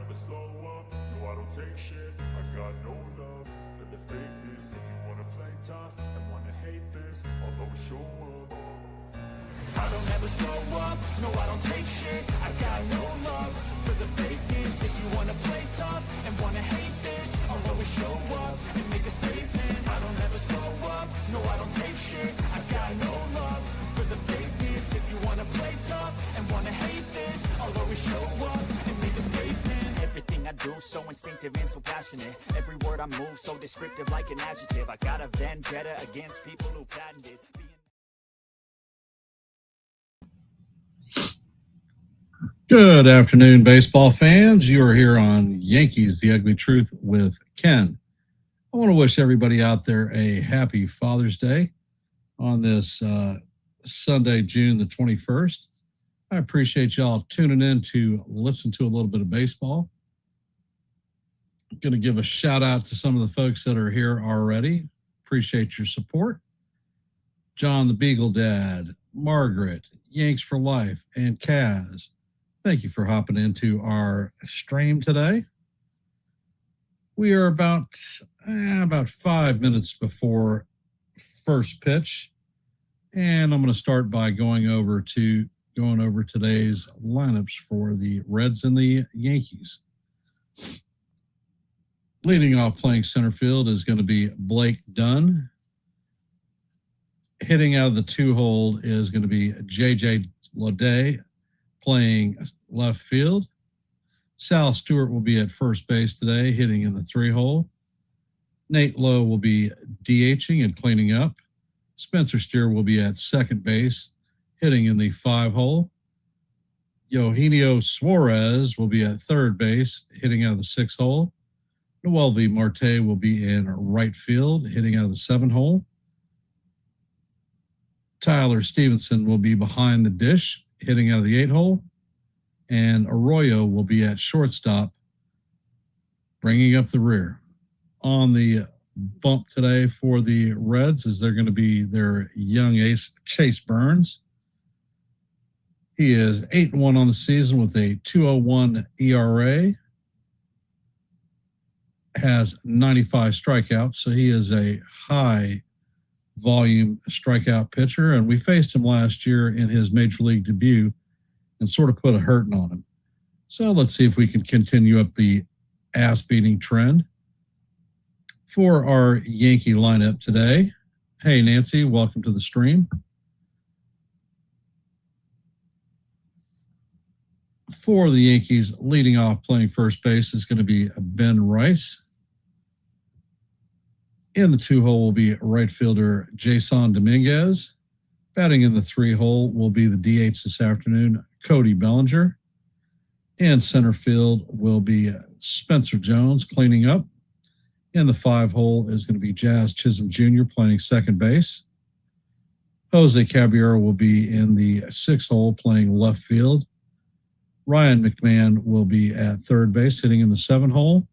never slow up, no I don't take shit. I got no love for the fakeness. If you wanna play tough and wanna hate this, I'll always show up. I don't ever slow up, no I don't take shit. I got no love for the fakeness. If you wanna play tough and wanna hate this, I'll always show up and make a statement. I don't ever slow up, no I don't take shit. I got no love for the fakeness. If you wanna play tough and wanna hate this, I'll always show up and make a statement. Everything I do so instinctive and so passionate. Every word I move so descriptive like an adjective. I got a vendetta against people who patented Good afternoon, baseball fans. You are here on Yankees, The Ugly Truth with Ken. I want to wish everybody out there a happy Father's Day on this Sunday, June the 21st. I appreciate y'all tuning in to listen to a little bit of baseball. I'm going to give a shout out to some of the folks that are here already. Appreciate your support. John the Beagle Dad, Margaret, Yanks for Life, and Kaz. Thank you for hopping into our stream today. We are about 5 minutes before first pitch, and I'm going to start by going over today's lineups for the Reds and the Yankees. Leading off playing center field is going to be Blake Dunn. Hitting out of the 2-hole is going to be J.J. Lode playing left field. Sal Stewart will be at first base today, hitting in the 3-hole. Nate Lowe will be DHing and cleaning up. Spencer Steer will be at second base, hitting in the 5-hole. Eugenio Suarez will be at third base, hitting out of the 6-hole. Noel V. Marte will be in right field, hitting out of the 7-hole. Tyler Stevenson will be behind the dish, hitting out of the 8-hole. And Arroyo will be at shortstop, bringing up the rear. On the bump today for the Reds is they're going to be their young ace, Chase Burns. He is 8-1 on the season with a 2.01 ERA. Has 95 strikeouts, so he is a high volume strikeout pitcher. And we faced him last year in his major league debut and sort of put a hurting on him. So let's see if we can continue up the ass-beating trend. For our Yankee lineup today, hey, Nancy, welcome to the stream. For the Yankees, leading off playing first base is going to be Ben Rice. In the 2-hole will be right fielder Jason Dominguez. Batting in the 3-hole will be the DH this afternoon, Cody Bellinger. And center field will be Spencer Jones cleaning up. In the 5-hole is going to be Jazz Chisholm Jr. playing second base. Jose Caballero will be in the 6-hole playing left field. Ryan McMahon will be at third base hitting in the 7-hole.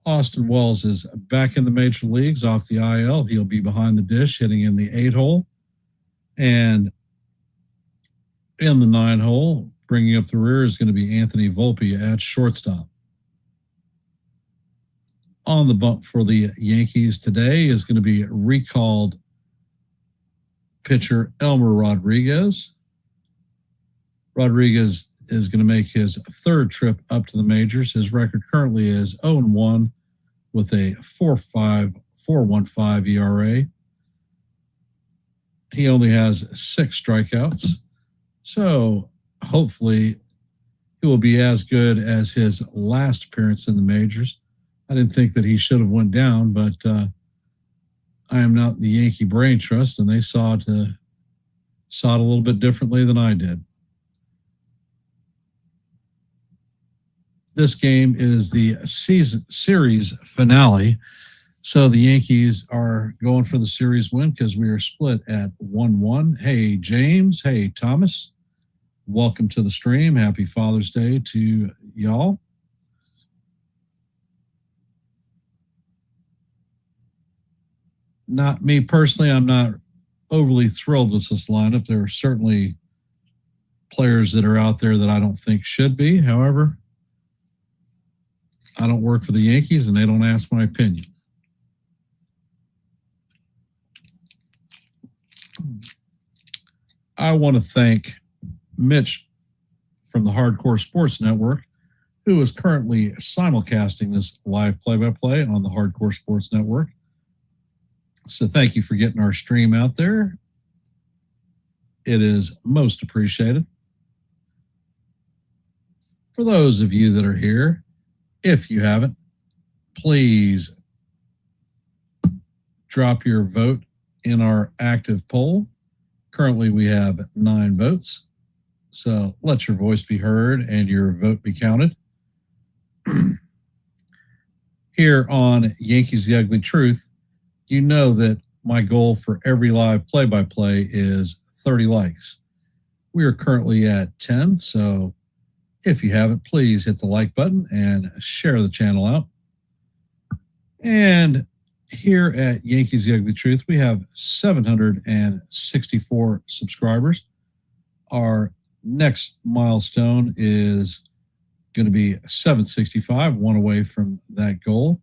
Austin Wells is back in the major leagues off the IL. He'll be behind the dish hitting in the 8-hole. And in the 9-hole, bringing up the rear is going to be Anthony Volpe at shortstop. On the bump for the Yankees today is going to be recalled pitcher Elmer Rodriguez. Rodriguez is going to make his third trip up to the majors. His record currently is 0-1 with a 4.15 ERA. He only has 6 strikeouts. So hopefully he will be as good as his last appearance in the majors. I didn't think that he should have went down, but I am not in the Yankee Brain Trust, and they saw it a little bit differently than I did. This game is the series finale. So the Yankees are going for the series win because we are split at 1-1. Hey, James. Hey, Thomas. Welcome to the stream. Happy Father's Day to y'all. Not me personally. I'm not overly thrilled with this lineup. There are certainly players that are out there that I don't think should be. However, I don't work for the Yankees, and they don't ask my opinion. I want to thank Mitch from the Hardcore Sports Network, who is currently simulcasting this live play-by-play on the Hardcore Sports Network. So thank you for getting our stream out there. It is most appreciated. For those of you that are here, if you haven't, please drop your vote in our active poll. Currently, we have 9 votes. So let your voice be heard and your vote be counted. Here on Yankees The Ugly Truth, you know that my goal for every live play-by-play is 30 likes. We are currently at 10, so if you haven't, please hit the like button and share the channel out. And here at Yankees The Ugly Truth, we have 764 subscribers. Our next milestone is going to be 765, one away from that goal.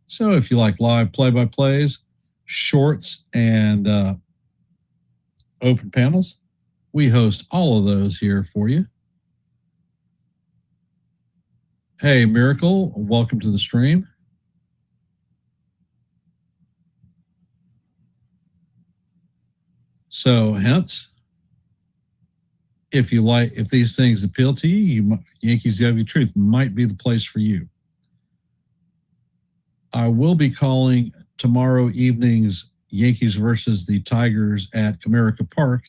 So if you like live play-by-plays, shorts, and open panels, we host all of those here for you. Hey, Miracle, welcome to the stream. So hence, if these things appeal to you, Yankees The Ugly Truth might be the place for you. I will be calling tomorrow evening's Yankees versus the Tigers at Comerica Park.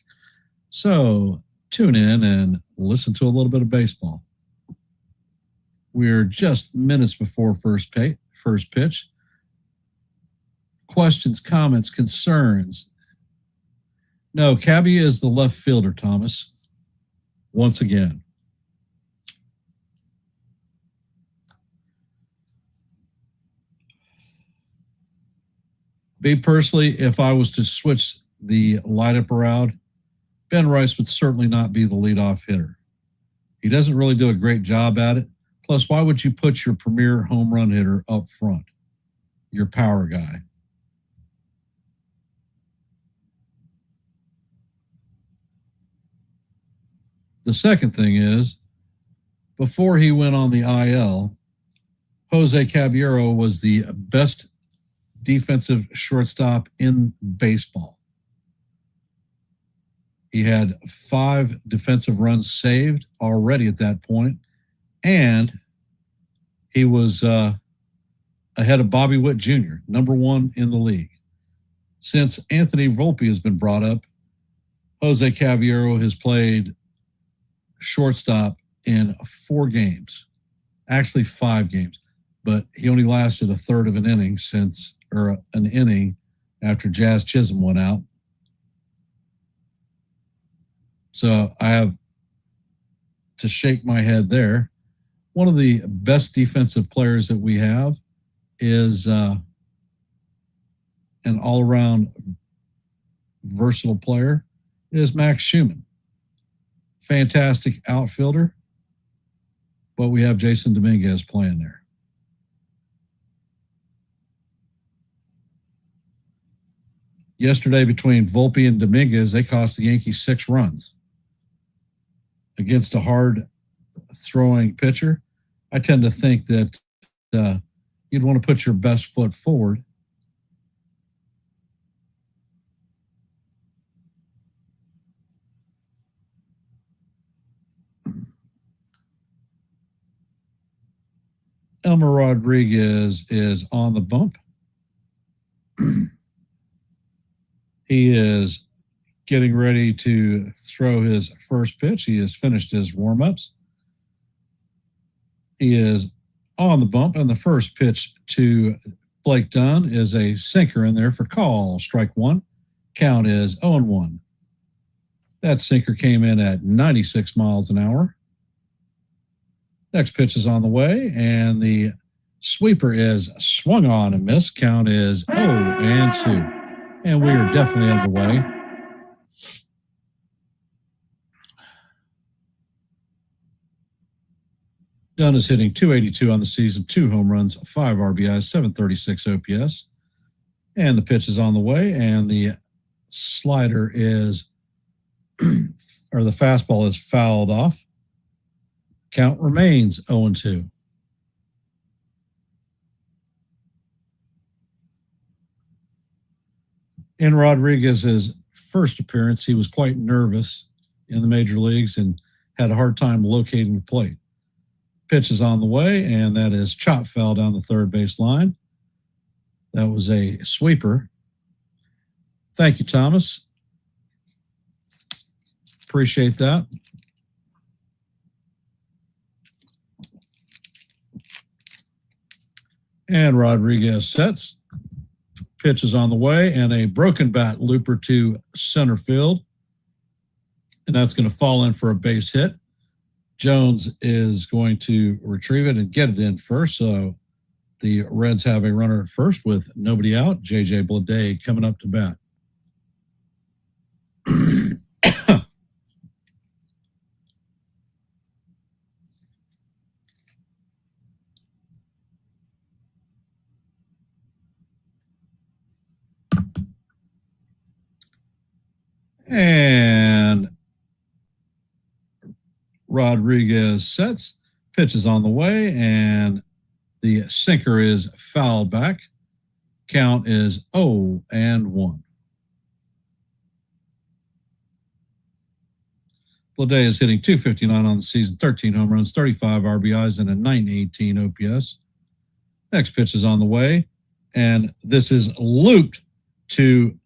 So tune in and listen to a little bit of baseball. We're just minutes before first pitch. Questions, comments, concerns? No, Cabby is the left fielder, Thomas. Once again. Me personally, if I was to switch the lineup around, Ben Rice would certainly not be the leadoff hitter. He doesn't really do a great job at it. Plus, why would you put your premier home run hitter up front? Your power guy. The second thing is, before he went on the IL, Jose Caballero was the best defensive shortstop in baseball. He had 5 defensive runs saved already at that point, and he was ahead of Bobby Witt Jr., number 1 in the league. Since Anthony Volpe has been brought up, Jose Caballero has played shortstop in 4 games, actually 5 games, but he only lasted a third of an inning after Jazz Chisholm went out. So I have to shake my head there. One of the best defensive players that we have is an all-around versatile player is Max Schumann. Fantastic outfielder, but we have Jason Dominguez playing there. Yesterday, between Volpe and Dominguez, they cost the Yankees 6 runs. Against a hard-throwing pitcher, I tend to think that you'd want to put your best foot forward. Elmer Rodriguez is on the bump. He is getting ready to throw his first pitch. He has finished his warm-ups. He is on the bump, and the first pitch to Blake Dunn is a sinker in there for call. Strike 1. Count is 0-1. That sinker came in at 96 miles an hour. Next pitch is on the way, and the sweeper is swung on and missed. Count is 0-2. And we are definitely underway. Dunn is hitting .282 on the season, 2 home runs, 5 RBIs, 736 OPS. And the pitch is on the way, and the slider is, or the fastball is fouled off. Count remains 0-2. In Rodriguez's first appearance, he was quite nervous in the major leagues and had a hard time locating the plate. Pitch is on the way, and that is chop foul down the third base line. That was a sweeper. Thank you, Thomas. Appreciate that. And Rodriguez sets. Pitch is on the way, and a broken bat looper to center field. And that's going to fall in for a base hit. Jones is going to retrieve it and get it in first. So the Reds have a runner at first with nobody out. J.J. Bleday coming up to bat. And Rodriguez sets. Pitch is on the way, and the sinker is fouled back. Count is 0-1. Bleday is hitting .259 on the season, 13 home runs, 35 RBIs, and a .918 OPS. Next pitch is on the way, and this is looped to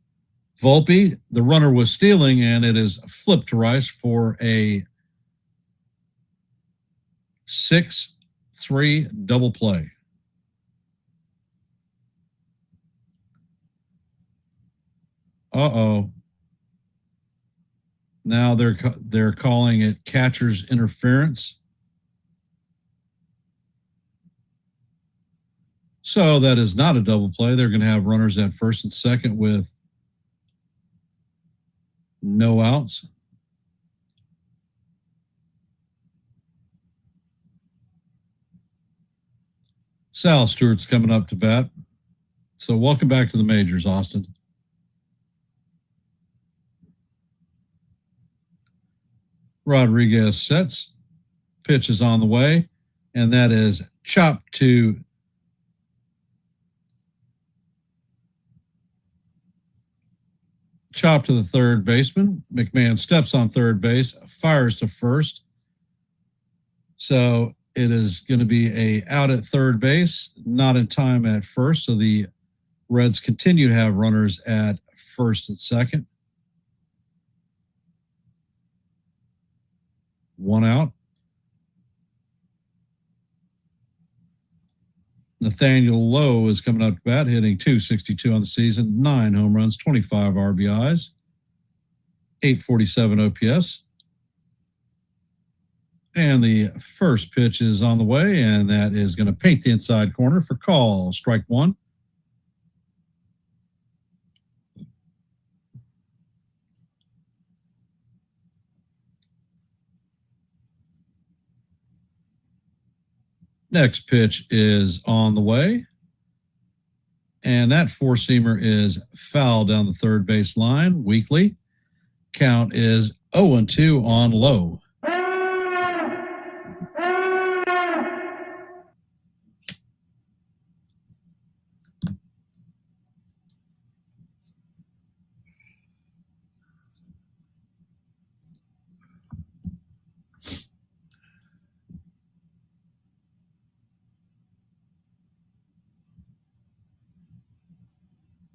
Volpe. The runner was stealing, and it is flipped to Rice for a 6-3 double play. Uh-oh. Now they're calling it catcher's interference. So that is not a double play. They're going to have runners at first and second with no outs. Sal Stewart's coming up to bat. So welcome back to the majors, Austin. Rodriguez sets. Pitch is on the way, and that is chopped to the third baseman. McMahon steps on third base, fires to first. So it is going to be a out at third base, not in time at first. So the Reds continue to have runners at first and second. One out. Nathaniel Lowe is coming up to bat, hitting .262 on the season, 9 home runs, 25 RBIs, 847 OPS. And the first pitch is on the way, and that is going to paint the inside corner for call. Strike one. Next pitch is on the way. And that four-seamer is fouled down the third base line. Weekly. Count is 0-2 on Lowe.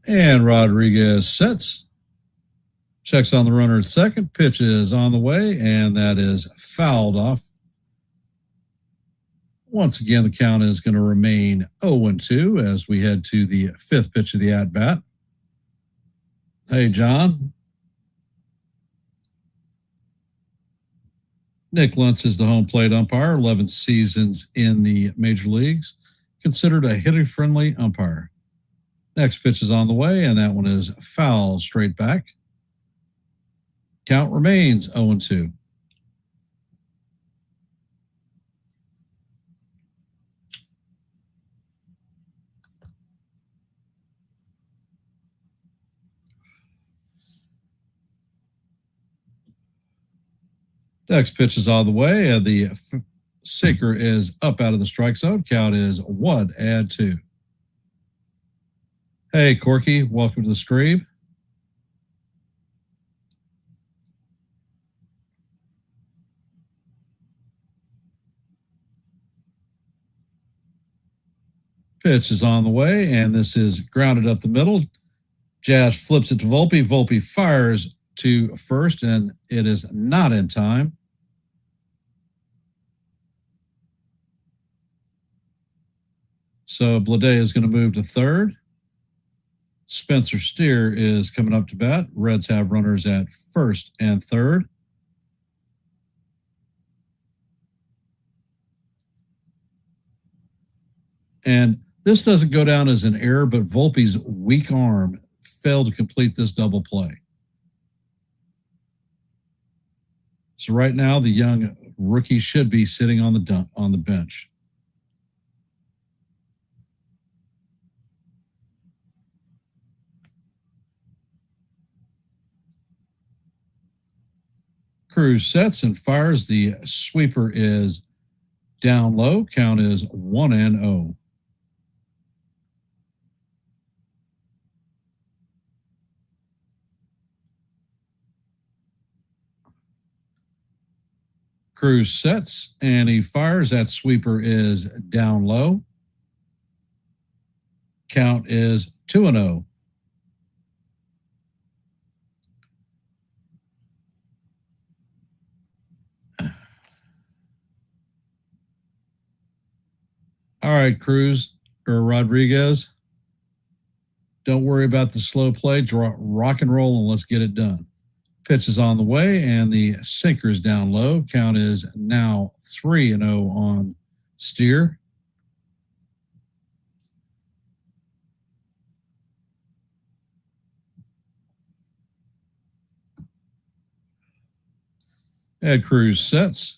And Rodriguez sets. Checks on the runner at second. Pitch is on the way, and that is fouled off. Once again, the count is going to remain 0-2 as we head to the fifth pitch of the at-bat. Hey, John. Nick Lentz is the home plate umpire, 11 seasons in the major leagues, considered a hitter-friendly umpire. Next pitch is on the way, and that one is foul straight back. Count remains 0-2. Next pitch is out of the way. The sinker is up out of the strike zone. Count is 1-2. Hey, Corky, welcome to the stream. Pitch is on the way, and this is grounded up the middle. Jazz flips it to Volpe. Volpe fires to first, and it is not in time. So Blade is going to move to third. Spencer Steer is coming up to bat. Reds have runners at first and third. And this doesn't go down as an error, but Volpe's weak arm failed to complete this double play. So right now, the young rookie should be sitting on the bench. Cruz sets and fires. The sweeper is down low. Count is 1-0. Cruz sets and he fires. That sweeper is down low. Count is 2-0. All right, Cruz or Rodriguez. Don't worry about the slow play. Rock and roll and let's get it done. Pitch is on the way and the sinker is down low. Count is now 3-0 on Steer. Ed Cruz sets.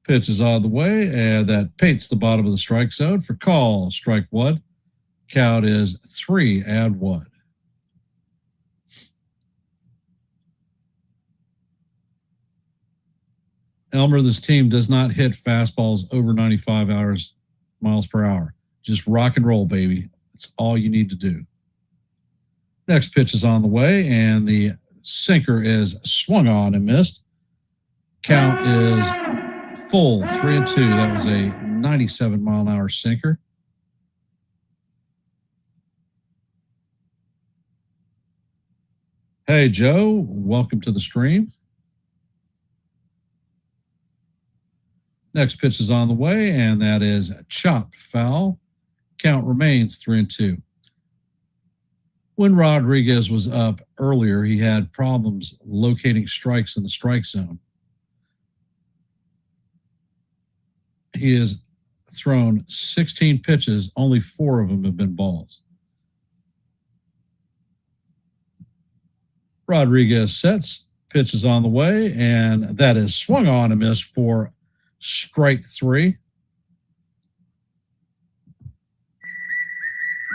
Pitch is out of the way, and that paints the bottom of the strike zone for call. Strike one. Count is 3-1. Elmer, this team does not hit fastballs over 95 miles per hour. Just rock and roll, baby. That's all you need to do. Next pitch is on the way, and the sinker is swung on and missed. Count is full, 3-2. That was a 97-mile-an-hour sinker. Hey, Joe, welcome to the stream. Next pitch is on the way, and that is chopped foul. Count remains 3-2. When Rodriguez was up earlier, he had problems locating strikes in the strike zone. He has thrown 16 pitches. Only 4 of them have been balls. Rodriguez sets, pitch is on the way, and that is swung on and missed for strike 3.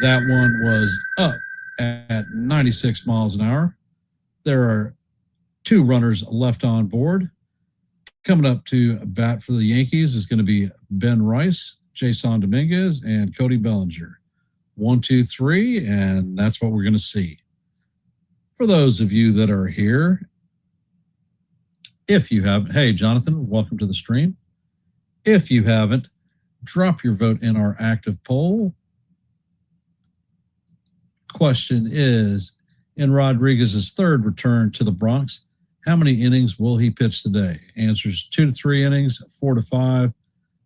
That one was up at 96 miles an hour. There are 2 runners left on board. Coming up to bat for the Yankees is going to be Ben Rice, Jason Dominguez, and Cody Bellinger. 1, 2, 3, and that's what we're going to see. For those of you that are here, if you haven't, hey, Jonathan, welcome to the stream. If you haven't, drop your vote in our active poll. Question is, in Rodriguez's third return to the Bronx, how many innings will he pitch today? Answers 2 to 3 innings, 4 to 5,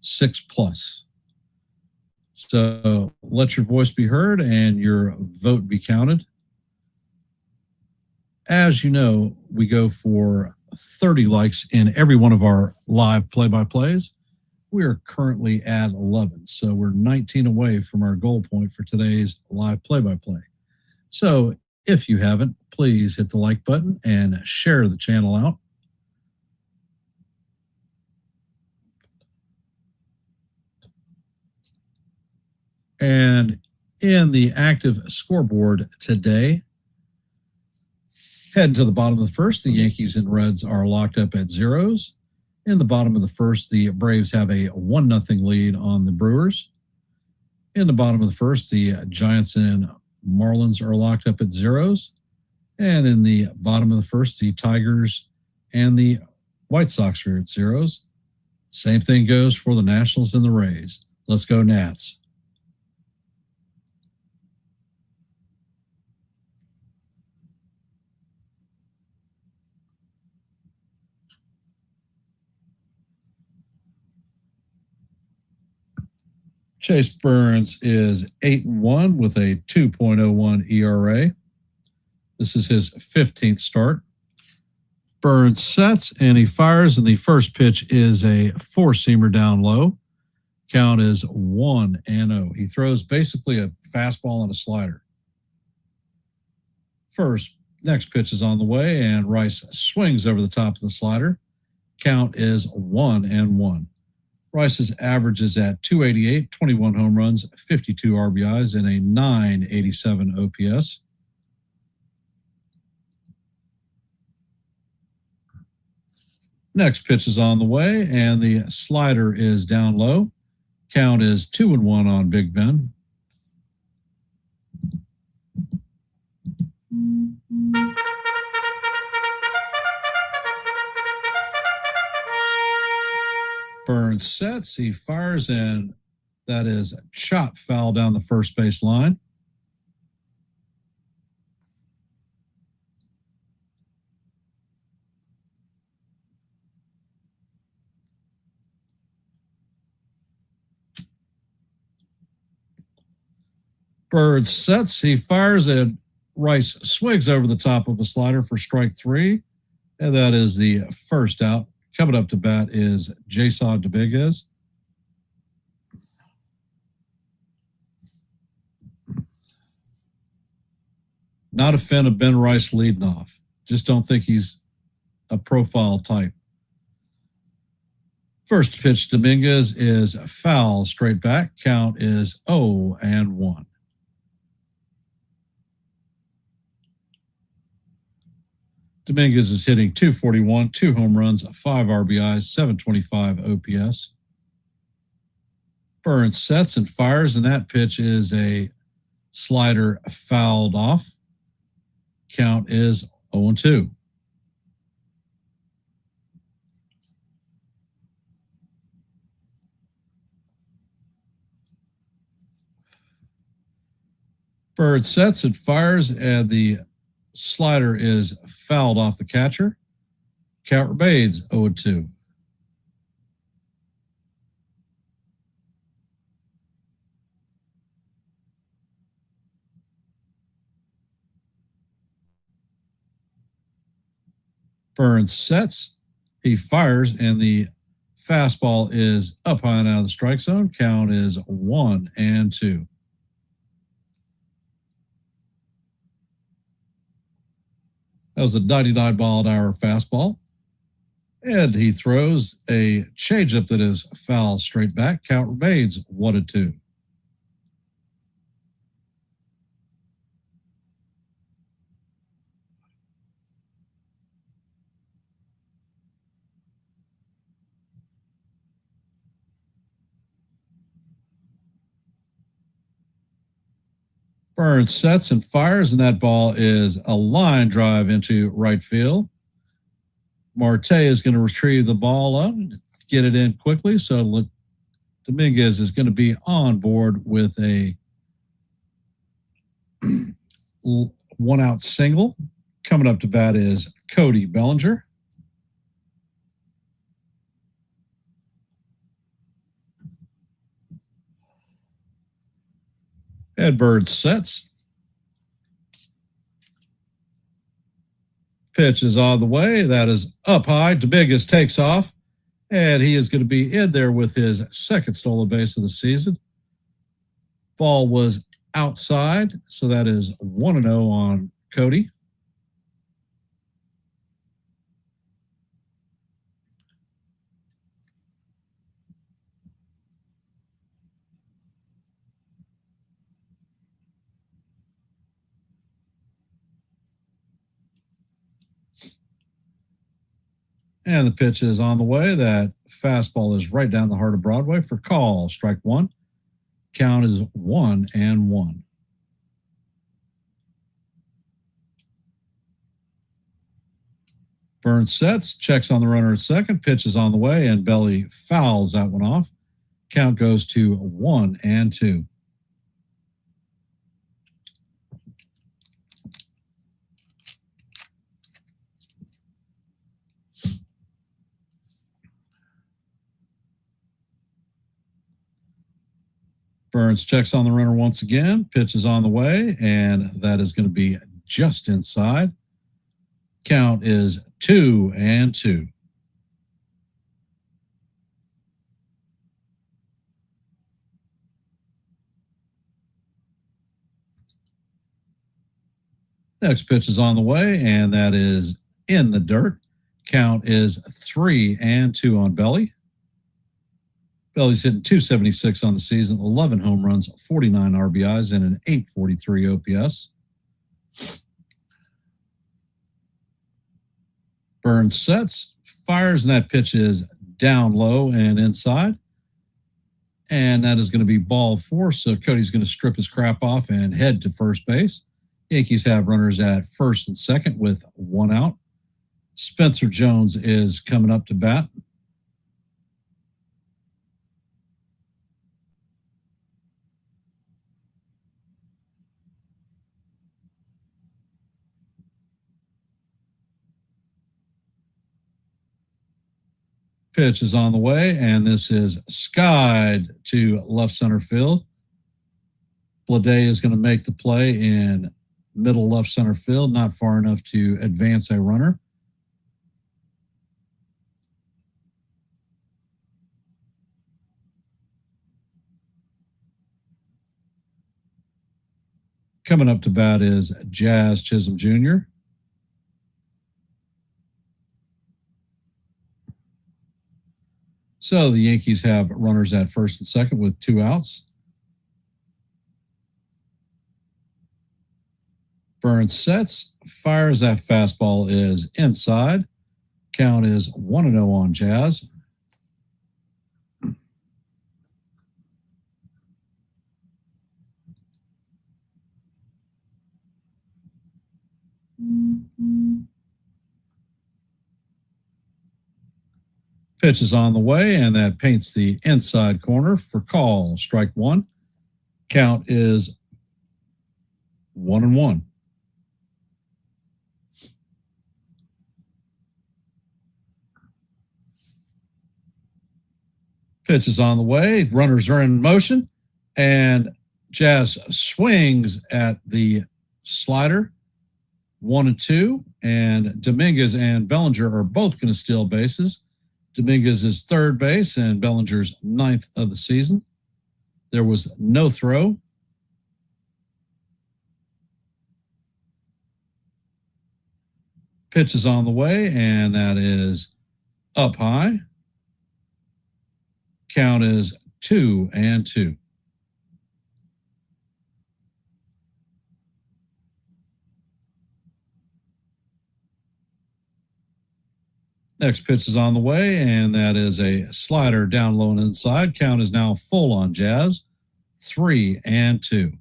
6+. So let your voice be heard and your vote be counted. As you know, we go for 30 likes in every one of our live play-by-plays. We are currently at 11, so we're 19 away from our goal point for today's live play-by-play. So if you haven't, please hit the like button and share the channel out. And in the active scoreboard today, Heading to the bottom of the first, the Yankees and Reds are locked up at zeros. In the bottom of the first, the Braves have a 1-0 lead on the Brewers. In the bottom of the first, the Giants and Marlins are locked up at zeros. And in the bottom of the first, the Tigers and the White Sox are at zeros. Same thing goes for the Nationals and the Rays. Let's go Nats. Chase Burns is 8-1 with a 2.01 ERA. This is his 15th start. Burns sets and he fires, and the first pitch is a four-seamer down low. Count is 1-0. He throws basically a fastball and a slider. Next pitch is on the way, and Rice swings over the top of the slider. Count is 1-1. Rice's average is at 288, 21 home runs, 52 RBIs, and a 987 OPS. Next pitch is on the way, and the slider is down low. Count is 2-1 on Big Ben. Burns sets, he fires, and that is a chop foul down the first base line. Burns sets, he fires, and Rice swings over the top of a slider for strike three, and that is the first out. Coming up to bat is Jason Dominguez. Not a fan of Ben Rice leading off. Just don't think he's a profile type. First pitch, Dominguez is foul, straight back. Count is 0-1. Dominguez is hitting .241, 2 home runs, 5 RBIs, 725 OPS. Burns sets and fires, and that pitch is a slider fouled off. Count is 0-2. Burns sets and fires, and the slider is fouled off the catcher. Count remains 0-2. Burns sets, he fires, and the fastball is up high and out of the strike zone. Count is 1-2. That was a 99-mile-an-hour fastball. And he throws a changeup that is foul straight back. Count remains 1-2. Burns sets and fires, and that ball is a line drive into right field. Marte is going to retrieve the ball up, get it in quickly. So Dominguez is going to be on board with a 1-out single. Coming up to bat is Cody Bellinger. And Burns sets. Pitch is on the way. That is up high. Dominguez takes off, and he is going to be in there with his second stolen base of the season. Ball was outside, so that is 1-0 on Cody. And the pitch is on the way. That fastball is right down the heart of Broadway for call. Strike one. Count is 1-1. Burns sets, checks on the runner at second. Pitch is on the way, and Belly fouls that one off. Count goes to 1-2. Burns checks on the runner once again. Pitch is on the way, and that is going to be just inside. Count is 2-2. Next pitch is on the way, and that is in the dirt. Count is 3-2 on Belly. Belly's hitting .276 on the season, 11 home runs, 49 RBIs, and an .843 OPS. Burns sets, fires, and that pitch is down low and inside. And that is going to be ball 4, so Cody's going to strip his crap off and head to first base. Yankees have runners at first and second with 1 out. Spencer Jones is coming up to bat. Pitch is on the way, and this is skied to left center field. Blade is going to make the play in middle left center field, not far enough to advance a runner. Coming up to bat is Jazz Chisholm Jr. So the Yankees have runners at first and second with 2 outs. Burns sets, fires. That fastball is inside. Count is 1-0 on Jazz. Pitch is on the way, and that paints the inside corner for call. Strike one. Count is 1-1. Pitch is on the way. Runners are in motion, and Jazz swings at the slider. 1-2, and Dominguez and Bellinger are both going to steal bases. Dominguez is third base and Bellinger's 9th of the season. There was no throw. Pitch is on the way, and that is up high. Count is 2-2. Next pitch is on the way, and that is a slider down low and inside. Count is now full on Jazz, 3-2.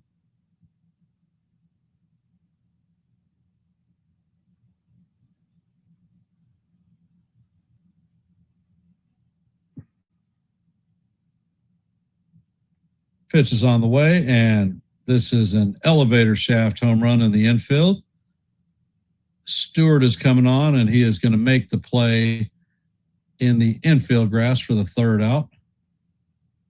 Pitch is on the way, and this is an elevator shaft home run in the infield. Stewart is coming on, and he is going to make the play in the infield grass for the third out.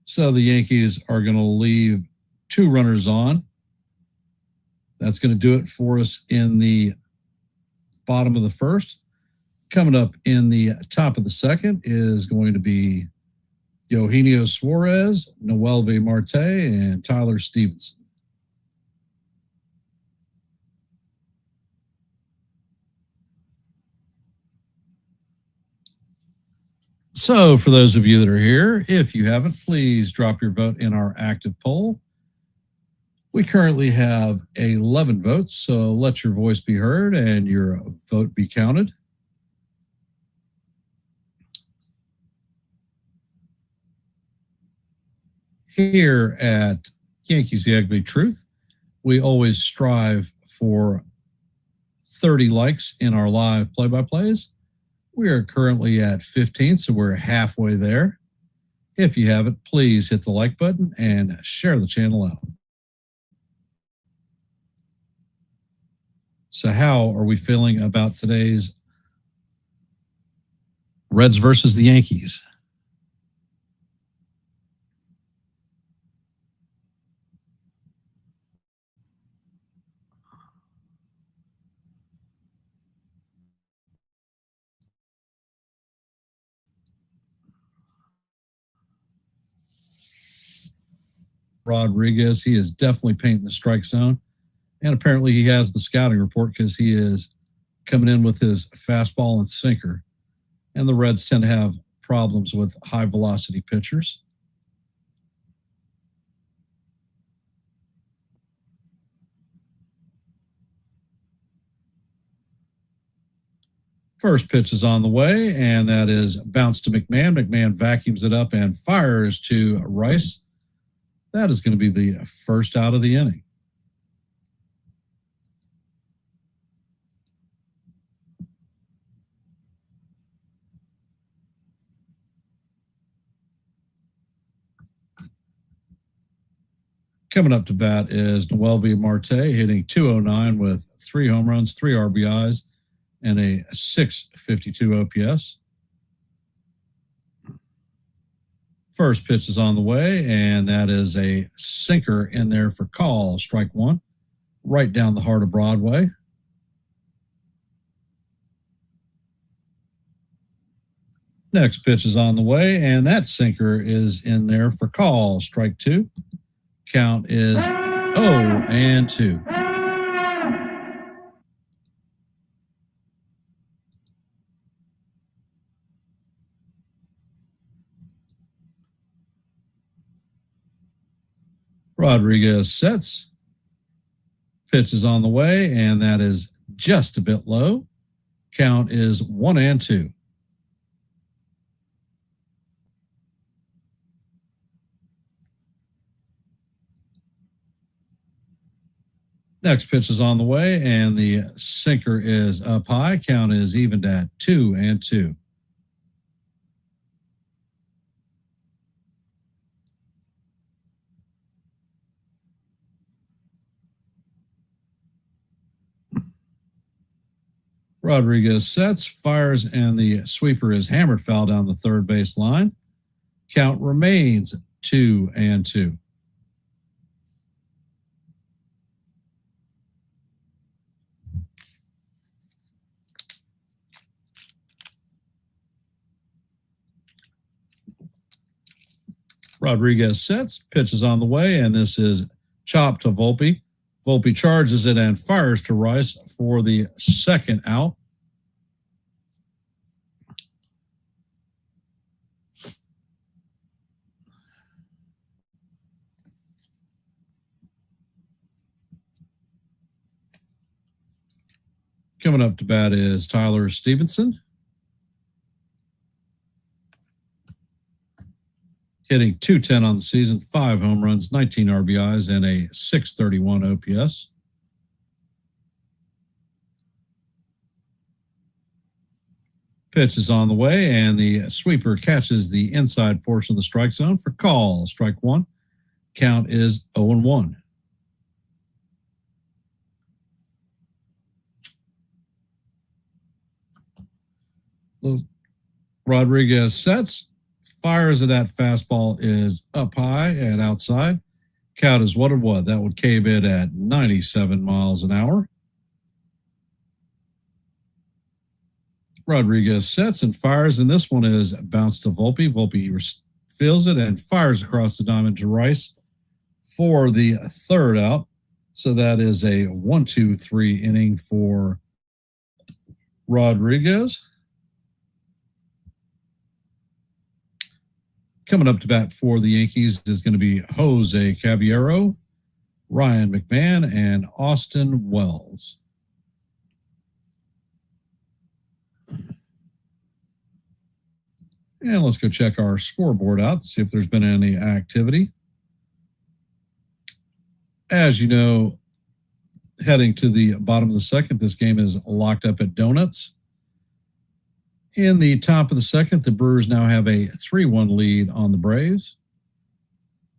So the Yankees are going to leave 2 runners on. That's going to do it for us in the bottom of the first. Coming up in the top of the second is going to be Eugenio Suarez, Noelvi Marte, and Tyler Stevenson. So for those of you that are here, if you haven't, please drop your vote in our active poll. We currently have 11 votes, so let your voice be heard and your vote be counted. Here at Yankees The Ugly Truth, we always strive for 30 likes in our live play-by-plays. We are currently at 15, so we're halfway there. If you haven't, please hit the like button and share the channel out. So how are we feeling about today's Reds versus the Yankees? Rodriguez, he is definitely painting the strike zone. And apparently he has the scouting report because he is coming in with his fastball and sinker. And the Reds tend to have problems with high velocity pitchers. First pitch is on the way, and that is bounce to McMahon. McMahon vacuums it up and fires to Rice. That is going to be the first out of the inning. Coming up to bat is Noel Marte, hitting .209 with 3 home runs, 3 RBIs, and a .652 OPS. First pitch is on the way, and that is a sinker in there for call, strike one, right down the heart of Broadway. Next pitch is on the way, and that sinker is in there for call, strike two. Count is 0-2. Rodriguez sets. Pitch is on the way, and that is just a bit low. Count is 1-2. Next pitch is on the way, and the sinker is up high. Count is evened at 2-2. Rodriguez sets, fires, and the sweeper is hammered foul down the third base line. Count remains 2-2. Rodriguez sets, pitch is on the way, and this is chopped to Volpe. Volpe charges it and fires to Rice for the second out. Coming up to bat is Tyler Stevenson, hitting .210 on the season, 5 home runs, 19 RBIs, and a .631 OPS. Pitch is on the way, and the sweeper catches the inside portion of the strike zone for call, strike one. Count is 0-1. Rodriguez sets, fires at that fastball is up high and outside. Count is what? That would cave it at 97 miles an hour. Rodriguez sets and fires, and this one is bounced to Volpe. Volpe feels it and fires across the diamond to Rice for the third out. So that is a 1-2-3 inning for Rodriguez. Coming up to bat for the Yankees is going to be Jose Caballero, Ryan McMahon, and Austin Wells. And let's go check our scoreboard out, see if there's been any activity. As you know, heading to the bottom of the second, this game is locked up at donuts. In the top of the second, the Brewers now have a 3-1 lead on the Braves.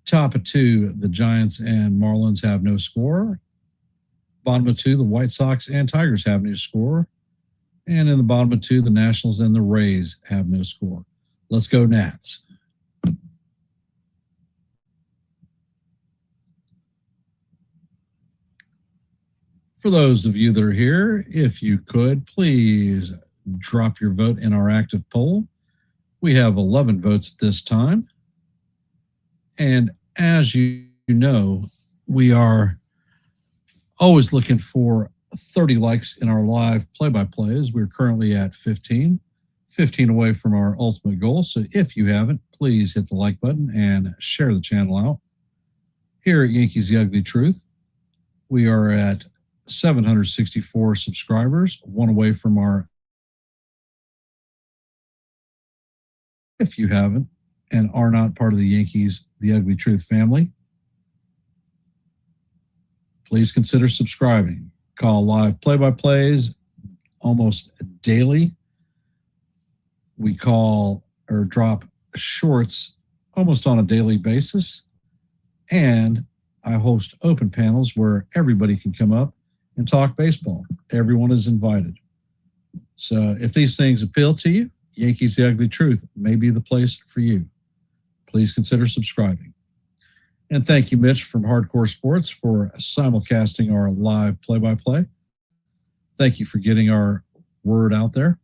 Top of two, the Giants and Marlins have no score. Bottom of two, the White Sox and Tigers have no score. And in the bottom of two, the Nationals and the Rays have no score. Let's go Nats. For those of you that are here, if you could, please drop your vote in our active poll. We have 11 votes at this time. And as you know, we are always looking for 30 likes in our live play-by-plays. We're currently at 15 away from our ultimate goal. So if you haven't, please hit the like button and share the channel out. Here at Yankees The Ugly Truth, we are at 764 subscribers, one away from our. If you haven't and are not part of the Yankees The Ugly Truth family, please consider subscribing. Call live play-by-plays almost daily. We call or drop shorts almost on a daily basis. And I host open panels where everybody can come up and talk baseball. Everyone is invited. So if these things appeal to you, Yankees The Ugly Truth may be the place for you. Please consider subscribing. And thank you, Mitch from Hardcore Sports, for simulcasting our live play-by-play. Thank you for getting our word out there.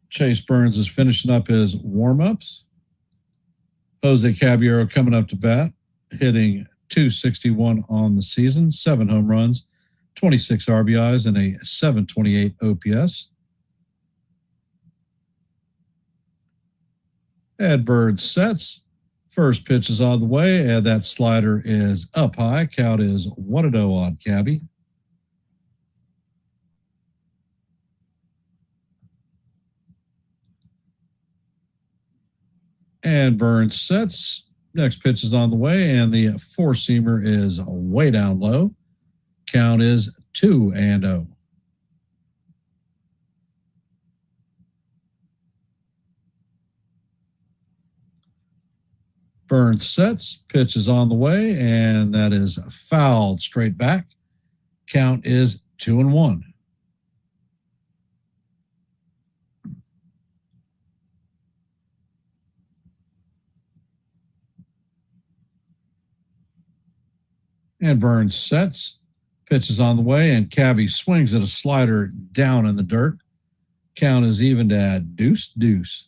Chase Burns is finishing up his warm-ups. Jose Caballero coming up to bat, hitting .261 on the season, 7 home runs, 26 RBIs, and a .728 OPS. Ed Bird sets. First pitch is on the way, and that slider is up high. Count is 1-0 on Cabby. And Burns sets. Next pitch is on the way, and the four-seamer is way down low. Count is 2-0. Burns sets. Pitch is on the way, and that is fouled straight back. Count is 2-1. And Burns sets. Pitch is on the way, and Cabby swings at a slider down in the dirt. Count is evened at 2-2.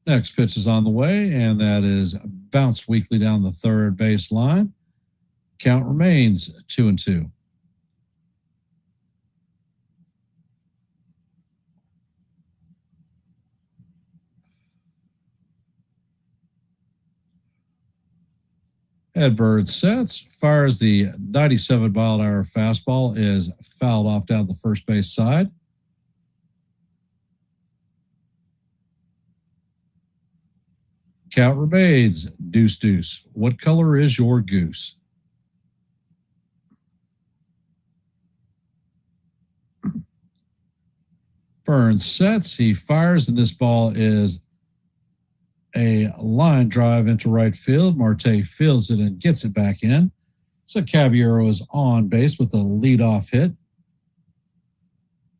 Next pitch is on the way, and that is bounced weakly down the third base line. Count remains 2-2. Ed Bird sets, fires the 97-mile-an-hour fastball, is fouled off down the first base side. Count remains 2-2. What color is your goose? Burns sets, he fires, and this ball is a line drive into right field. Marte fields it and gets it back in. So Caballero is on base with a leadoff hit.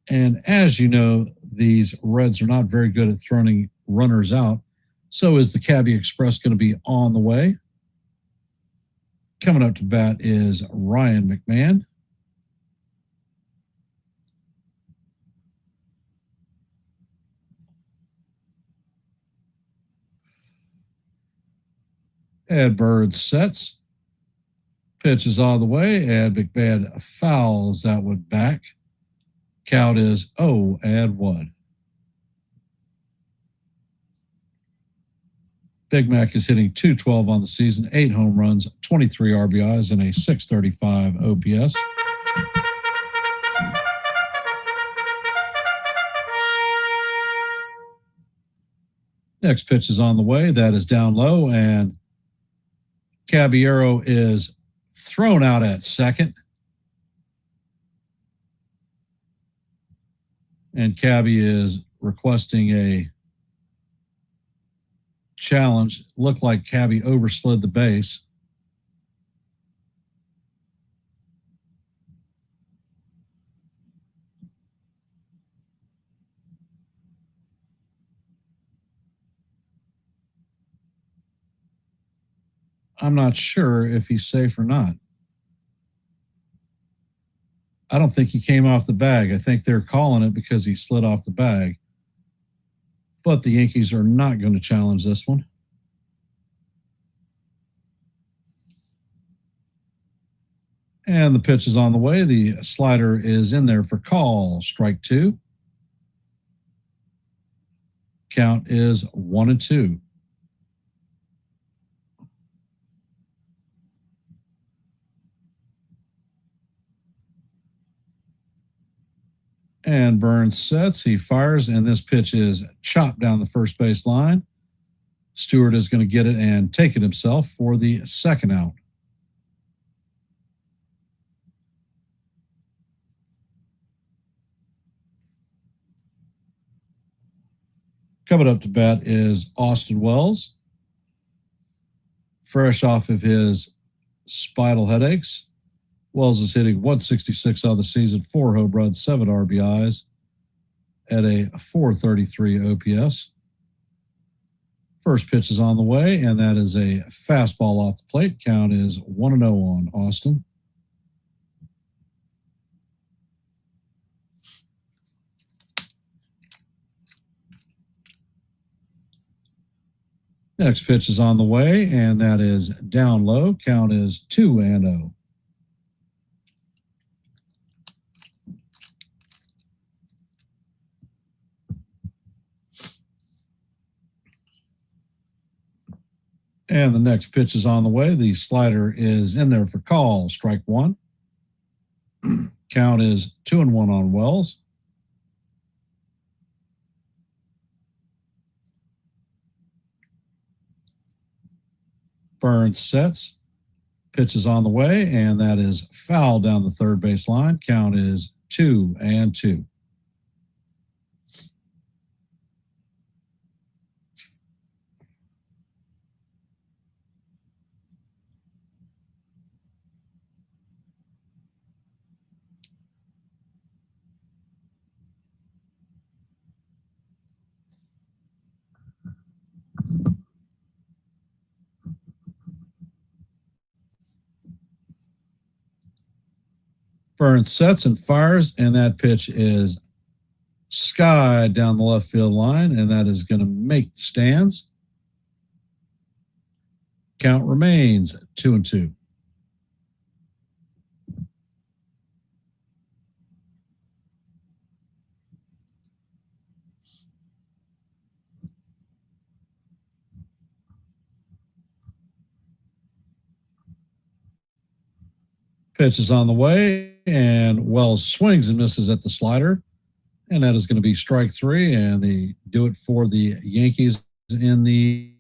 And as you know, these Reds are not very good at throwing runners out. So is the Cabby Express going to be on the way? Coming up to bat is Ryan McMahon. Ed Bird sets. Pitch is on the way, and McMahon fouls that one back. Count is 0-1. Big Mac is hitting .212 on the season, 8 home runs, 23 RBIs, and a .635 OPS. Next pitch is on the way. That is down low, and Caballero is thrown out at second. And Cabby is requesting a challenge. Looked like Cabby overslid the base. I'm not sure if he's safe or not. I don't think he came off the bag. I think they're calling it because he slid off the bag. But the Yankees are not going to challenge this one. And the pitch is on the way. The slider is in there for call. Strike 2. Count is 1-2. And Burns sets, he fires, and this pitch is chopped down the first base line. Stewart is going to get it and take it himself for the second out. Coming up to bat is Austin Wells, fresh off of his spinal headaches. Wells is hitting .166 on the season, 4 home runs, 7 RBIs at a .433 OPS. First pitch is on the way, and that is a fastball off the plate. Count is 1-0 on Austin. Next pitch is on the way, and that is down low. Count is 2-0. And the next pitch is on the way. The slider is in there for call. Strike 1. Count is 2-1 on Wells. Burns sets. Pitch is on the way, and that is foul down the third base line. Count is 2-2. Burns sets and fires, and that pitch is sky down the left field line, and that is going to make the stands. Count remains 2-2. Pitch is on the way, and Wells swings and misses at the slider, and that is going to be strike 3, and they do it for the Yankees in the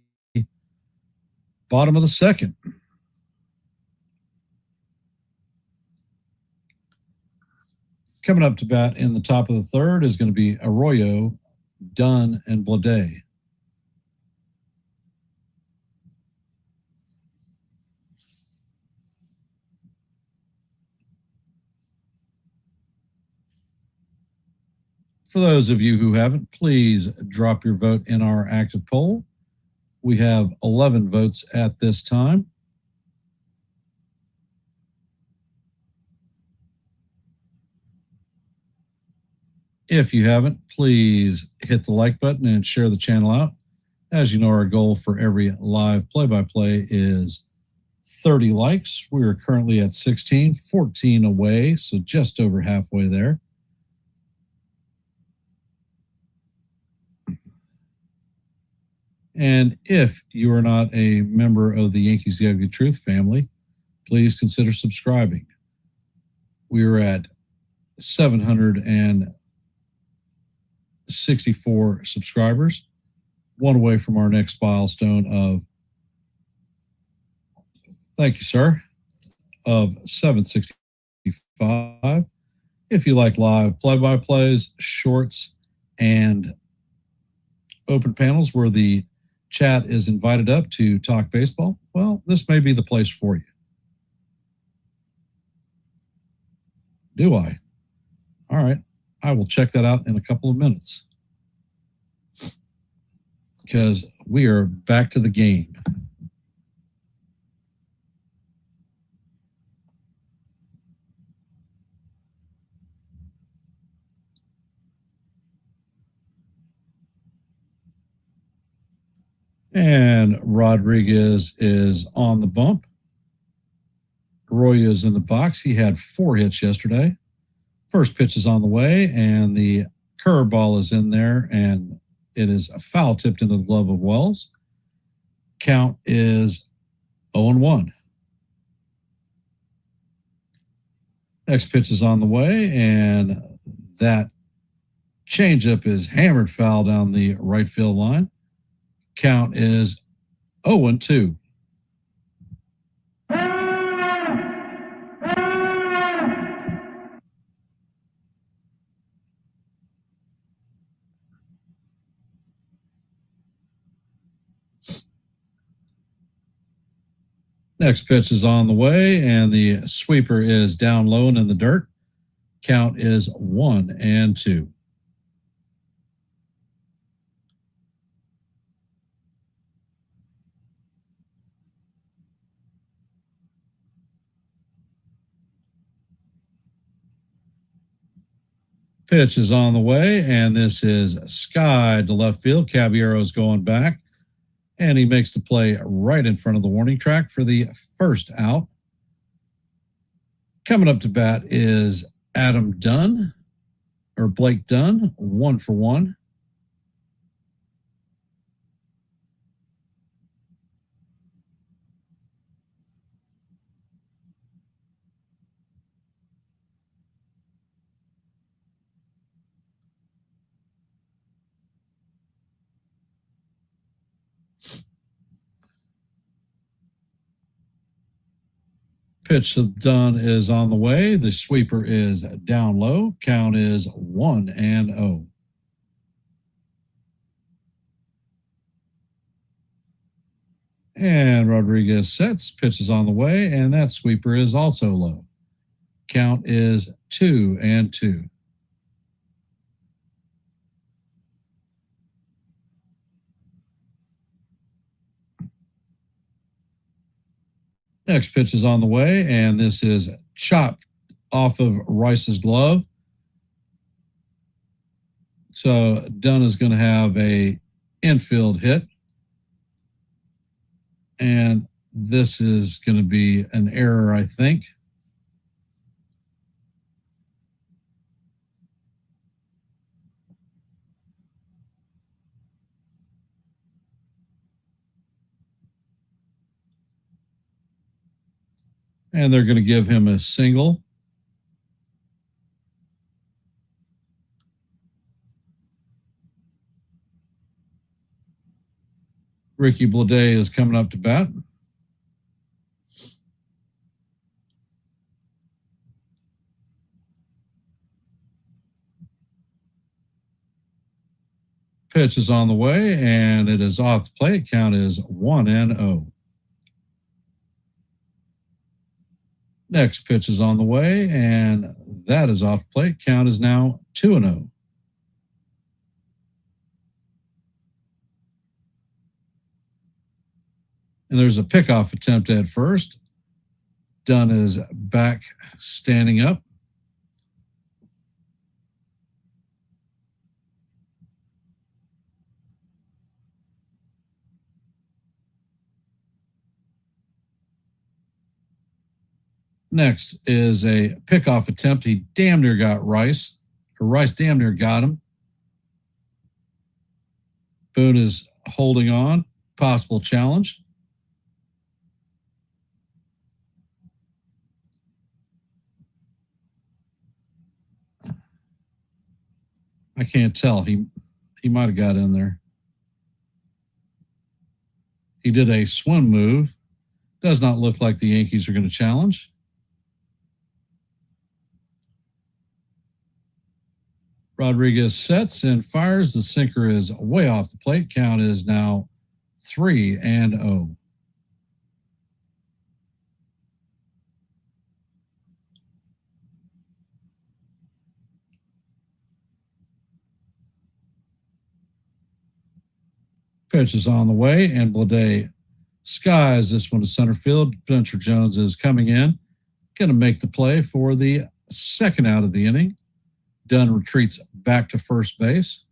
bottom of the second. Coming up to bat in the top of the third is going to be Arroyo, Dunn, and Blade. For those of you who haven't, please drop your vote in our active poll. We have 11 votes at this time. If you haven't, please hit the like button and share the channel out. As you know, our goal for every live play-by-play is 30 likes. We are currently at 16, 14 away, so just over halfway there. And if you are not a member of the Yankees The Ugly Truth family, please consider subscribing. We are at 764 subscribers, one away from our next milestone of, thank you, sir, of 765. If you like live play-by-plays, shorts, and open panels where the chat is invited up to talk baseball, well, this may be the place for you. Do I? All right. I will check that out in a couple of minutes because we are back to the game. And Rodriguez is on the bump. Arroyo is in the box. He had 4 hits yesterday. First pitch is on the way, and the curveball is in there, and it is a foul tipped into the glove of Wells. Count is 0-1. Next pitch is on the way, and that changeup is hammered foul down the right field line. Count is 0-2. Next pitch is on the way, and the sweeper is down low and in the dirt. Count is 1-2. Pitch is on the way, and this is sky to left field. Caballero's going back, and he makes the play right in front of the warning track for the first out. Coming up to bat is Adam Dunn, or Blake Dunn, 1 for 1. Pitch to Dunn is on the way. The sweeper is down low. Count is 1-0. And Rodriguez sets. Pitch is on the way, and that sweeper is also low. Count is 2-2. Next pitch is on the way, and this is chopped off of Rice's glove. So Dunn is going to have a infield hit. And this is going to be an error, I think. And they're going to give him a single. Ricky Blade is coming up to bat. Pitch is on the way, and it is off the plate. Count is 1-0. Next pitch is on the way, and that is off the plate. Count is now 2-0. And there's a pickoff attempt at first. Dunn is back standing up. Next is a pickoff attempt. He damn near got Rice. Or Rice damn near got him. Boone is holding on. possible challenge. I can't tell. He might have got in there. He did a swim move. Does not look like the Yankees are going to challenge. Rodriguez sets and fires. The sinker is way off the plate. Count is now 3-0. Pitch is on the way, and Blade skies this one to center field. Spencer Jones is coming in, going to make the play for the second out of the inning. Dunn retreats back to first base.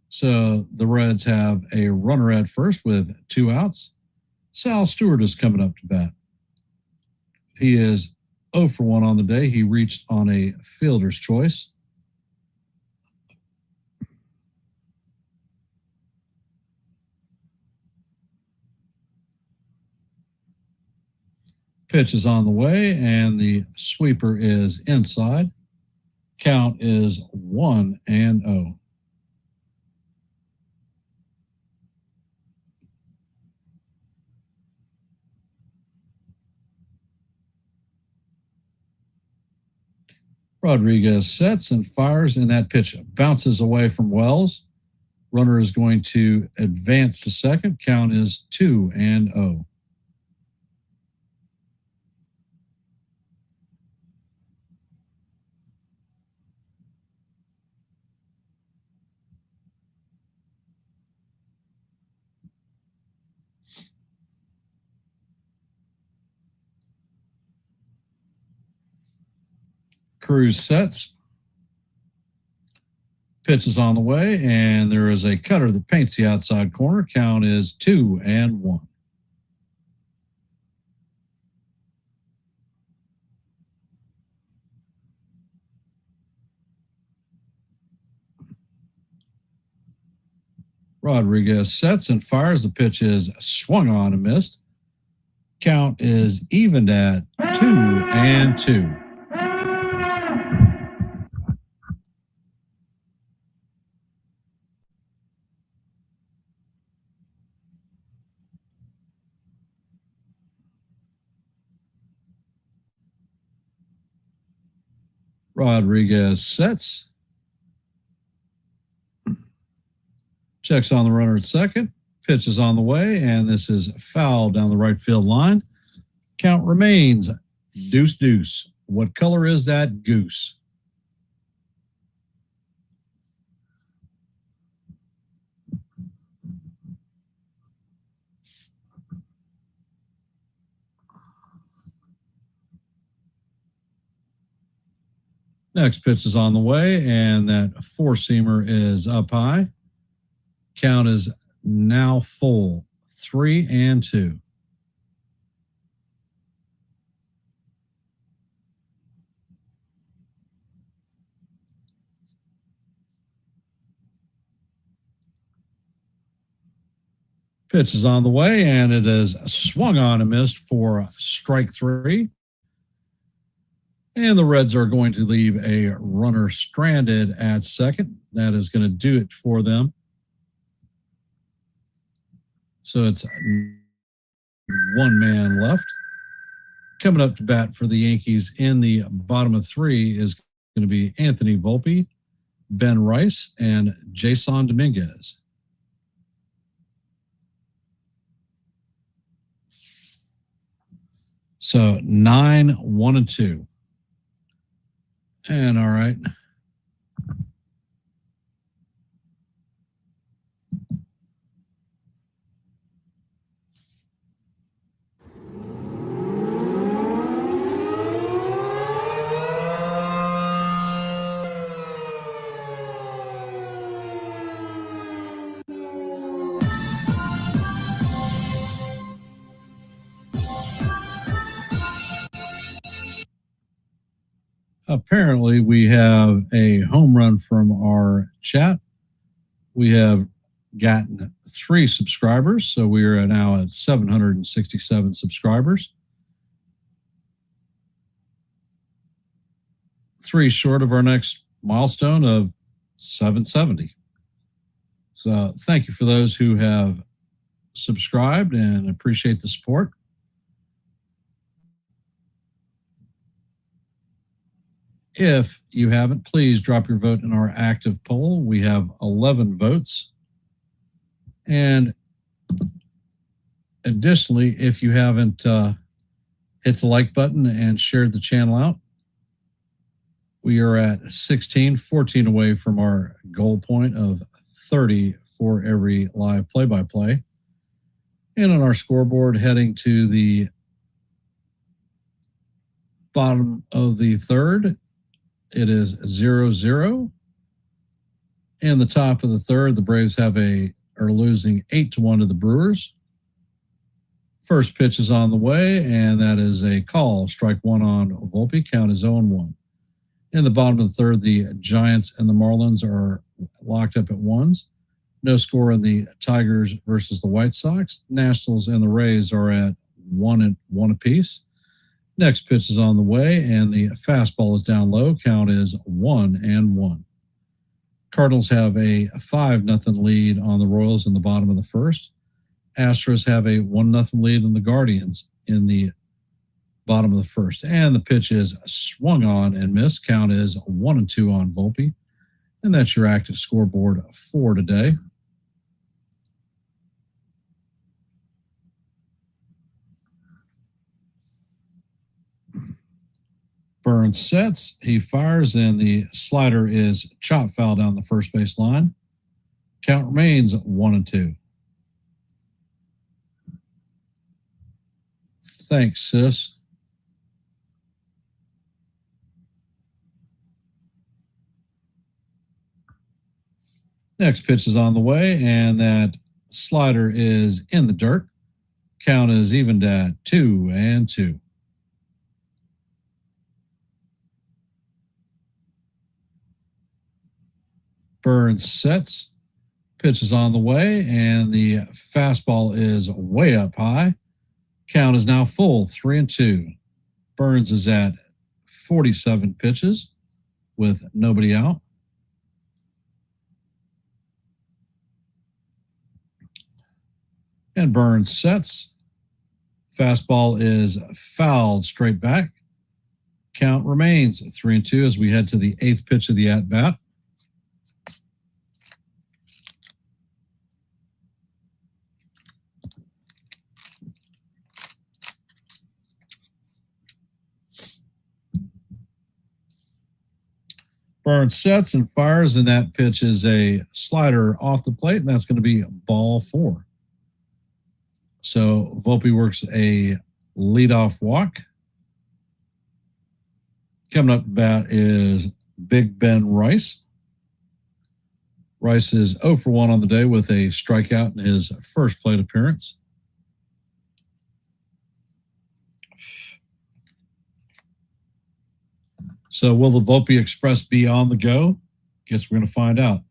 So the Reds have a runner at first with 2 outs. Sal Stewart is coming up to bat. He is 0 for 1 on the day. He reached on a fielder's choice. Pitch is on the way, and the sweeper is inside. Count is 1-0. Rodriguez sets and fires, and that pitch bounces away from Wells. Runner is going to advance to second. Count is 2-0. Cruz sets. Pitch is on the way, and there is a cutter that paints the outside corner. Count is 2-1. Rodriguez sets and fires. The pitch is swung on and missed. Count is evened at 2-2. Rodriguez sets. Checks on the runner at second. Pitch is on the way, and this is foul down the right field line. Count remains 2-2. What color is that goose? Next pitch is on the way, and that 4-seamer is up high. Count is now full, 3-2. Pitch is on the way, and it is swung on and missed for strike 3. And the Reds are going to leave a runner stranded at second. That is going to do it for them. So it's 1 man left. Coming up to bat for the Yankees in the bottom of 3 is going to be Anthony Volpe, Ben Rice, and Jason Dominguez. So 9, 1, and 2. And all right. Apparently, we have a home run from our chat. We have gotten 3 subscribers, so we are now at 767 subscribers. 3 short of our next milestone of 770. So thank you for those who have subscribed and appreciate the support. If you haven't, please drop your vote in our active poll. We have 11 votes. And additionally, if you haven't hit the like button and shared the channel out, we are at 14 away from our goal point of 30 for every live play-by-play. And on our scoreboard, heading to the bottom of the third, it is 0-0. In the top of the third, the Braves are losing 8-1 to the Brewers. First pitch is on the way, and that is a call. Strike 1 on Volpe. Count is 0-1. In the bottom of the third, the Giants and the Marlins are locked up at 1s. No score in the Tigers versus the White Sox. Nationals and the Rays are at 1-1 apiece. Next pitch is on the way, and the fastball is down low. Count is 1-1. Cardinals have a 5-0 lead on the Royals in the bottom of the first. Astros have a 1-0 lead on the Guardians in the bottom of the first. And the pitch is swung on and missed. Count is 1-2 on Volpe. And that's your active scoreboard for today. Burns sets, he fires, and the slider is chop foul down the first base line. Count remains 1-2. Thanks, sis. Next pitch is on the way, and that slider is in the dirt. Count is evened at 2-2. Burns sets, pitch is on the way, and the fastball is way up high. Count is now full, 3-2. Burns is at 47 pitches with nobody out. And Burns sets. Fastball is fouled straight back. Count remains 3-2 as we head to the 8th pitch of the at-bat. Burns sets and fires, and that pitch is a slider off the plate, and that's going to be ball 4. So Volpe works a leadoff walk. Coming up to bat is Big Ben Rice. Rice is 0 for 1 on the day with a strikeout in his first plate appearance. So will the Volpe Express be on the go? Guess we're going to find out.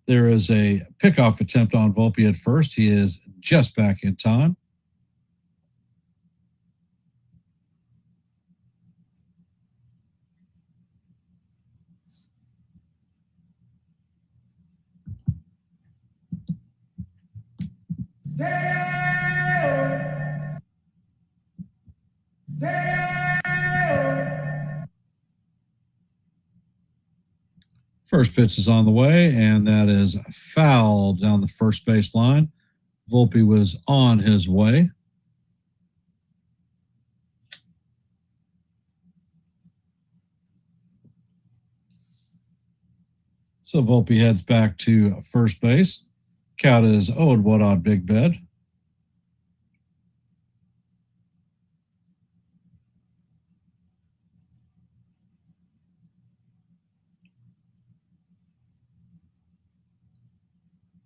There is a pickoff attempt on Volpe at first. He is just back in time. First pitch is on the way, and that is foul down the first base line. Volpe was on his way. So Volpe heads back to first base. Count is 0-1 on Big Ben.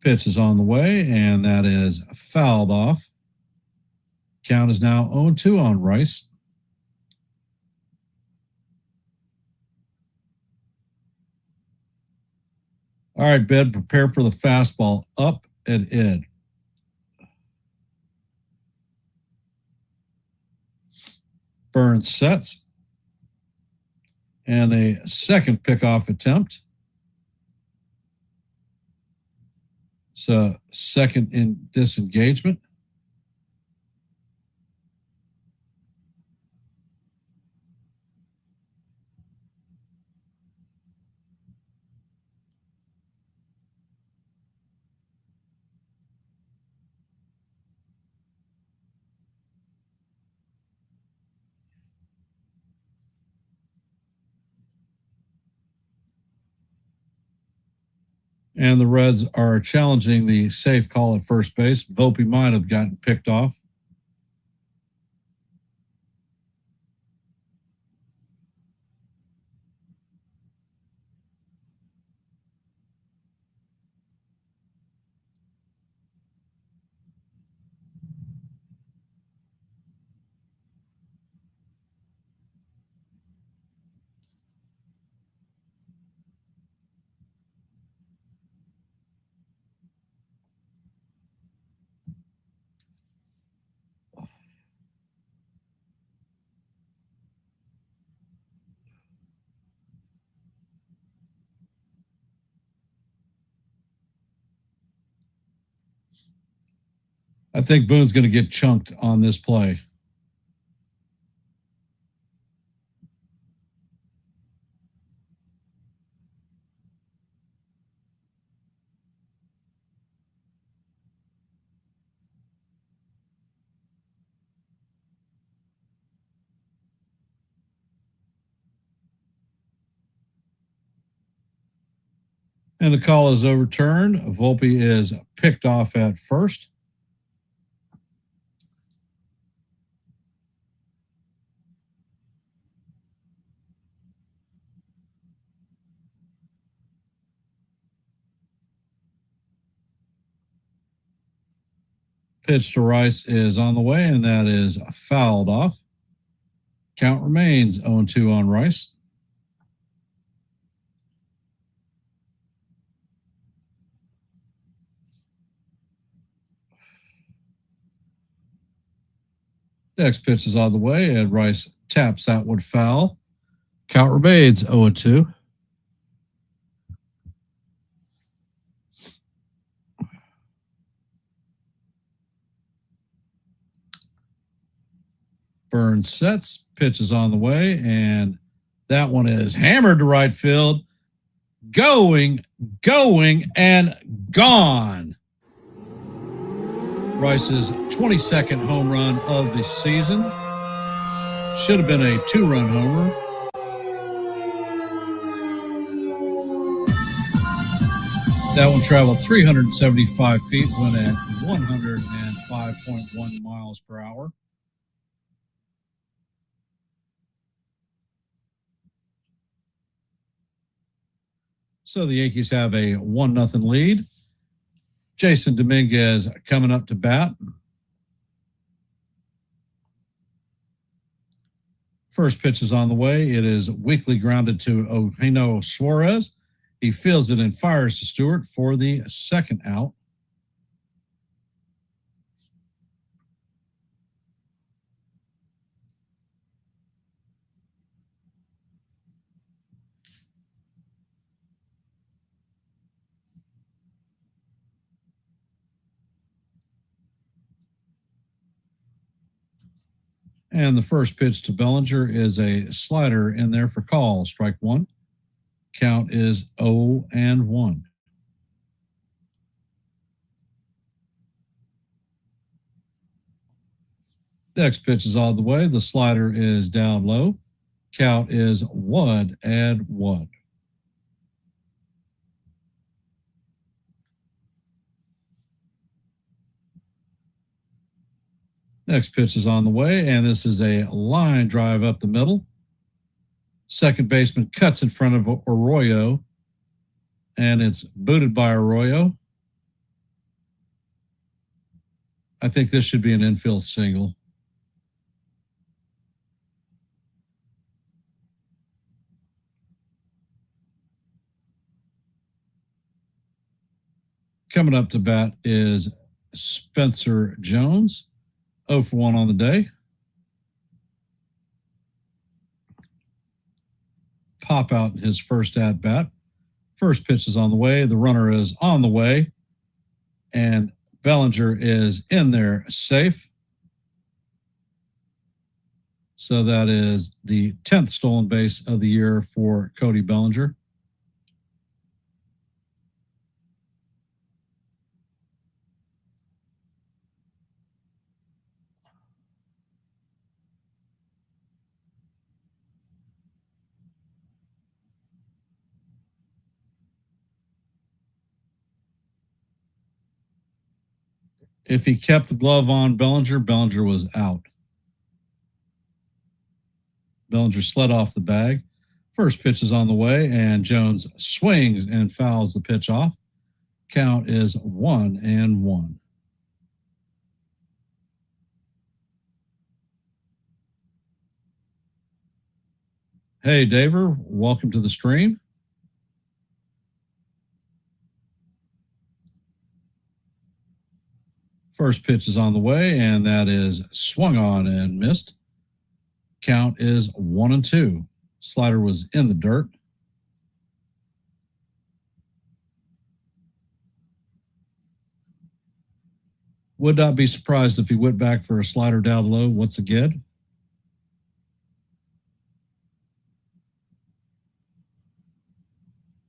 Pitch is on the way, and that is fouled off. Count is now 0-2 on Rice. All right, Ben, prepare for the fastball up and Ed. Burns sets. And a second pickoff attempt. So second in disengagement. And the Reds are challenging the safe call at first base. Volpe might have gotten picked off. I think Boone's going to get chunked on this play. And the call is overturned. Volpe is picked off at first. Pitch to Rice is on the way, and that is fouled off. Count remains 0-2 on Rice. Next pitch is on the way, and Rice taps that one foul. Count remains 0-2. Burns sets, pitch is on the way, and that one is hammered to right field. Going, and gone. Rice's 22nd home run of the season. Should have been a 2-run homer. That one traveled 375 feet, went at 105.1 miles per hour. So the Yankees have a 1-0 lead. Jason Dominguez coming up to bat. First pitch is on the way. It is weakly grounded to Eugenio Suarez. He fields it and fires to Stewart for the second out. And the first pitch to Bellinger is a slider in there for call. Strike one. Count is 0-1. Next pitch is all the way. The slider is down low. Count is 1-1. Next pitch is on the way, and this is a line drive up the middle. Second baseman cuts in front of Arroyo, and it's booted by Arroyo. I think this should be an infield single. Coming up to bat is Spencer Jones, 0 for 1 on the day. Pop out his first at bat. First pitch is on the way. The runner is on the way. And Bellinger is in there safe. So that is the 10th stolen base of the year for Cody Bellinger. If he kept the glove on Bellinger, Bellinger was out. Bellinger slid off the bag. First pitch is on the way, and Jones swings and fouls the pitch off. Count is 1-1. Hey, Daver, welcome to the stream. First pitch is on the way, and that is swung on and missed. Count is 1-2. Slider was in the dirt. Would not be surprised if he went back for a slider down low once again.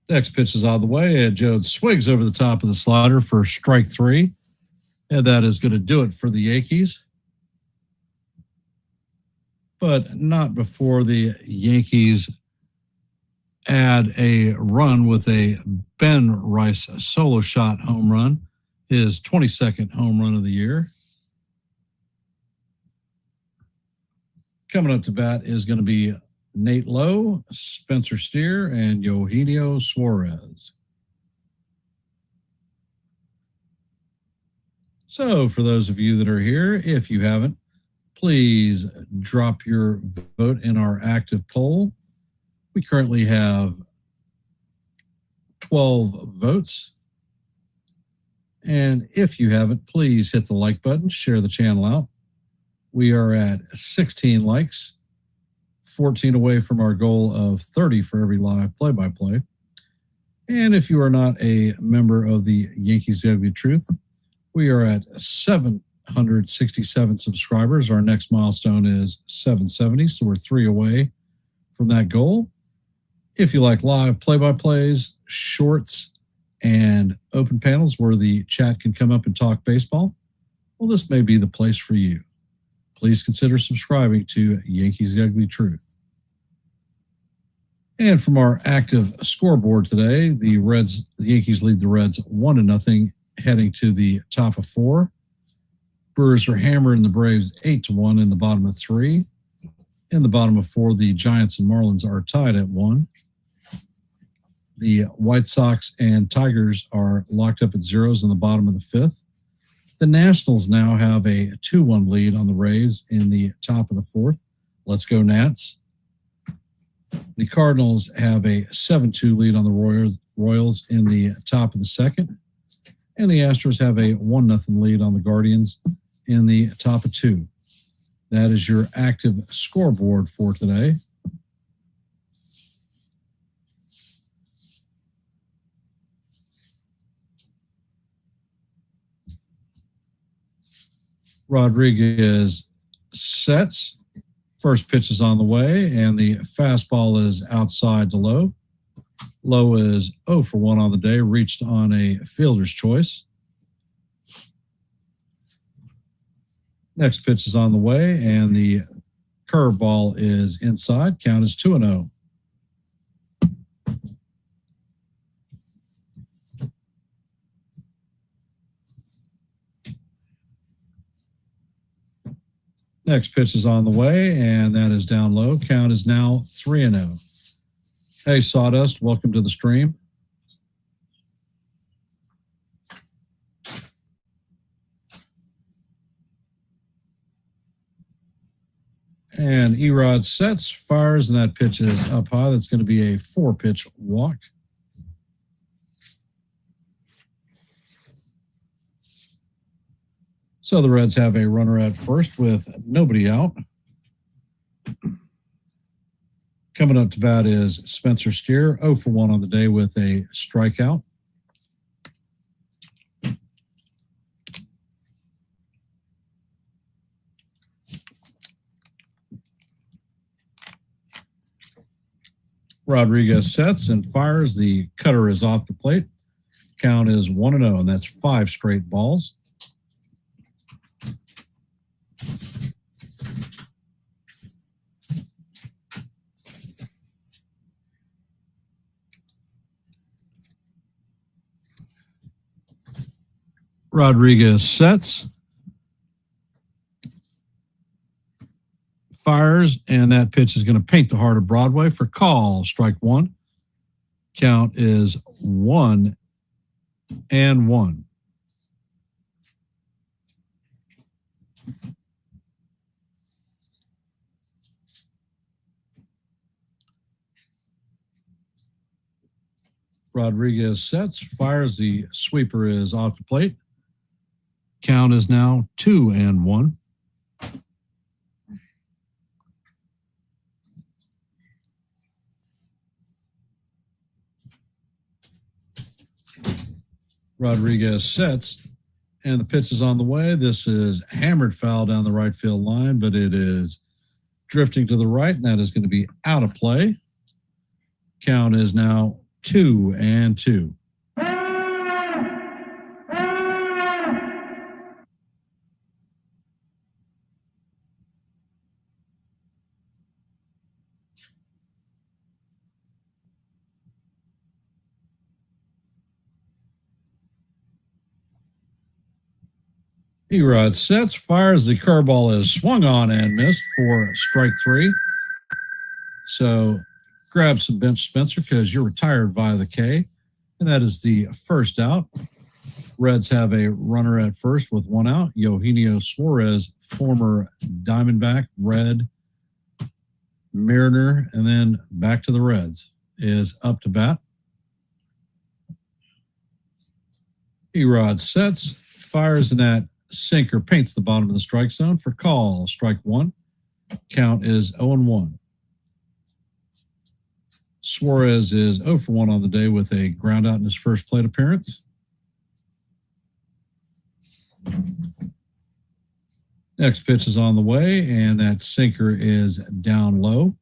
Next pitch is on the way, and Jones swings over the top of the slider for strike 3. And that is going to do it for the Yankees. But not before the Yankees add a run with a Ben Rice solo shot home run, his 22nd home run of the year. Coming up to bat is going to be Nate Lowe, Spencer Steer, and Eugenio Suarez. So for those of you that are here, if you haven't, please drop your vote in our active poll. We currently have 12 votes. And if you haven't, please hit the like button, share the channel out. We are at 16 likes, 14 away from our goal of 30 for every live play-by-play. And if you are not a member of the Yankees The Ugly Truth, we are at 767 subscribers. Our next milestone is 770, so we're 3 away from that goal. If you like live play-by-plays, shorts, and open panels where the chat can come up and talk baseball, well, this may be the place for you. Please consider subscribing to Yankees The Ugly Truth. And from our active scoreboard today, the Yankees lead the Reds 1-0, heading to the top of 4. Brewers are hammering the Braves 8-1 in the bottom of 3. In the bottom of 4, the Giants and Marlins are tied at 1. The White Sox and Tigers are locked up at 0s in the bottom of the 5th. The Nationals now have a 2-1 lead on the Rays in the top of the 4th. Let's go, Nats. The Cardinals have a 7-2 lead on the Royals in the top of the 2nd. And the Astros have a 1-0 lead on the Guardians in the top of 2. That is your active scoreboard for today. Rodriguez sets. First pitch is on the way, and the fastball is outside to Lowe. Lowe is 0 for 1 on the day, reached on a fielder's choice. Next pitch is on the way, and the curveball is inside. Count is 2-0. Next pitch is on the way, and that is down low. Count is now 3-0. Hey, Sawdust, welcome to the stream. And Erod sets, fires, and that pitch is up high. That's going to be a 4-pitch walk. So the Reds have a runner at first with nobody out. Coming up to bat is Spencer Steer, 0 for 1 on the day with a strikeout. Rodriguez sets and fires. The cutter is off the plate. Count is 1-0, and that's 5 straight balls. Rodriguez sets, fires, and that pitch is going to paint the heart of Broadway for call. Strike 1. Count is 1-1. Rodriguez sets, fires. The sweeper is off the plate. Count is now 2-1. Rodriguez sets, and the pitch is on the way. This is hammered foul down the right field line, but it is drifting to the right, and that is going to be out of play. Count is now 2-2. Erod sets, fires. The curveball is swung on and missed for strike 3. So grab some bench, Spencer, because you're retired via the K. And that is the first out. Reds have a runner at first with 1 out. Eugenio Suarez, former Diamondback, Red, Mariner, and then back to the Reds, is up to bat. Erod sets, fires, and that sinker paints the bottom of the strike zone for call. Strike 1. Count is 0-1. Suarez is 0 for 1 on the day with a ground out in his first plate appearance. Next pitch is on the way, and that sinker is down low.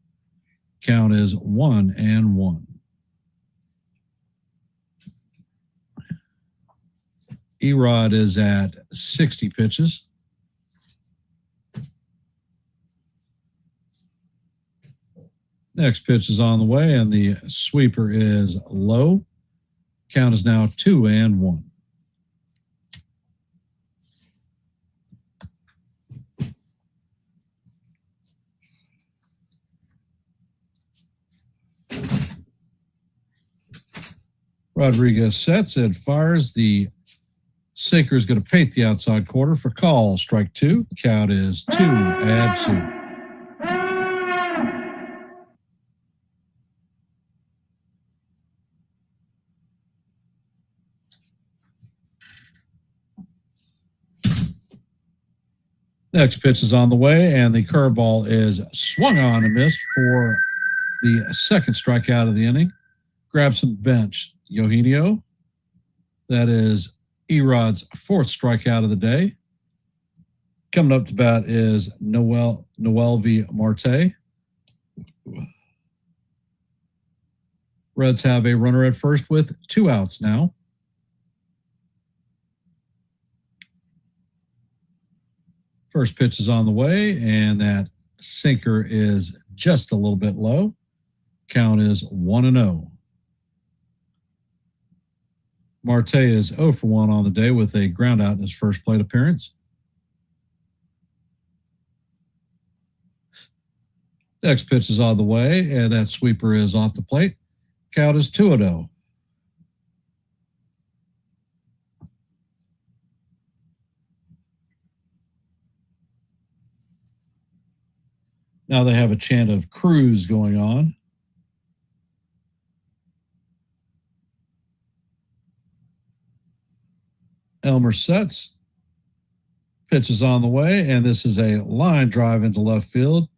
Count is 1-1. Erod is at 60 pitches. Next pitch is on the way, and the sweeper is low. Count is now 2-1. Rodriguez sets and fires. The sinker is going to paint the outside corner for call. Strike 2. Count is 2-2. Next pitch is on the way, and the curveball is swung on and missed for the second strikeout of the inning. Grab some bench, Eugenio. That is Erod's 4th strikeout of the day. Coming up to bat is Noelvi Marte. Reds have a runner at first with 2 outs now. First pitch is on the way, and that sinker is just a little bit low. Count is 1-0. Marte is 0 for 1 on the day with a ground out in his first plate appearance. Next pitch is on the way, and that sweeper is off the plate. Count is 2-0. Now they have a chant of Cruz going on. Elmer sets, Pitch is on the way, and this is a line drive into left field.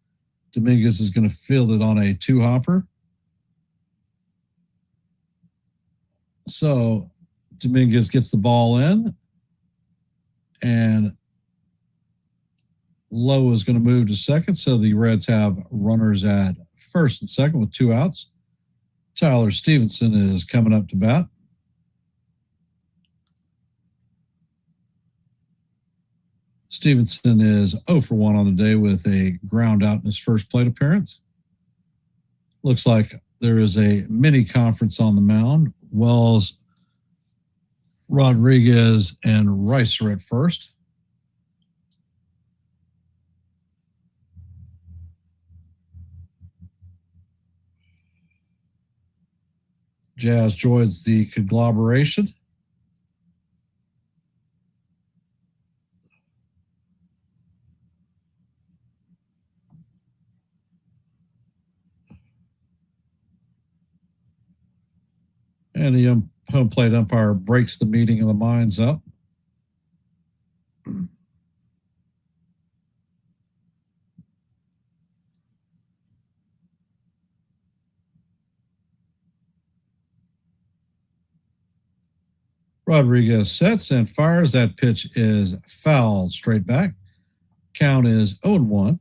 Dominguez is going to field it on a two-hopper. So Dominguez gets the ball in, and Lowe is going to move to second. So the Reds have runners at first and second with two outs. Tyler Stevenson is coming up to bat. Stevenson is 0 for 1 on the day with a ground out in his first plate appearance. Looks like there is a mini conference on the mound. Wells, Rodriguez, and Rice are at first. Jazz joins the conglomeration. And the home plate umpire breaks the meeting of the minds up. Rodriguez sets and fires. That pitch is fouled straight back. Count is 0-1.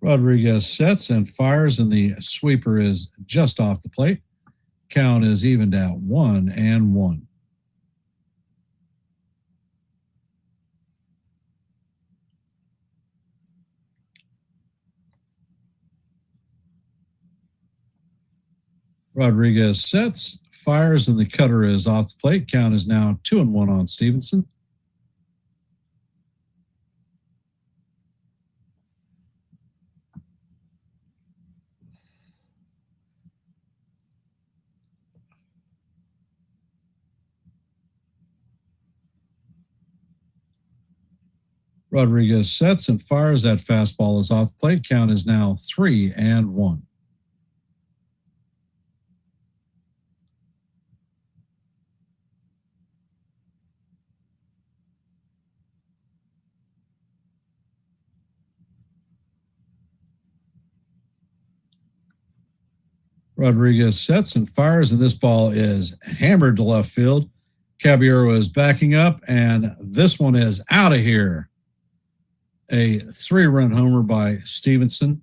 Rodriguez sets and fires, and the sweeper is just off the plate. Count is evened out 1-1. Rodriguez sets, fires, and the cutter is off the plate. Count is now 2-1 on Stevenson. Rodriguez sets and fires. That fastball is off the plate. Count is now 3-1. Rodriguez sets and fires, and this ball is hammered to left field. Caballero is backing up, and this one is out of here. A 3-run homer by Stevenson.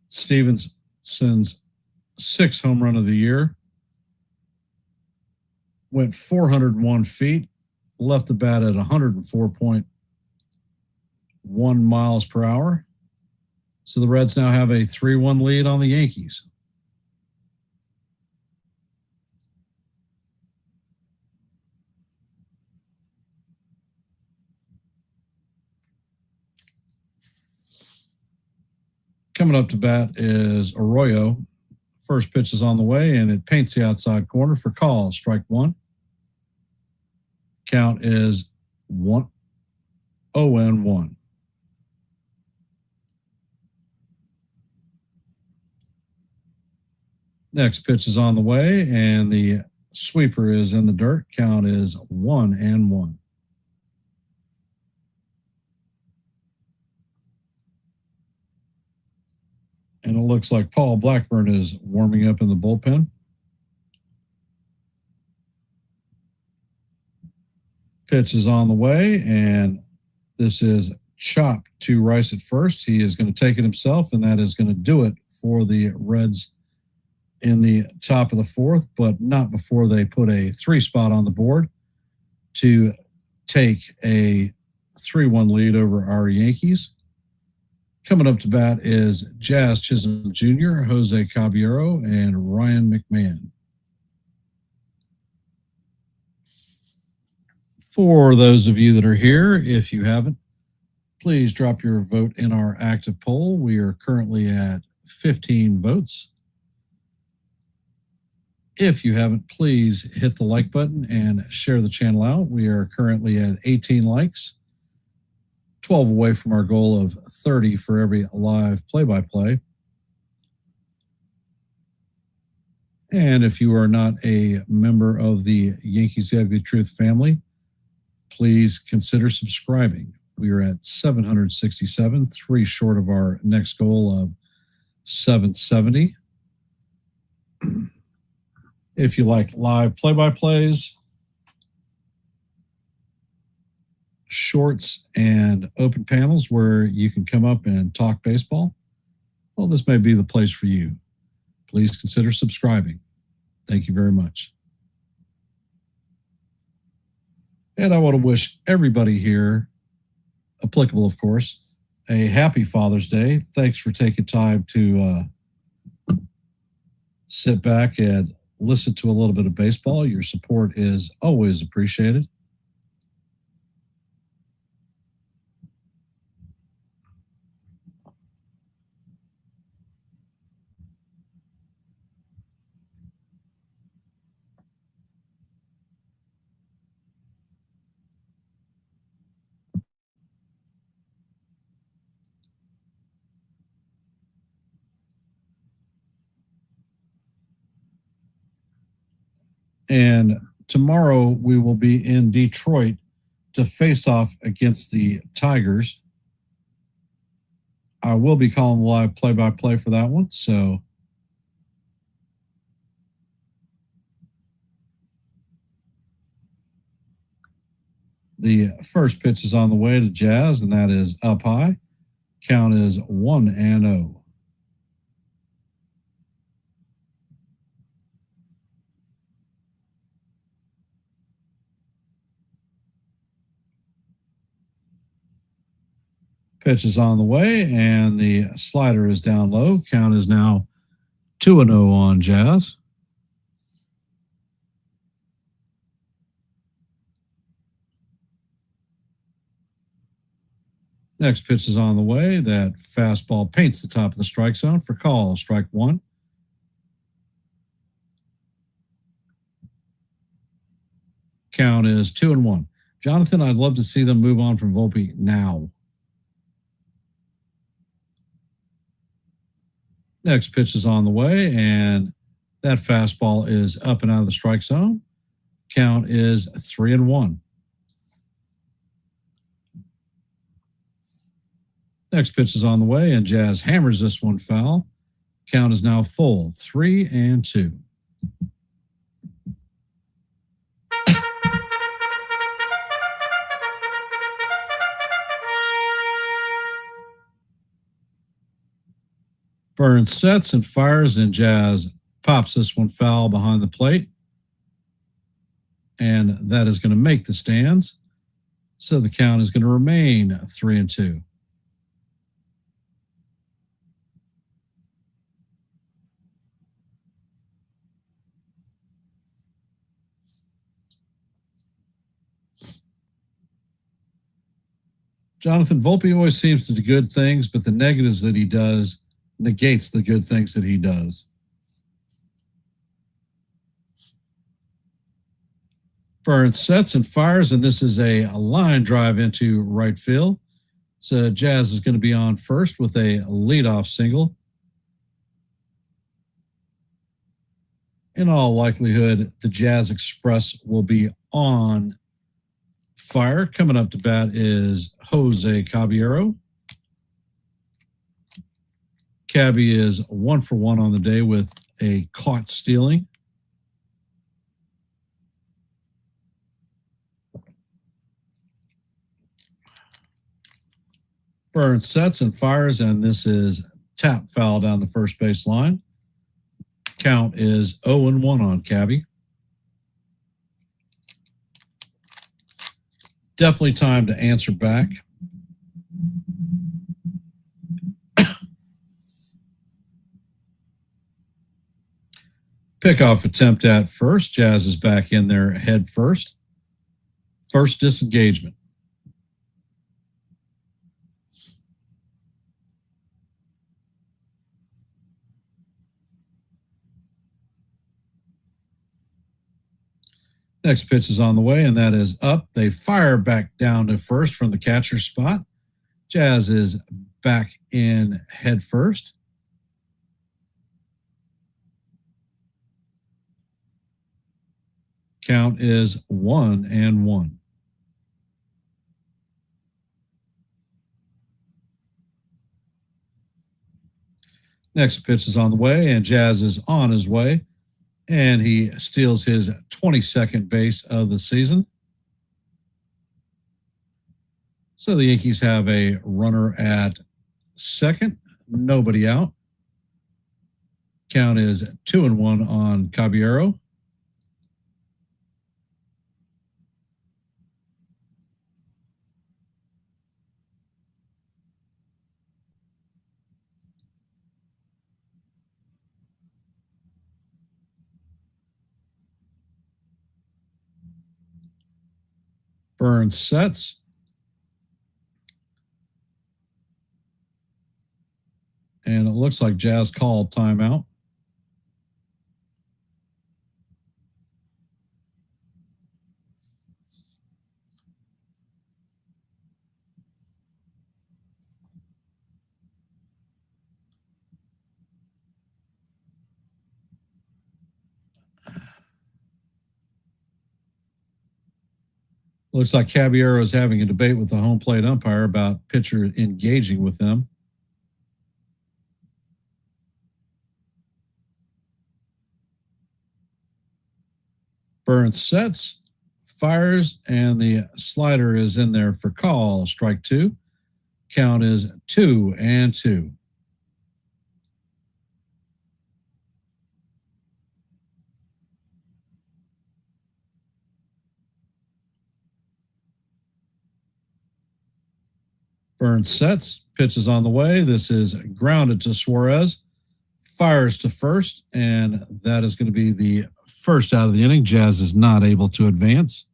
Stevenson's 6th home run of the year. Went 401 feet, left the bat at 104.1 miles per hour. So the Reds now have a 3-1 lead on the Yankees. Coming up to bat is Arroyo. First pitch is on the way, and it paints the outside corner for call. Strike one. Count is 0-1. Next pitch is on the way, and the sweeper is in the dirt. Count is 1-1. And it looks like Paul Blackburn is warming up in the bullpen. Pitch is on the way, and this is chopped to Rice at first. He is going to take it himself, and that is going to do it for the Reds in the top of the fourth, but not before they put a 3 spot on the board to take a 3-1 lead over our Yankees. Coming up to bat is Jazz Chisholm Jr., Jose Caballero, and Ryan McMahon. For those of you that are here, if you haven't, please drop your vote in our active poll. We are currently at 15 votes. If you haven't, please hit the like button and share the channel out. We are currently at 18 likes, 12 away from our goal of 30 for every live play-by-play. And if you are not a member of the Yankees The Ugly Truth family, please consider subscribing. We are at 767, 3 short of our next goal of 770. If you like live play-by-plays, shorts, and open panels where you can come up and talk baseball, well, this may be the place for you. Please consider subscribing. Thank you very much. And I want to wish everybody here, applicable of course, a happy Father's Day. Thanks for taking time to sit back and listen to a little bit of baseball. Your support is always appreciated. And tomorrow we will be in Detroit to face off against the Tigers. I will be calling live play-by-play for that one. So the first pitch is on the way to Jazz, and that is up high. Count is 1-0. Pitch is on the way, and the slider is down low. Count is now 2-0 on Jazz. Next pitch is on the way. That fastball paints the top of the strike zone for call. Strike one. Count is 2-1. Jonathan, I'd love to see them move on from Volpe now. Next pitch is on the way, and that fastball is up and out of the strike zone. Count is 3-1. Next pitch is on the way, and Jazz hammers this one foul. Count is now full, 3-2. Burns sets and fires, and Jazz pops this one foul behind the plate. And that is going to make the stands. So the count is going to remain 3-2. Jonathan, Volpe always seems to do good things, but the negatives that he does negates the good things that he does. Burns sets and fires, and this is a line drive into right field. So Jazz is going to be on first with a leadoff single. In all likelihood, the Jazz Express will be on fire. Coming up to bat is Jose Caballero. Cabby is 1 for 1 on the day with a caught stealing. Burns sets and fires, and this is tap foul down the first base line. Count is 0-1 on Cabby. Definitely time to answer back. Pickoff attempt at first. Jazz is back in there head first. First disengagement. Next pitch is on the way, and that is up. They fire back down to first from the catcher spot. Jazz is back in head first. Count is 1-1. Next pitch is on the way, and Jazz is on his way, and he steals his 22nd base of the season. So the Yankees have a runner at second, nobody out. Count is 2-1 on Caballero. Burns sets. And it looks like Jazz called timeout. Looks like Caballero is having a debate with the home plate umpire about pitcher engaging with them. Burns sets, fires, and the slider is in there for call. Strike two. Count is 2-2. Burns sets, pitches on the way. This is grounded to Suarez. Fires to first, and that is going to be the first out of the inning. Jazz is not able to advance.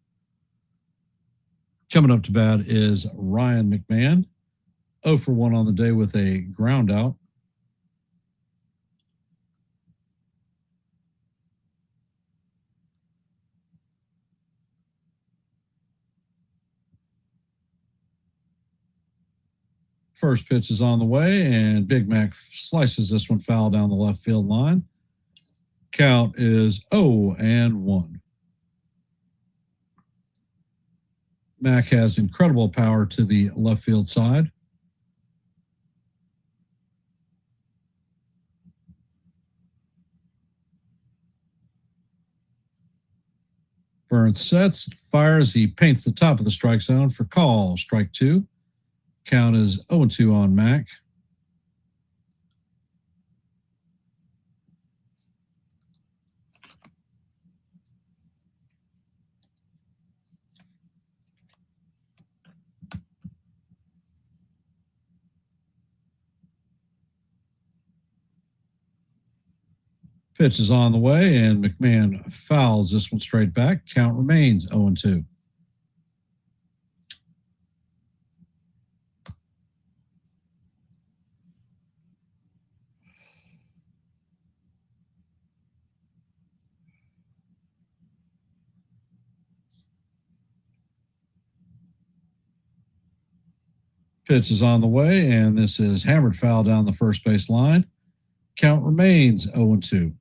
Coming up to bat is Ryan McMahon. 0 for 1 on the day with a ground out. First pitch is on the way, and Big Mac slices this one foul down the left field line. Count is 0-1. Mac has incredible power to the left field side. Burns sets, fires. He paints the top of the strike zone for call. Strike two. Count is 0-2 on Mac. Pitch is on the way, and McMahon fouls this one straight back. Count remains 0-2. Pitch is on the way, and this is hammered foul down the first base line. Count remains 0-2.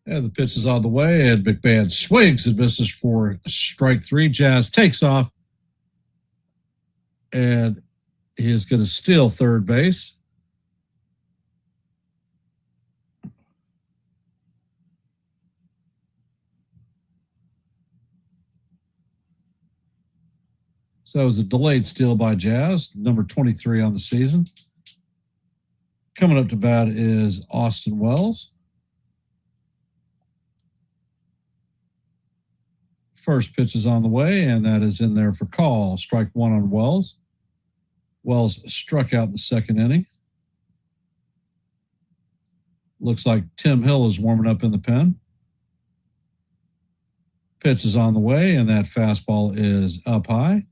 And the pitch is on the way, and McMahon swings and misses for strike three. Jazz takes off, and he is going to steal third base. So it was a delayed steal by Jazz, number 23 on the season. Coming up to bat is Austin Wells. First pitch is on the way, and that is in there for call. Strike one on Wells. Wells struck out in the second inning. Looks like Tim Hill is warming up in the pen. Pitch is on the way, and that fastball is up high.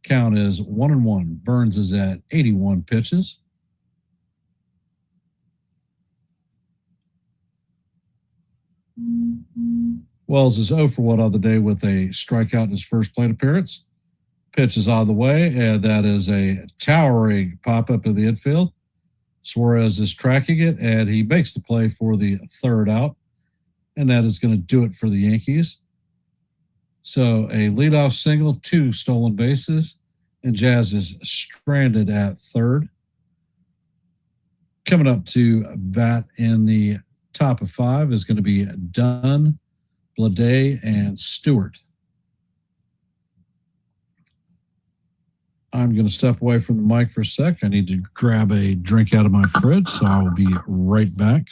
Count is 1-1. Burns is at 81 pitches. Wells is 0 for 1 on the day with a strikeout in his first plate appearance. Pitch is on the way, and that is a towering pop-up in the infield. Suarez is tracking it, and he makes the play for the third out, and that is going to do it for the Yankees. So a leadoff single, 2 stolen bases, and Jazz is stranded at third. Coming up to bat in the top of 5 is going to be Dunn, Blade, and Stewart. I'm going to step away from the mic for a sec. I need to grab a drink out of my fridge, so I will be right back.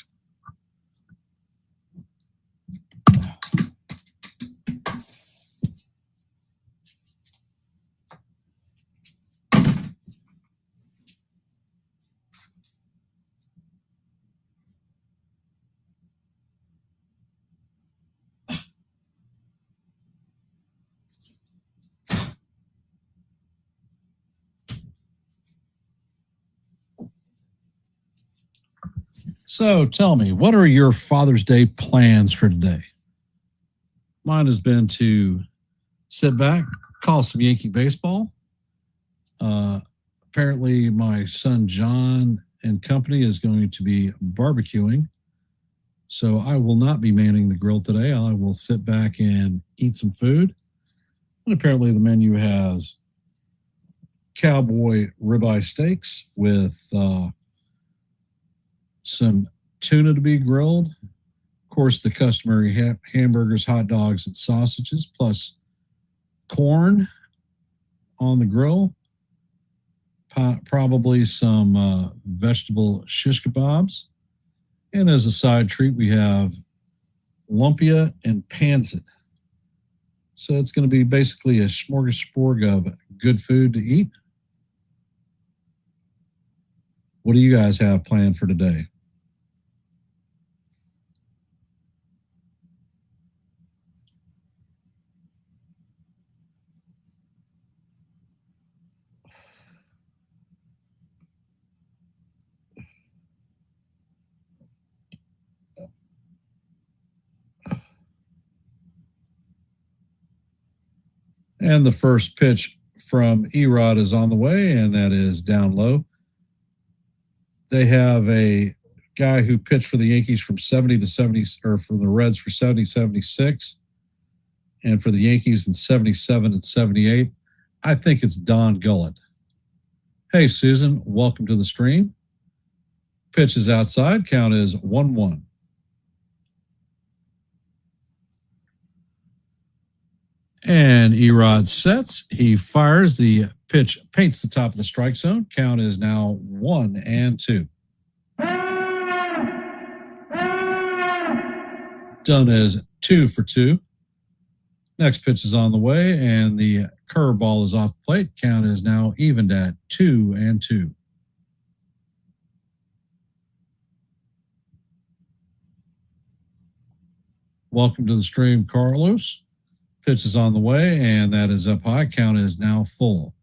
So tell me, what are your Father's Day plans for today? Mine has been to sit back, call some Yankee baseball. Apparently, my son John and company is going to be barbecuing. So I will not be manning the grill today. I will sit back and eat some food. And apparently the menu has cowboy ribeye steaks with some tuna to be grilled. Of course, the customary hamburgers, hot dogs, and sausages, plus corn on the grill. Probably some vegetable shish kebabs. And as a side treat, we have lumpia and pancit. So it's going to be basically a smorgasbord of good food to eat. What do you guys have planned for today? And the first pitch from Erod is on the way, and that is down low. They have a guy who pitched for the Yankees from 70 to 70, or for the Reds for 70, 76, and for the Yankees in 77 and 78. I think it's Don Gullett. Hey, Susan, welcome to the stream. Pitch is outside. Count is 1-1. And Erod sets. He fires. The pitch paints the top of the strike zone. Count is now 1-2. Dunn is 2 for 2. Next pitch is on the way, and the curveball is off the plate. Count is now evened at 2-2. Welcome to the stream, Carlos. Pitch is on the way, and that is up high. Count is now full.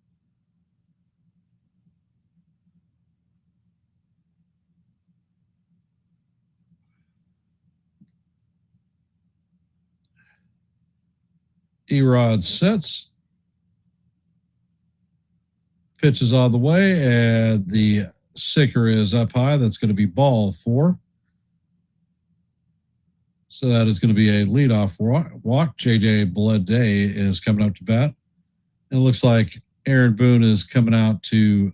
Erod sets. Pitch is on the way, and the sinker is up high. That's going to be ball 4. So that is going to be a leadoff walk. J.J. Blade is coming up to bat. And it looks like Aaron Boone is coming out to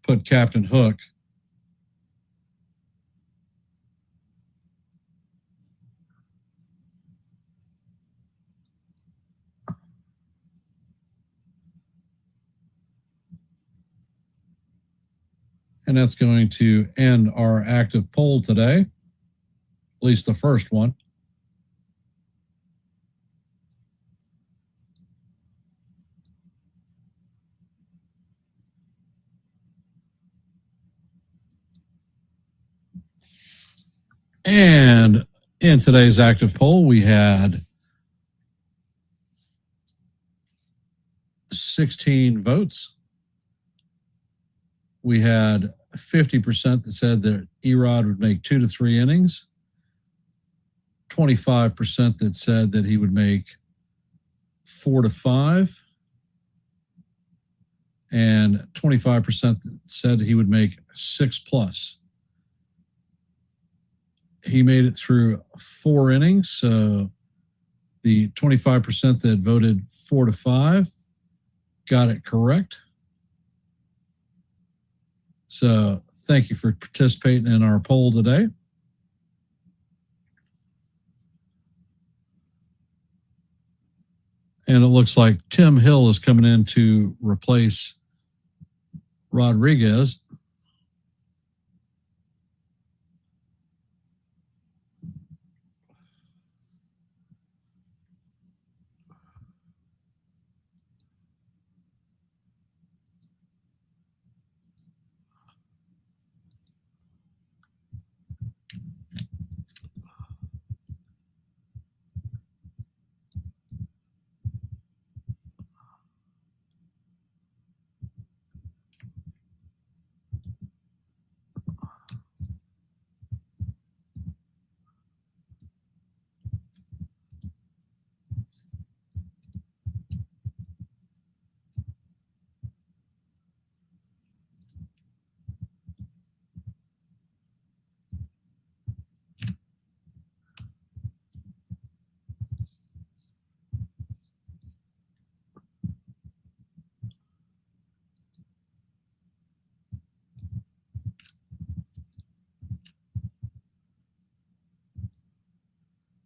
put Captain Hook. And that's going to end our active poll today, at least the first one. And in today's active poll, we had 16 votes. We had 50% that said that Erod would make 2 to 3 innings, 25% that said that he would make 4 to 5, and 25% that said he would make 6 plus. He made it through 4 innings, so the 25% that voted 4 to 5 got it correct. So thank you for participating in our poll today. And it looks like Tim Hill is coming in to replace Rodriguez.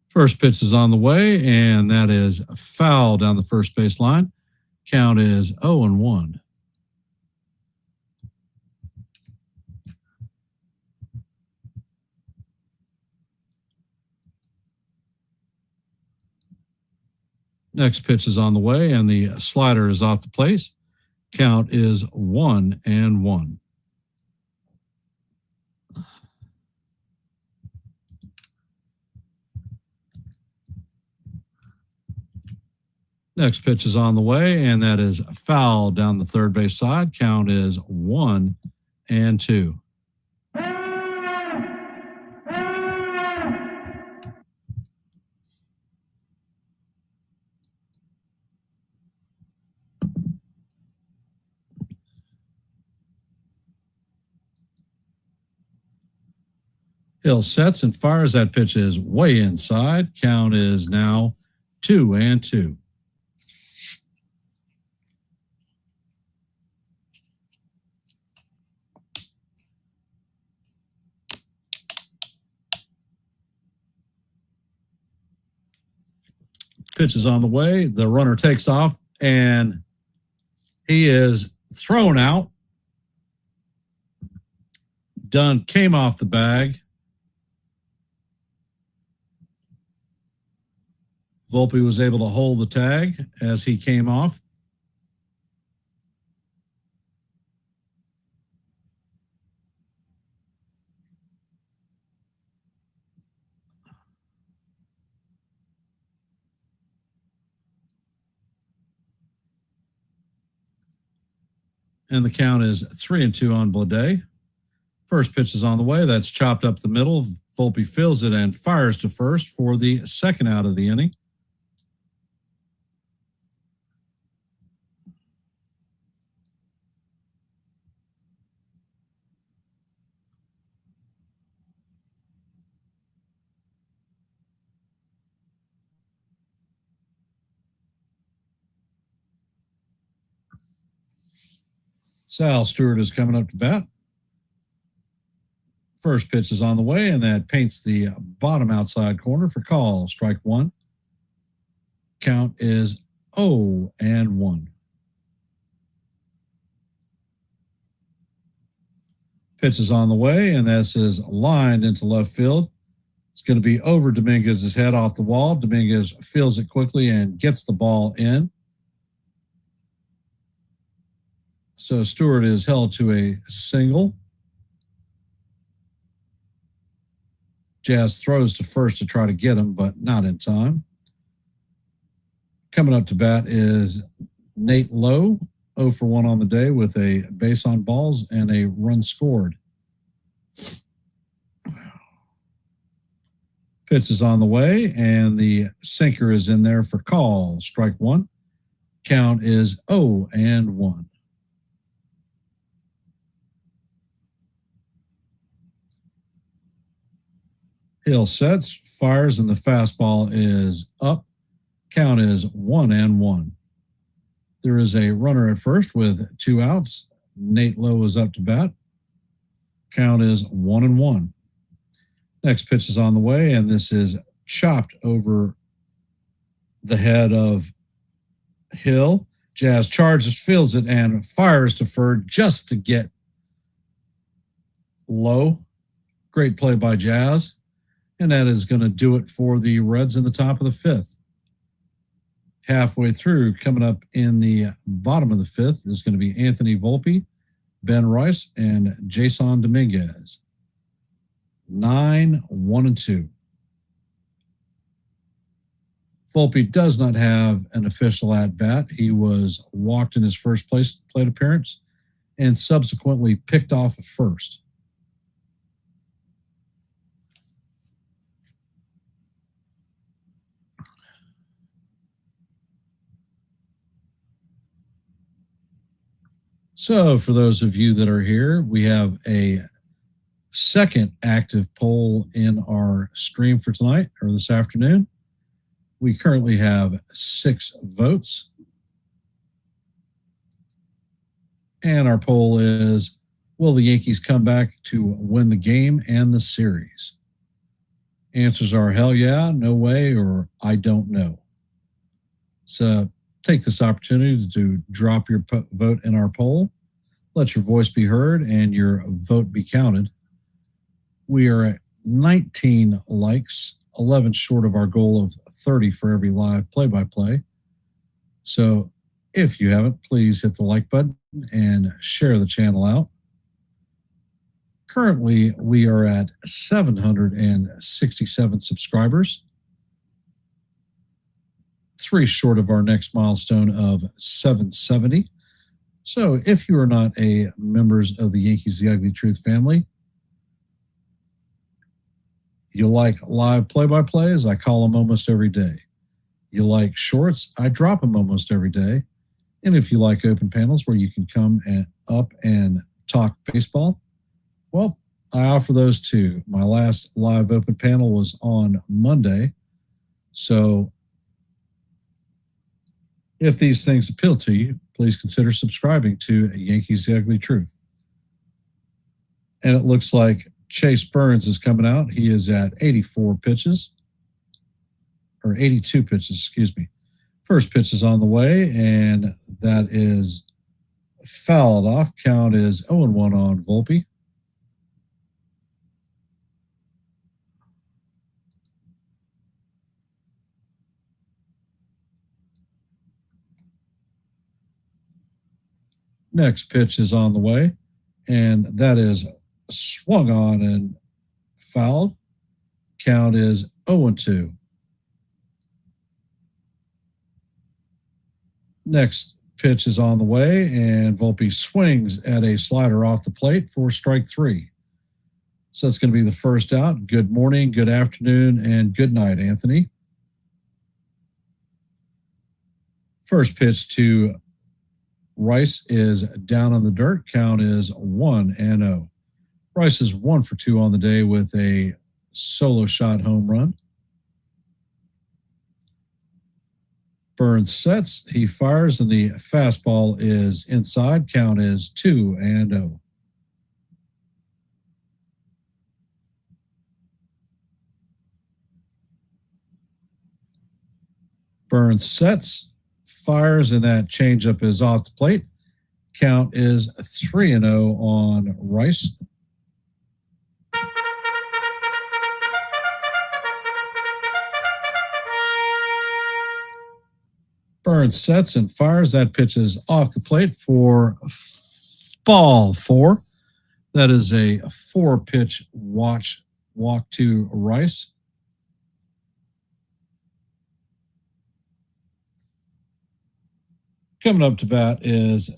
First pitch is on the way, and that is a foul down the first base line. Count is 0-1. Next pitch is on the way, and the slider is off the place. Count is 1-1. Next pitch is on the way, and that is a foul down the third base side. Count is 1-2. Hill sets and fires. That pitch is way inside. Count is now 2-2. Pitch is on the way. The runner takes off, and he is thrown out. Dunn came off the bag. Volpe was able to hold the tag as he came off. And the count is 3-2 on Blade. First pitch is on the way. That's chopped up the middle. Volpe fills it and fires to first for the second out of the inning. Sal Stewart is coming up to bat. First pitch is on the way, and that paints the bottom outside corner for call. Strike 1. Count is 0-1. Pitch is on the way, and this is lined into left field. It's going to be over Dominguez's head off the wall. Dominguez fields it quickly and gets the ball in. So Stewart is held to a single. Jazz throws to first to try to get him, but not in time. Coming up to bat is Nate Lowe, 0 for 1 on the day with a base on balls and a run scored. Pitch is on the way, and the sinker is in there for call. Strike one. Count is 0-1. Hill sets, fires, and the fastball is up. Count is 1-1. There is a runner at first with 2 outs. Nate Lowe is up to bat. Count is 1-1. Next pitch is on the way, and this is chopped over the head of Hill. Jazz charges, fields it, and fires to third just to get Lowe. Great play by Jazz. And that is going to do it for the Reds in the top of the 5th. Halfway through, coming up in the bottom of the 5th, is going to be Anthony Volpe, Ben Rice, and Jason Dominguez. 9-1-2. Volpe does not have an official at-bat. He was walked in his first plate appearance and subsequently picked off at first. So for those of you that are here, we have a second active poll in our stream for tonight or this afternoon. We currently have 6 votes. And our poll is, will the Yankees come back to win the game and the series? Answers are hell yeah, no way, or I don't know. So take this opportunity to drop your vote in our poll. Let your voice be heard and your vote be counted. We are at 19 likes, 11 short of our goal of 30 for every live play-by-play. So if you haven't, please hit the like button and share the channel out. Currently, we are at 767 subscribers, 3 short of our next milestone of 770. So if you are not a members of the Yankees The Ugly Truth family, you like live play-by-plays, I call them almost every day. You like shorts, I drop them almost every day. And if you like open panels where you can come up and talk baseball, well, I offer those too. My last live open panel was on Monday. So if these things appeal to you, please consider subscribing to Yankees The Ugly Truth. And it looks like Chase Burns is coming out. He is at 84 pitches, or 82 pitches, excuse me. First pitch is on the way, and that is fouled off. Count is 0-1 on Volpe. Next pitch is on the way, and that is swung on and fouled. Count is 0-2. Next pitch is on the way, and Volpe swings at a slider off the plate for strike 3. So that's going to be the first out. Good morning, good afternoon, and good night, Anthony. First pitch to Rice is down on the dirt. Count is 1-0. Rice is 1 for 2 on the day with a solo shot home run. Burns sets, he fires, and the fastball is inside. Count is 2-0. Burns sets, fires, and that changeup is off the plate. Count is 3-0 on Rice. Burns sets and fires. That pitch is off the plate for ball 4. That is a 4-pitch watch walk to Rice. Coming up to bat is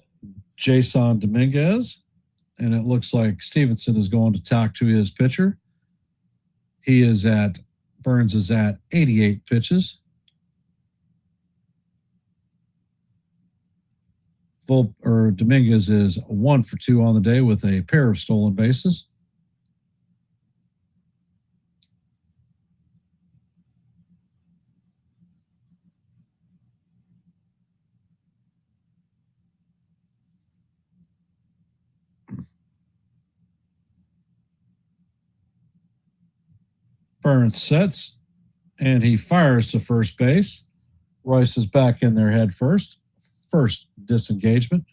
Jason Dominguez, and it looks like Stevenson is going to talk to his pitcher. Burns is at 88 pitches. Dominguez is 1 for 2 on the day with a pair of stolen bases. Burns sets, and he fires to first base. Rice is back in there head first. First disengagement.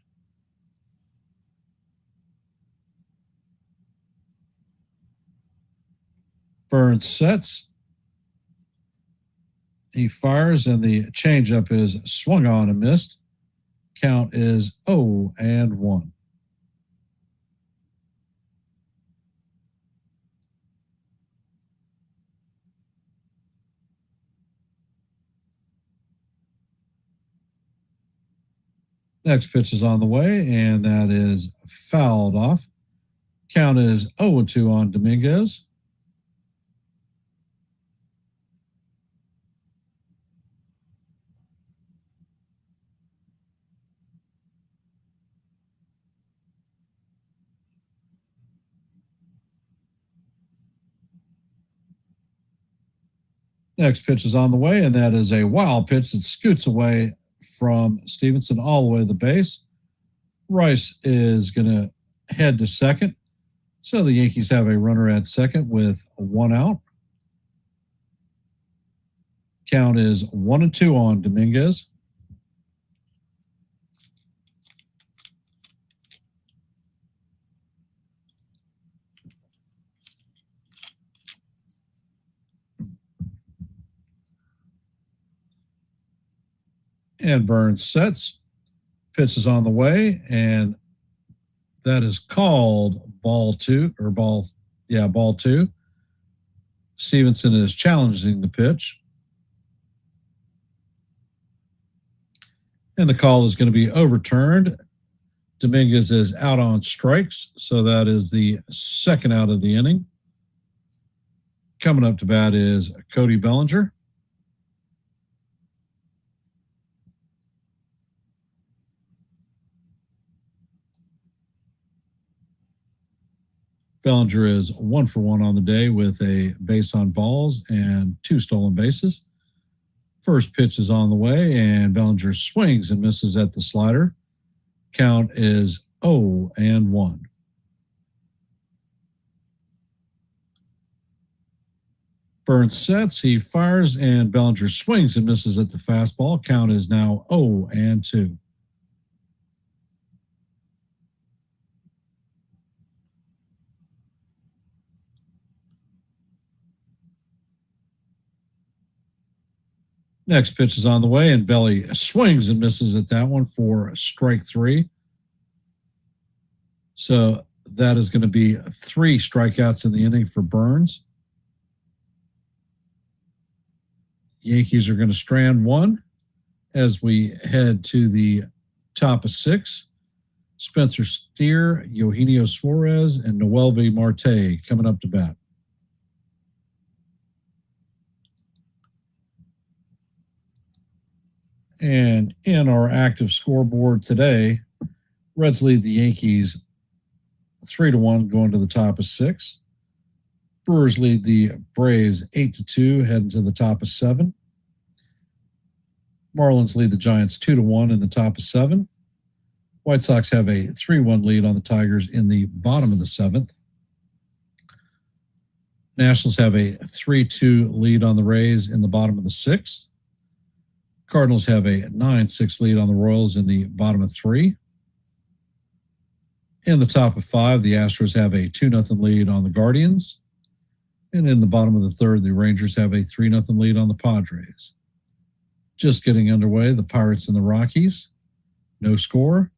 Burns sets. He fires, and the changeup is swung on and missed. Count is 0-1. Next pitch is on the way, and that is fouled off. Count is 0-2 on Dominguez. Next pitch is on the way, and that is a wild pitch that scoots away from Stevenson all the way to the base. Rice is going to head to second. So the Yankees have a runner at second with 1 out. Count is 1-2 on Dominguez. And Burns sets. Pitch is on the way, and that is called ball 2. Stevenson is challenging the pitch. And the call is going to be overturned. Dominguez is out on strikes, so that is the second out of the inning. Coming up to bat is Cody Bellinger. Bellinger is 1 for 1 on the day with a base on balls and 2 stolen bases. First pitch is on the way, and Bellinger swings and misses at the slider. Count is 0-1. Burns sets, he fires, and Bellinger swings and misses at the fastball. Count is now 0-2. Next pitch is on the way, and Belly swings and misses at that one for strike 3. So that is going to be 3 strikeouts in the inning for Burns. Yankees are going to strand 1 as we head to the top of 6. Spencer Steer, Eugenio Suarez, and Noelvi Marte coming up to bat. And in our active scoreboard today, Reds lead the Yankees 3-1 going to the top of 6. Brewers lead the Braves 8-2 heading to the top of 7. Marlins lead the Giants 2-1 in the top of 7. White Sox have a 3-1 lead on the Tigers in the bottom of the 7th. Nationals have a 3-2 lead on the Rays in the bottom of the 6th. Cardinals have a 9-6 lead on the Royals in the bottom of 3. In the top of 5, the Astros have a 2-0 lead on the Guardians. And in the bottom of the 3rd, the Rangers have a 3-0 lead on the Padres. Just getting underway, the Pirates and the Rockies, no score,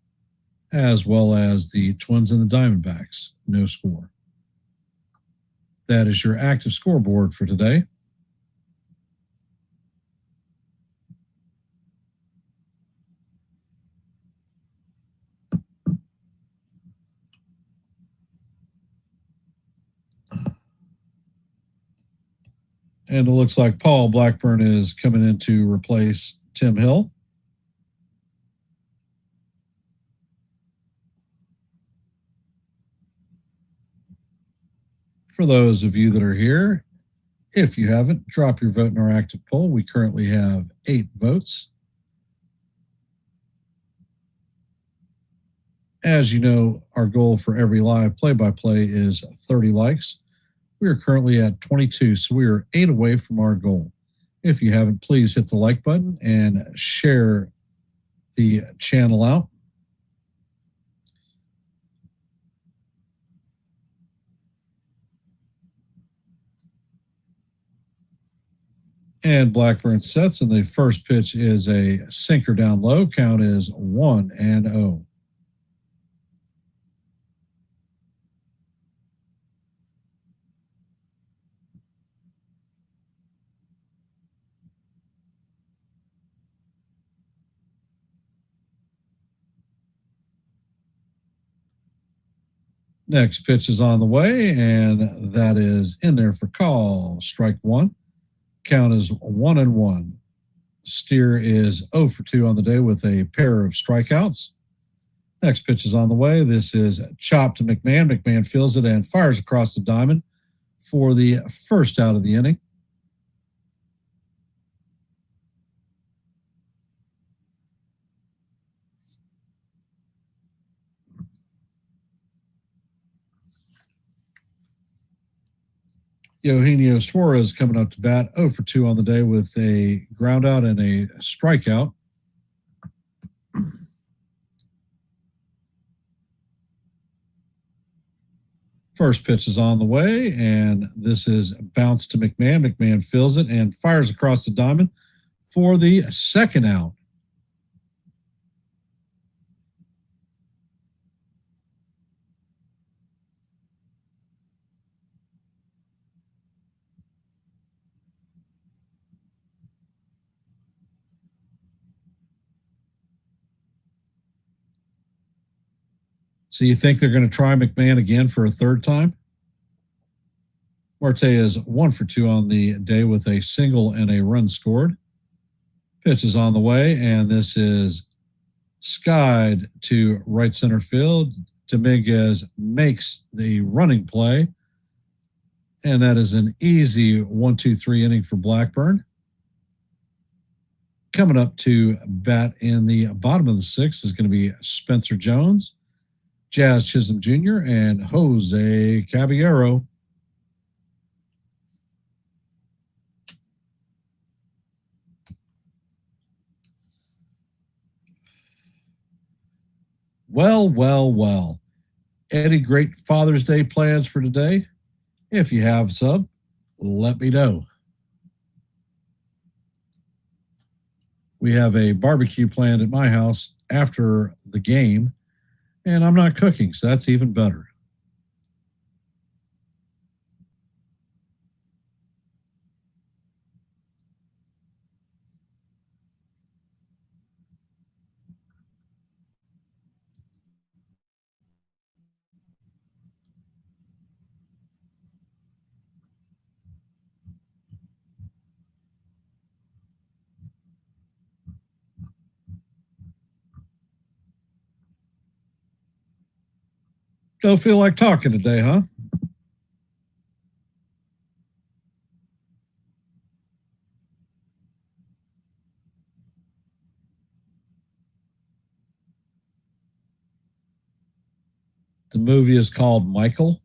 as well as the Twins and the Diamondbacks, no score. That is your active scoreboard for today. And it looks like Paul Blackburn is coming in to replace Tim Hill. For those of you that are here, if you haven't, drop your vote in our active poll. We currently have 8 votes. As you know, our goal for every live play-by-play is 30 likes. We are currently at 22, so we are 8 away from our goal. If you haven't, please hit the like button and share the channel out. And Blackburn sets, and the first pitch is a sinker down low. Count is 1-0. Next pitch is on the way, and that is in there for call. Strike 1. Count is 1-1. Steer is 0 for 2 on the day with a pair of strikeouts. Next pitch is on the way. This is chopped to McMahon. McMahon fills it and fires across the diamond for the first out of the inning. Eugenio Suarez coming up to bat, 0 for 2 on the day with a ground out and a strikeout. First pitch is on the way, and this is bounced to McMahon. McMahon fills it and fires across the diamond for the second out. So you think they're going to try McMahon again for a third time? Marte is 1 for 2 on the day with a single and a run scored. Pitch is on the way, and this is skied to right center field. Dominguez makes the running play, and that is an easy 1-2-3 inning for Blackburn. Coming up to bat in the bottom of the 6th is going to be Spencer Jones, Jazz Chisholm Jr., and Jose Caballero. Well. Any great Father's Day plans for today? If you have some, let me know. We have a barbecue planned at my house after the game, and I'm not cooking, so that's even better. Don't feel like talking today, huh? The movie is called Michael.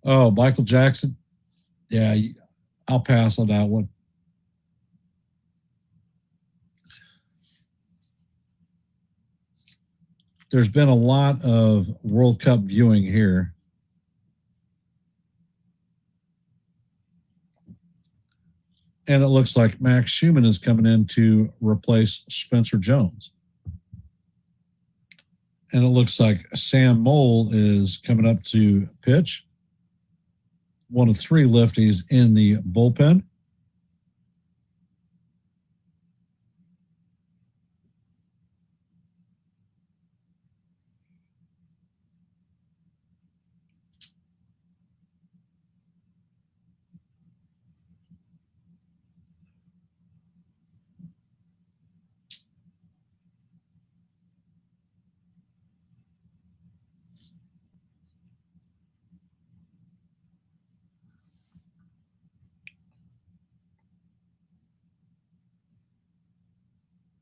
Oh, Michael Jackson. Yeah, I'll pass on that one. there's been a lot of World Cup viewing here. And it looks like Max Schumann is coming in to replace Spencer Jones. And it looks like Sam Mole is coming up to pitch. One of 3 lefties in the bullpen.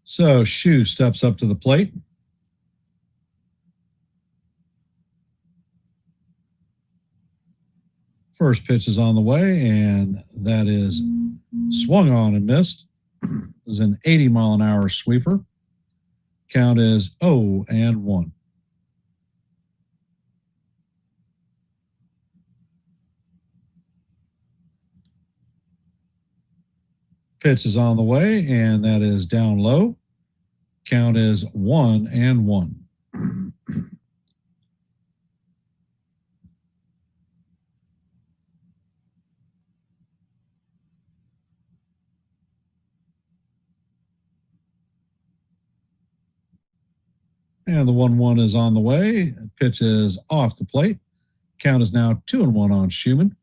So Shu steps up to the plate. First pitch is on the way, and that is swung on and missed. This is an 80-mile-an-hour sweeper. Count is 0-1. Pitch is on the way, and that is down low. Count is 1-1. And the 1-1 is on the way. Pitch is off the plate. Count is now 2-1 on Schumann.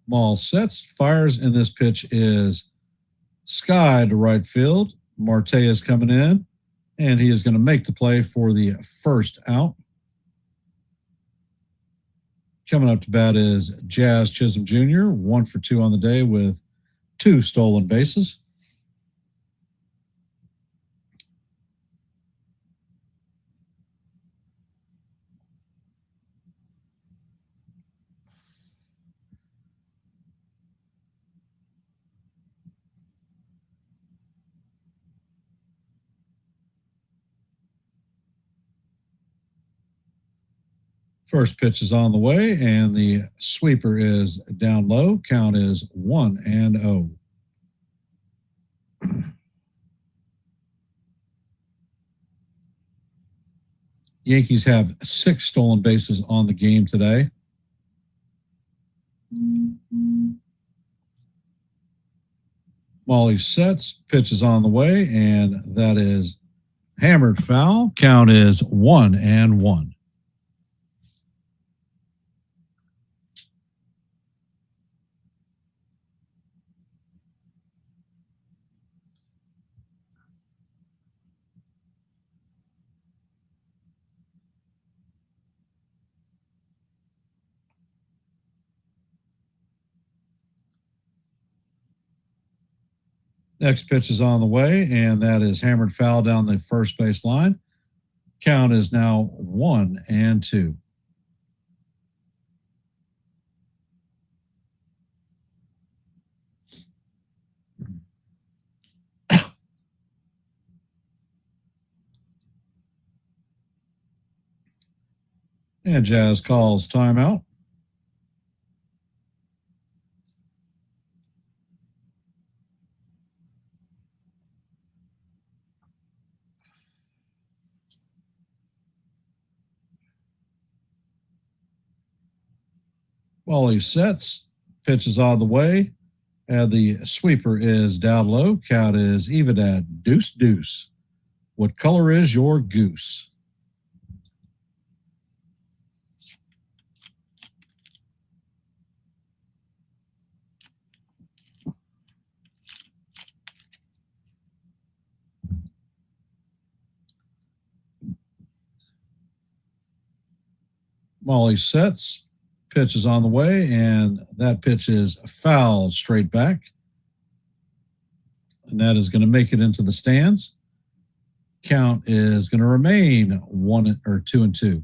Maul sets, fires, and this pitch is sky to right field. Marte is coming in, and he is going to make the play for the first out. Coming up to bat is Jazz Chisholm Jr., 1 for 2 on the day with 2 stolen bases. First pitch is on the way, and the sweeper is down low. Count is 1-0. Yankees have 6 stolen bases on the game today. Molly sets, pitch is on the way, and that is hammered foul. Count is 1-1. Next pitch is on the way, and that is hammered foul down the first base line. Count is now 1-2. And Jazz calls timeout. Wally sets, pitch is on the way, and the sweeper is down low. Count is even at 2-2. What color is your goose? Molly sets. Pitch is on the way, and that pitch is fouled straight back. And that is going to make it into the stands. Count is going to remain 2-2.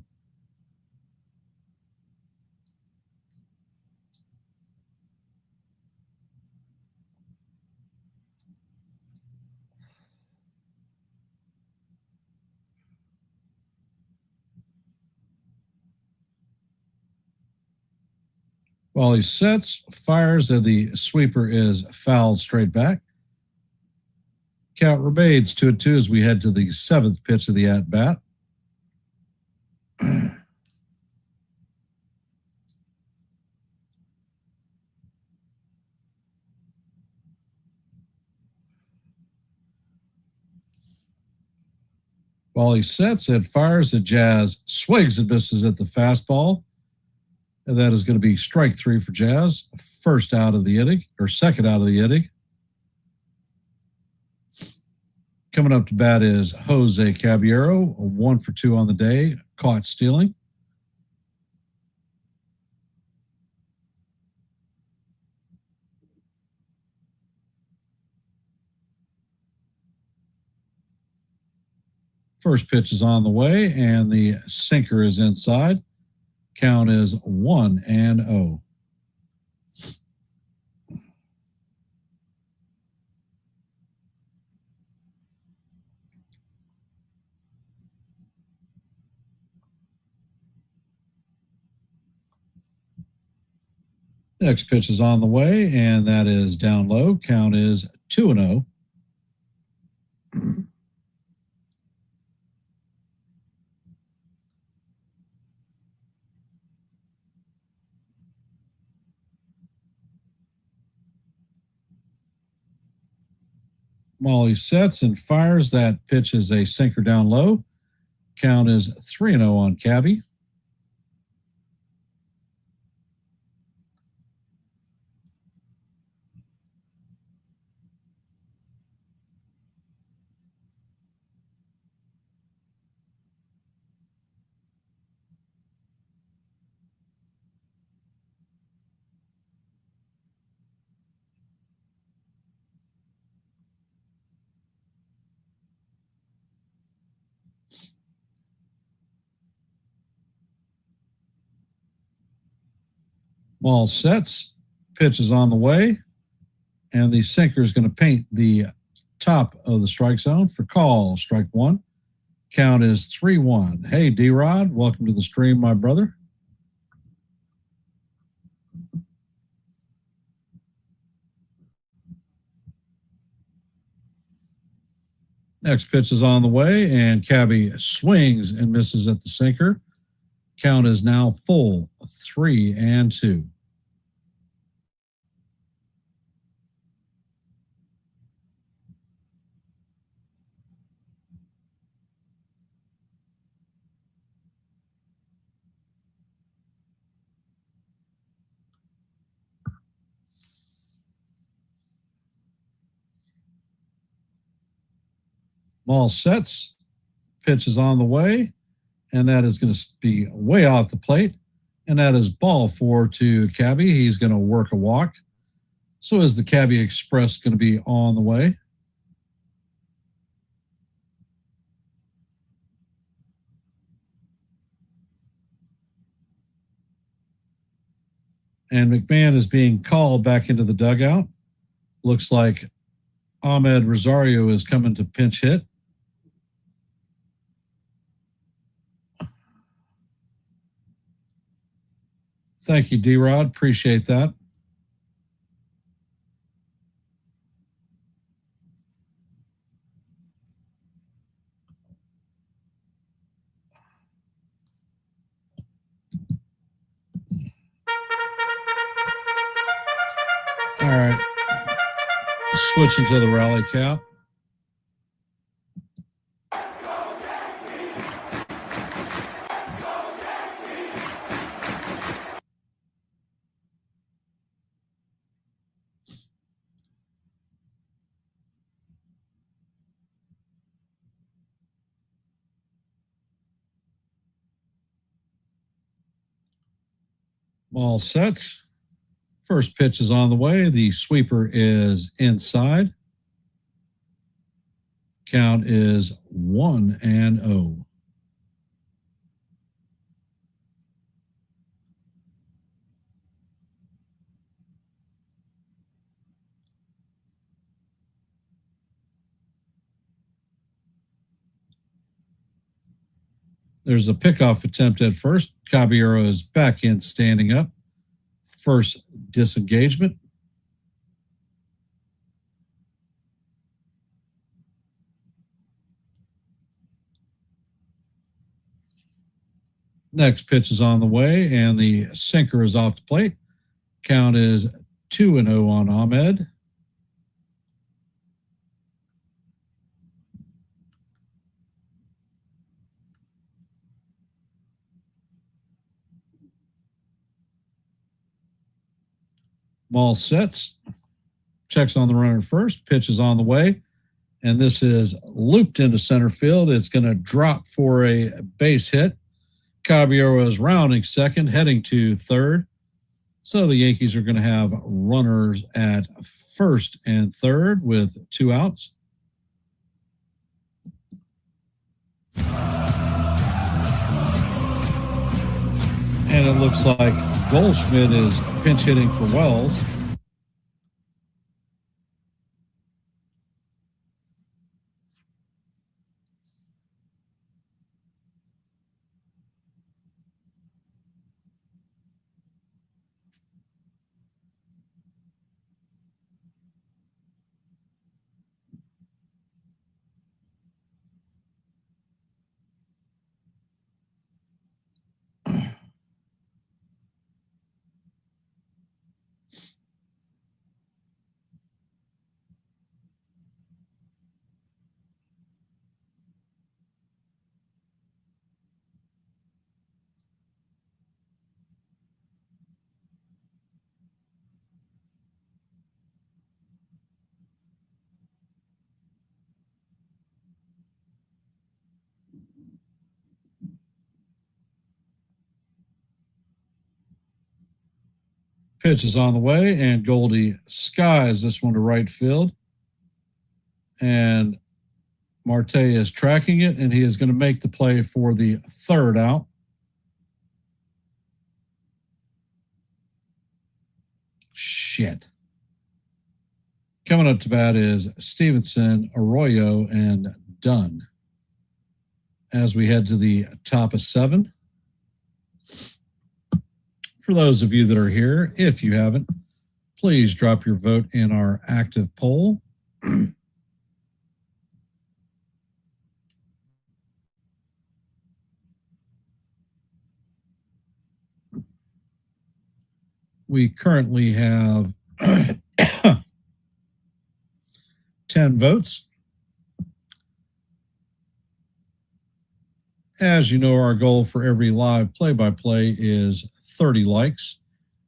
While he sets, fires, and the sweeper is fouled straight back. Count remains 2-2 as we head to the seventh pitch of the at-bat. While he sets and fires, the Jazz swings and misses at the fastball. And that is going to be strike three for Jazz. First out of the inning, or second out of the inning. Coming up to bat is Jose Caballero, 1 for 2 on the day, caught stealing. First pitch is on the way, and the sinker is inside. Count is 1-0. Next pitch is on the way, and that is down low. Count is 2-0. Molly sets and fires. That pitch is a sinker down low. Count is 3-0 on Cabby. Ball sets, pitch is on the way, and the sinker is going to paint the top of the strike zone for call. Strike one. Count is 3-1. Hey, D-Rod, welcome to the stream, my brother. Next pitch is on the way, and Cabby swings and misses at the sinker. Count is now full, 3-2. Ball sets, pitch is on the way, and that is going to be way off the plate. And that is ball 4 to Cabby. He's going to work a walk. So is the Cabby Express going to be on the way. And McMahon is being called back into the dugout. Looks like Ahmed Rosario is coming to pinch hit. Thank you, D-Rod. Appreciate that. All right. Switching to the rally cap. Ball sets. First pitch is on the way. The sweeper is inside. Count is 1-0. There's a pickoff attempt at first. Caballero is back in, standing up. first disengagement. Next pitch is on the way, and the sinker is off the plate. Count is 2-0 on Ahmed. Ball sets, checks on the runner first, pitch is on the way, and this is looped into center field. It's going to drop for a base hit. Caballero is rounding second, heading to third. So the Yankees are going to have runners at first and third with 2 outs. And it looks like Goldschmidt is pinch hitting for Wells. Pitch is on the way, and Goldie skies this one to right field. And Marte is tracking it, and he is going to make the play for the 3rd out. Shit. Coming up to bat is Stevenson, Arroyo, and Dunn. As we head to the top of 7. For those of you that are here, if you haven't, please drop your vote in our active poll. We currently have 10 votes. As you know, our goal for every live play-by-play is 30 likes.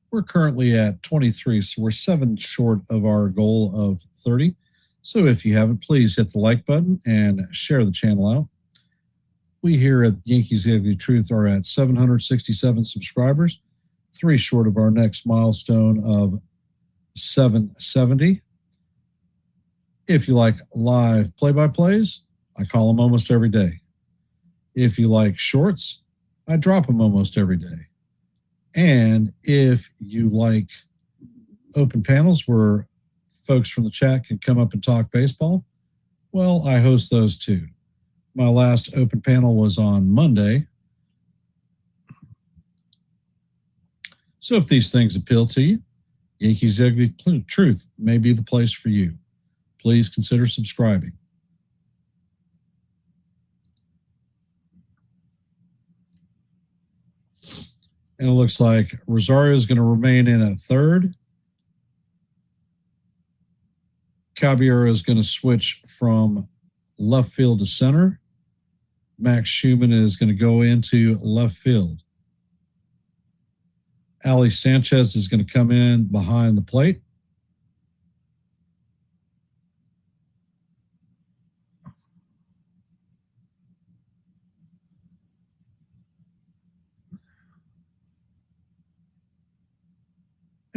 We're currently at 23, so we're 7 short of our goal of 30. So if you haven't, please hit the like button and share the channel out. We here at Yankees Ugly Truth are at 767 subscribers, 3 short of our next milestone of 770. If you like live play-by-plays, I call them almost every day. If you like shorts, I drop them almost every day. And if you like open panels where folks from the chat can come up and talk baseball, well, I host those too. My last open panel was on Monday. So if these things appeal to you, Yankees Ugly Truth may be the place for you. Please consider subscribing. And it looks like Rosario is going to remain in at 3rd. Caballero is going to switch from left field to center. Max Schumann is going to go into left field. Ali Sanchez is going to come in behind the plate.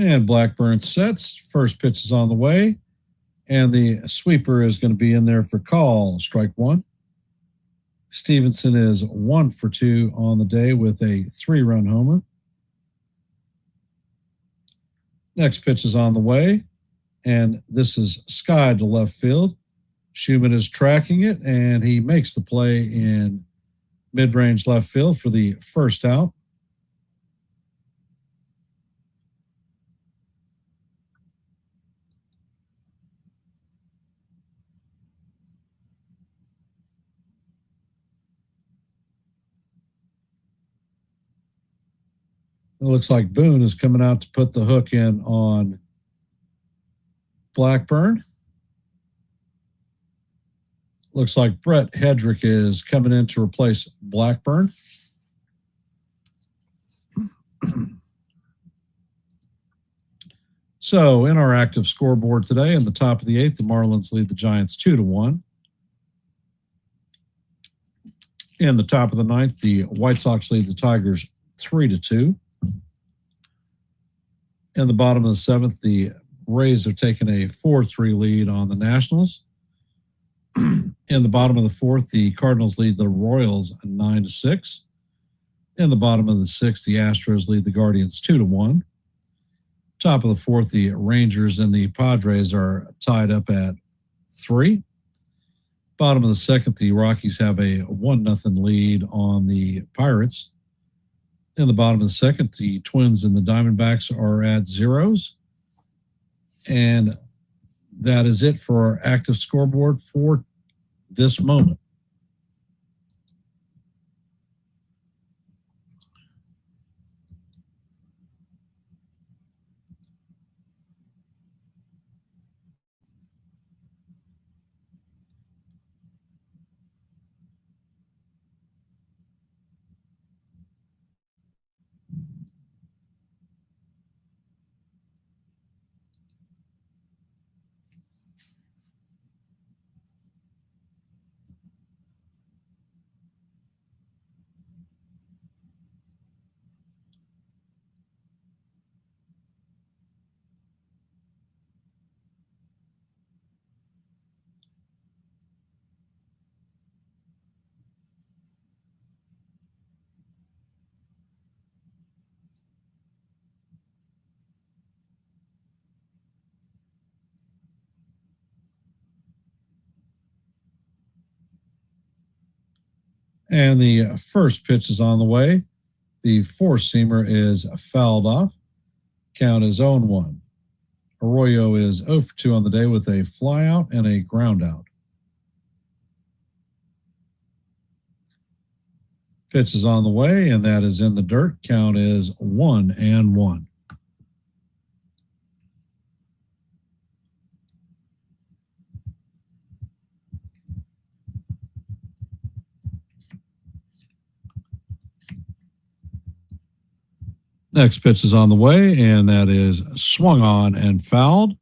And Blackburn sets. First pitch is on the way. And the sweeper is going to be in there for call. Strike 1. Stevenson is 1 for 2 on the day with a 3-run homer. Next pitch is on the way. And this is skied to left field. Schumann is tracking it, and he makes the play in mid-range left field for the 1st out. It looks like Boone is coming out to put the hook in on Blackburn. Looks like Brett Hedrick is coming in to replace Blackburn. So in our active scoreboard today, in the top of the 8th, the Marlins lead the Giants 2-1. In the top of the 9th, the White Sox lead the Tigers 3-2. In the bottom of the 7th, the Rays are taking a 4-3 lead on the Nationals. In the bottom of the 4th, the Cardinals lead the Royals 9-6. In the bottom of the 6th, the Astros lead the Guardians 2-1. Top of the 4th, the Rangers and the Padres are tied up at 3. Bottom of the 2nd, the Rockies have a 1-0 lead on the Pirates. In the bottom of the 2nd, the Twins and the Diamondbacks are at 0s. And that is it for our active scoreboard for this moment. And the first pitch is on the way. The four-seamer is fouled off. Count is 0-1. Arroyo is 0 for 2 on the day with a flyout and a ground out. Pitch is on the way, and that is in the dirt. Count is 1-1. Next pitch is on the way, and that is swung on and fouled.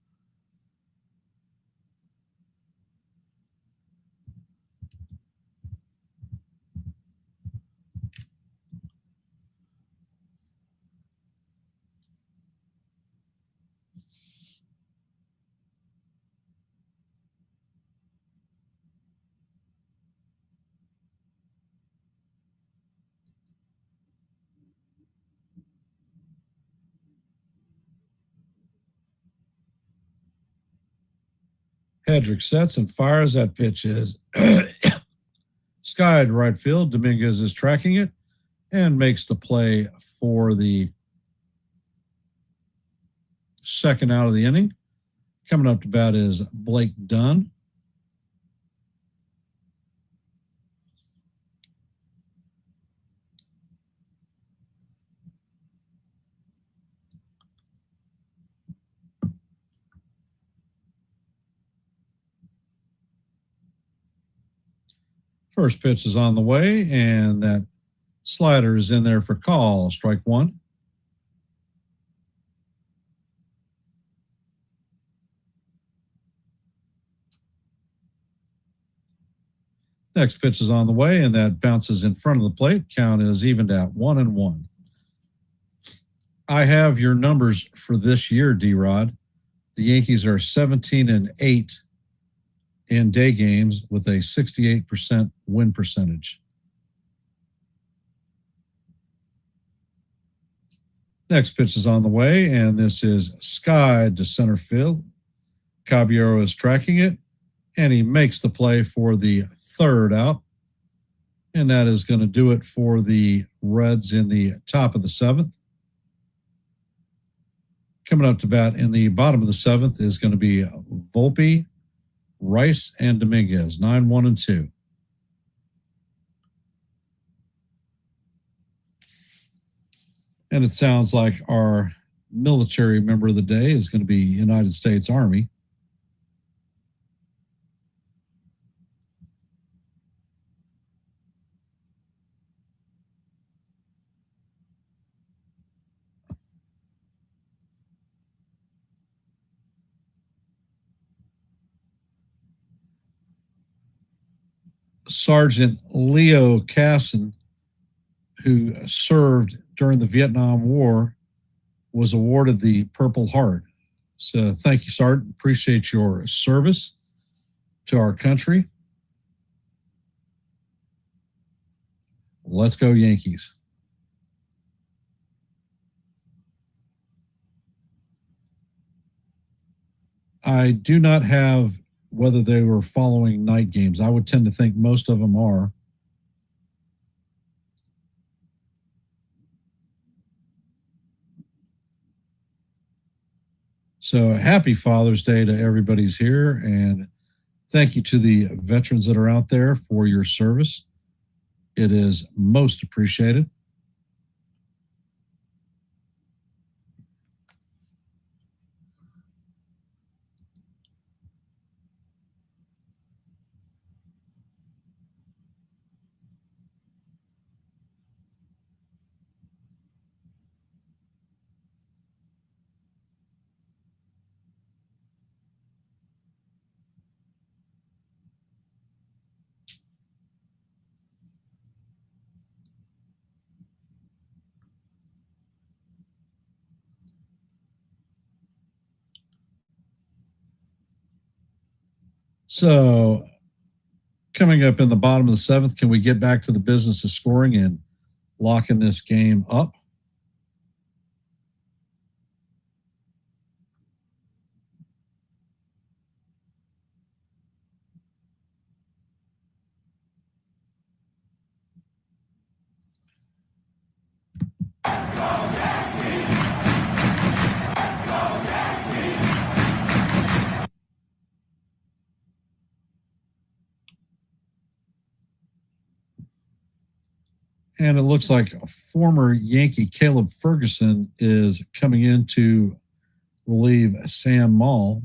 Hedrick sets and fires. That pitch is skied right field. Dominguez is tracking it and makes the play for the second out of the inning. Coming up to bat is Blake Dunn. First pitch is on the way, and that slider is in there for call. Strike one. Next pitch is on the way, and that bounces in front of the plate. Count is evened at 1-1. I have your numbers for this year, D-Rod. The Yankees are 17-8 in day games with a 68% win percentage. Next pitch is on the way, and this is skied to center field. Caballero is tracking it, and he makes the play for the third out. And that is going to do it for the Reds in the top of the 7th. Coming up to bat in the bottom of the 7th is going to be Volpe, Rice, and Dominguez, 9-1-2. And it sounds like our military member of the day is going to be United States Army. Sergeant Leo Casson, who served during the Vietnam War, was awarded the Purple Heart. So thank you, Sergeant. Appreciate your service to our country. Let's go, Yankees. I do not have whether they were following night games. I would tend to think most of them are. So happy Father's Day to everybody's here. And thank you to the veterans that are out there for your service. It is most appreciated. So, coming up in the bottom of the seventh, can we get back to the business of scoring and locking this game up? And it looks like former Yankee Caleb Ferguson is coming in to relieve Sam Maul.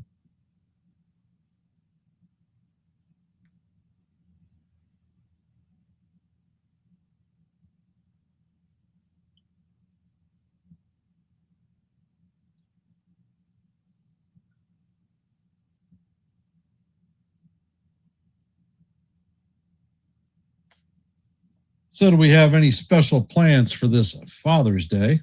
So, do we have any special plans for this Father's Day?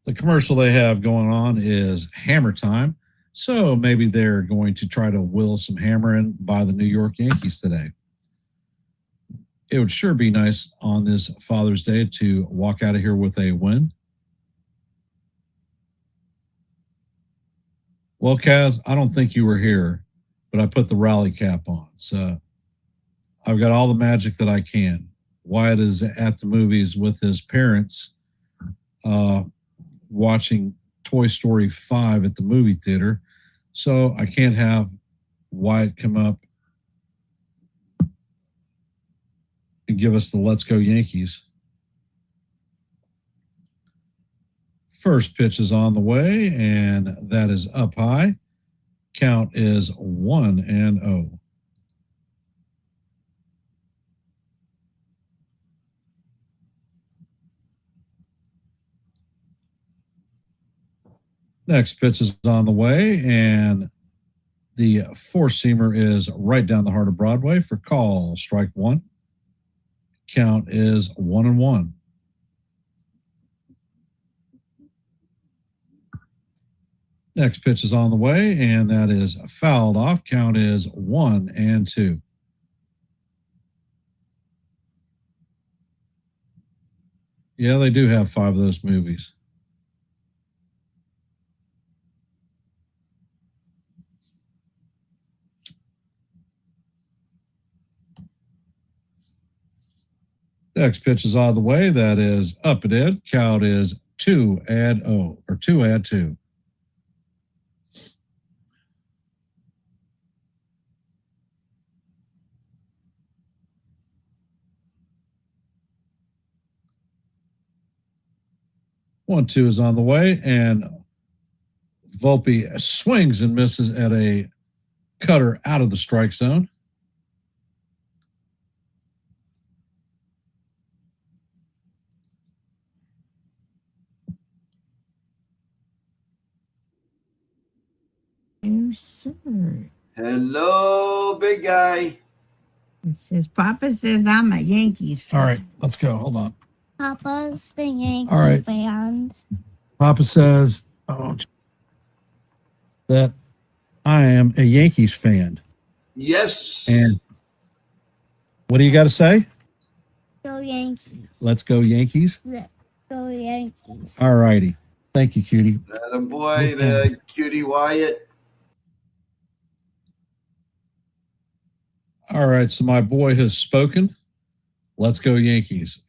The commercial they have going on is Hammer Time. So maybe they're going to try to will some hammer in by the New York Yankees today. It would sure be nice on this Father's Day to walk out of here with a win. Well, Kaz, I don't think you were here, but I put the rally cap on. So I've got all the magic that I can. Wyatt is at the movies with his parents watching Toy Story 5 at the movie theater. So I can't have Wyatt come up and give us the Let's Go Yankees. First pitch is on the way, and that is up high. Count is 1-0. Next pitch is on the way, and the four-seamer is right down the heart of Broadway for call. Strike one. Count is 1-1. Next pitch is on the way, and that is fouled off. Count is 1-2. Yeah, they do have 5 of those movies. Next pitch is on the way. That is up and in. Count is 2 add 0 or 2 add 2. One, 2 is on the way, and Volpe swings and misses at a cutter out of the strike zone. Oh, sir. Hello, big guy. It says, Papa says I'm a Yankees fan. All right, let's go. Hold on. Papa's the Yankee All right. fan. Papa says That I am a Yankees fan. Yes. And what do you got to say? Go Yankees. Let's go Yankees. Let's go Yankees. All righty. Thank you, cutie. Atta boy, the cutie Wyatt. All right, so my boy has spoken. Let's go Yankees.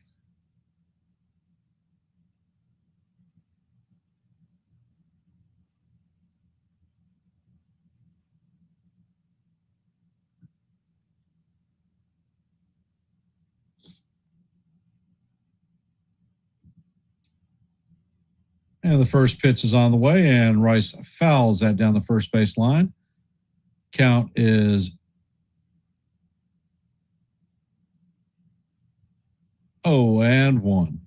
And the first pitch is on the way, and Rice fouls that down the first base line. Count is 0-1.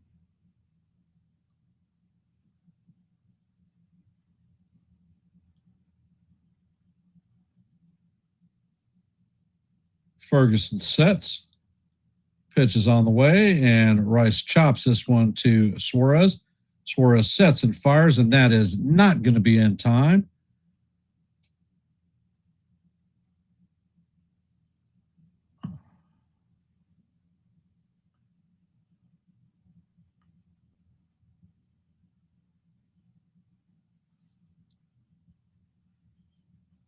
Ferguson sets. Pitch is on the way, and Rice chops this one to Suarez. Suarez sets and fires, and that is not going to be in time.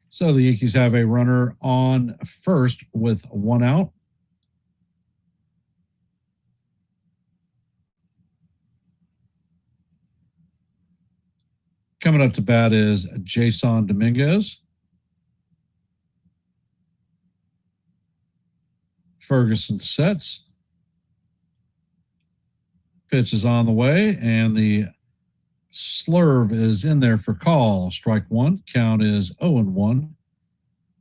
So the Yankees have a runner on first with 1 out. Coming up to bat is Jason Dominguez. Ferguson sets. Pitch is on the way, and the slurve is in there for call. Strike 1. Count is 0-1.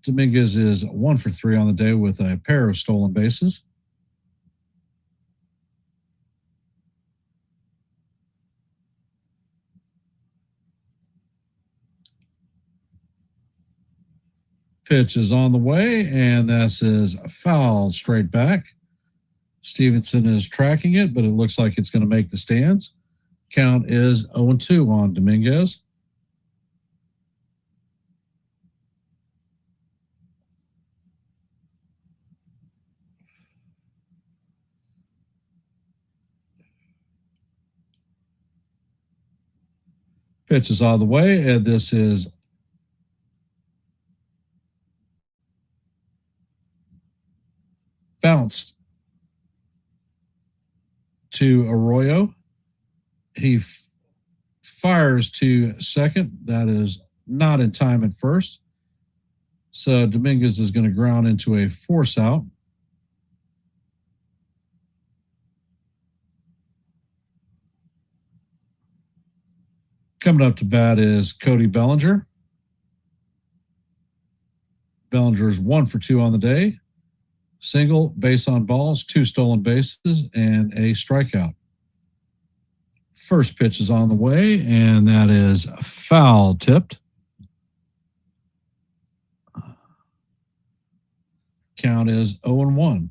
Dominguez is 1 for 3 on the day with a pair of stolen bases. Pitch is on the way, and this is fouled straight back. Stevenson is tracking it, but it looks like it's going to make the stands. Count is 0-2 on Dominguez. Pitch is on the way, and this is bounced to Arroyo. He fires to second. That is not in time at first. So Dominguez is going to ground into a force out. Coming up to bat is Cody Bellinger. Bellinger's 1 for 2 on the day. Single, base on balls, 2 stolen bases, and a strikeout. First pitch is on the way, and that is foul tipped. Count is 0-1.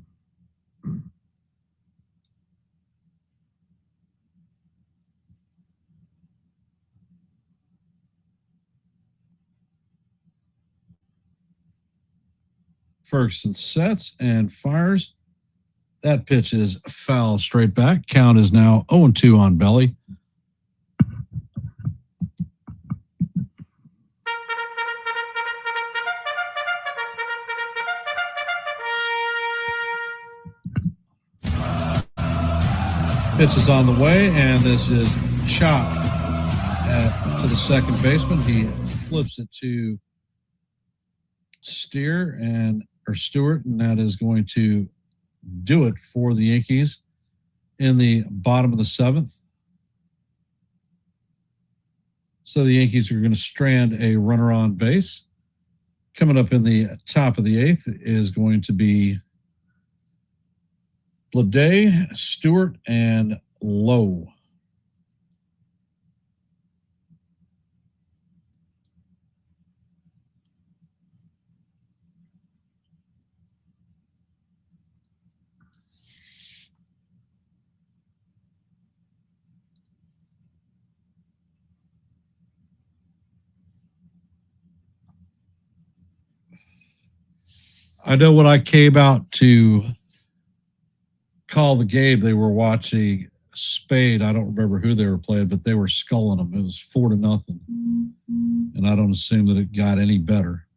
Ferguson sets and fires. That pitch is foul straight back. Count is now 0-2 on Belly. Pitch is on the way, and this is chopped to the second baseman. He flips it to Stewart, and that is going to do it for the Yankees in the bottom of the seventh. So the Yankees are going to strand a runner on base. Coming up in the top of the eighth is going to be Bleday, Stewart, and Lowe. I know when I came out to call the game, they were watching Spade. I don't remember who they were playing, but they were sculling them. It was 4-0. And I don't assume that it got any better.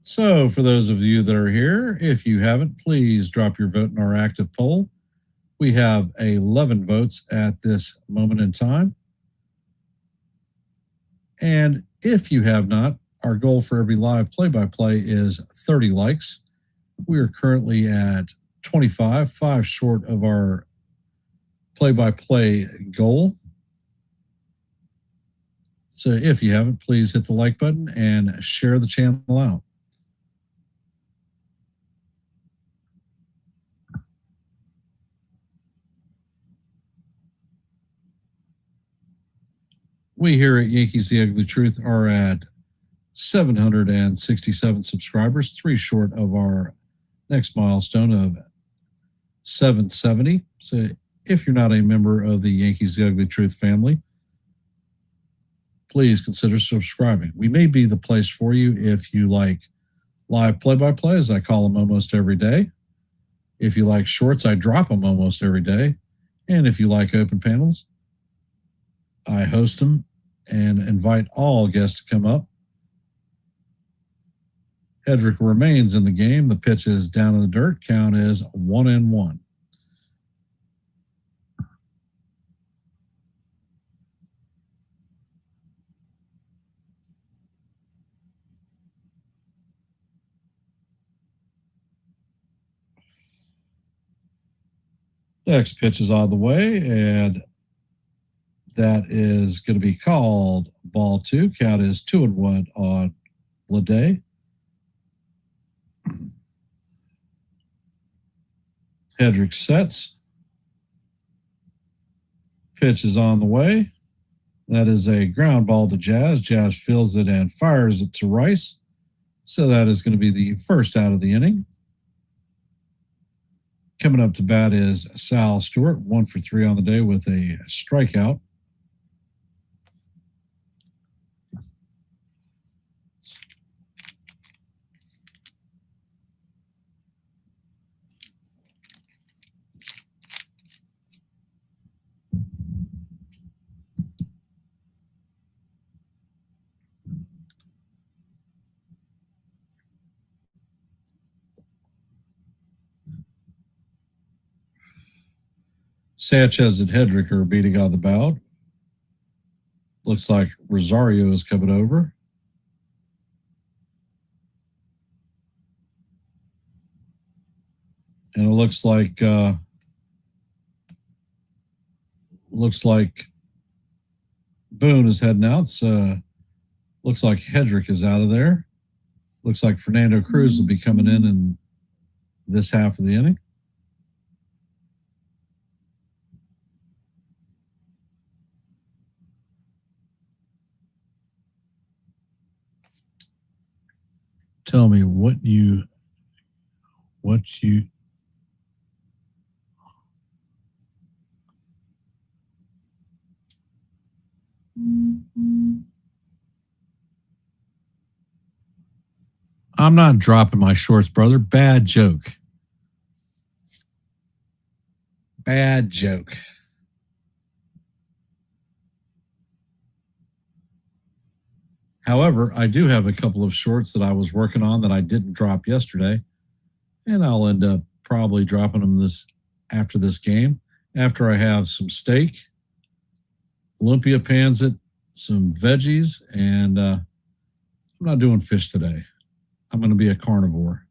So for those of you that are here, if you haven't, please drop your vote in our active poll. We have 11 votes at this moment in time. And if you have not, our goal for every live play-by-play is 30 likes. We are currently at 25, 5 short of our play-by-play goal. So if you haven't, please hit the like button and share the channel out. We here at Yankees The Ugly Truth are at 767 subscribers, 3 short of our next milestone of 770. So if you're not a member of the Yankees The Ugly Truth family, please consider subscribing. We may be the place for you if you like live play-by-plays. I call them almost every day. If you like shorts, I drop them almost every day. And if you like open panels, I host them and invite all guests to come up. Hedrick remains in the game. The pitch is down in the dirt. Count is 1-1. Next pitch is on the way, and that is going to be called ball 2. Count is 2-1 on Bleday. Hedrick sets. Pitch is on the way. That is a ground ball to Jazz. Jazz fields it and fires it to Rice. So that is going to be the first out of the inning. Coming up to bat is Sal Stewart, 1 for 3 on the day with a strikeout. Sanchez and Hedrick are beating on the mound. Looks like Rosario is coming over. And it looks like Boone is heading out. So looks like Hedrick is out of there. Looks like Fernando Cruz will be coming in this half of the inning. Tell me what you I'm not dropping my shorts, brother. Bad joke. Bad joke. However, I do have a couple of shorts that I was working on that I didn't drop yesterday, and I'll end up probably dropping them after this game, after I have some steak, lumpia pancit, some veggies, and I'm not doing fish today. I'm going to be a carnivore.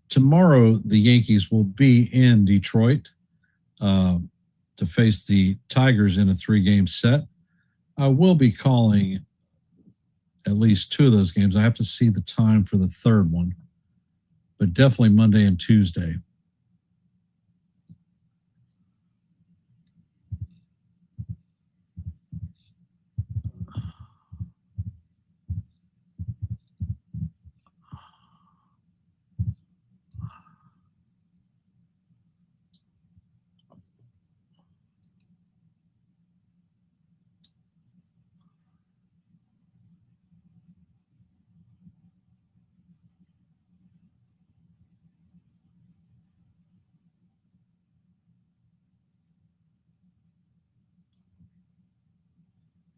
Tomorrow, the Yankees will be in Detroit to face the Tigers in a 3-game set. I will be calling at least 2 of those games. I have to see the time for the third one, but definitely Monday and Tuesday.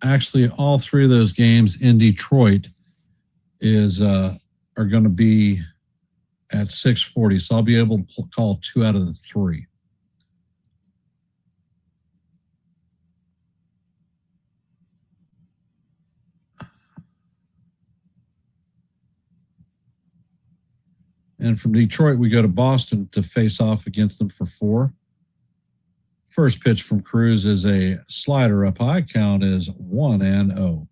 Actually, all 3 of those games in Detroit are going to be at 6:40, so I'll be able to call 2 out of the 3. And from Detroit, we go to Boston to face off against them for 4. First pitch from Cruz is a slider up high. Count is 1-0.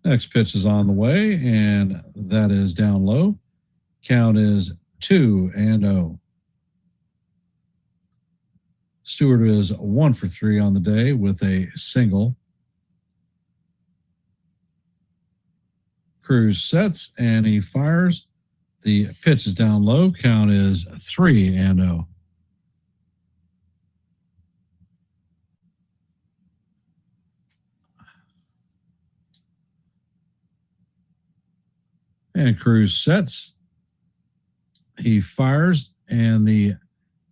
Next pitch is on the way, and that is down low. Count is 2-0. Stewart is 1 for 3 on the day with a single. Cruz sets and he fires. The pitch is down low. Count is 3-0. And Cruz sets. He fires, and the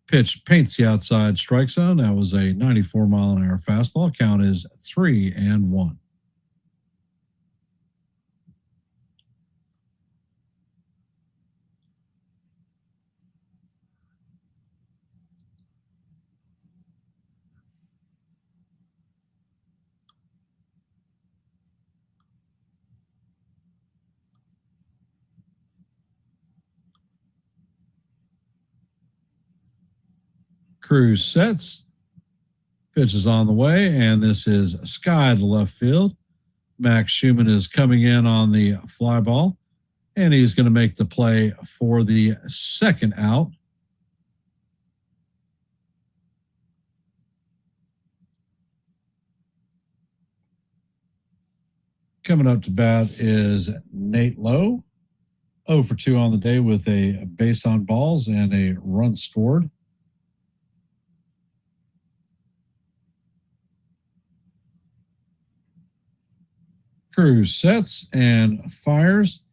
pitch paints the outside strike zone. That was a 94-mile-an-hour fastball. Count is 3-1. Cruz sets. Pitch is on the way, and this is sky to left field. Max Schumann is coming in on the fly ball, and he's going to make the play for the second out. Coming up to bat is Nate Lowe, 0 for 2 on the day with a base on balls and a run scored. Cruz sets and fires.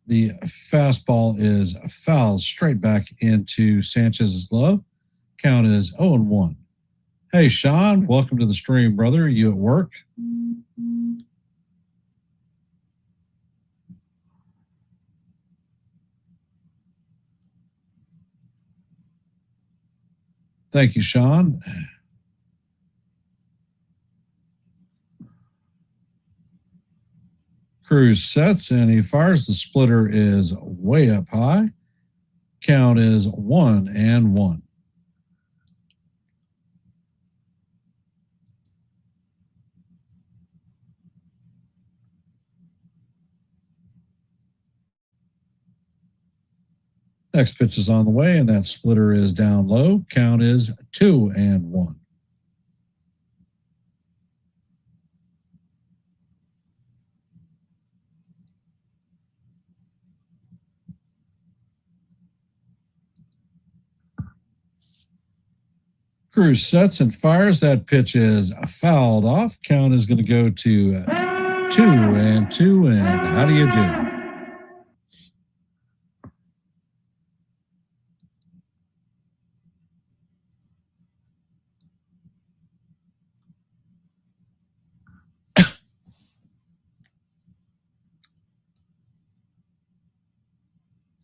The fastball is fouled straight back into Sanchez's glove. Count is 0-1. Hey, Sean, welcome to the stream, brother. Are you at work? Thank you, Sean. Cruz sets and he fires. The splitter is way up high. Count is 1-1. Next pitch is on the way, and that splitter is down low. Count is 2-1. Cruz sets and fires. That pitch is fouled off. Count is going to go to 2-2. And how do you do?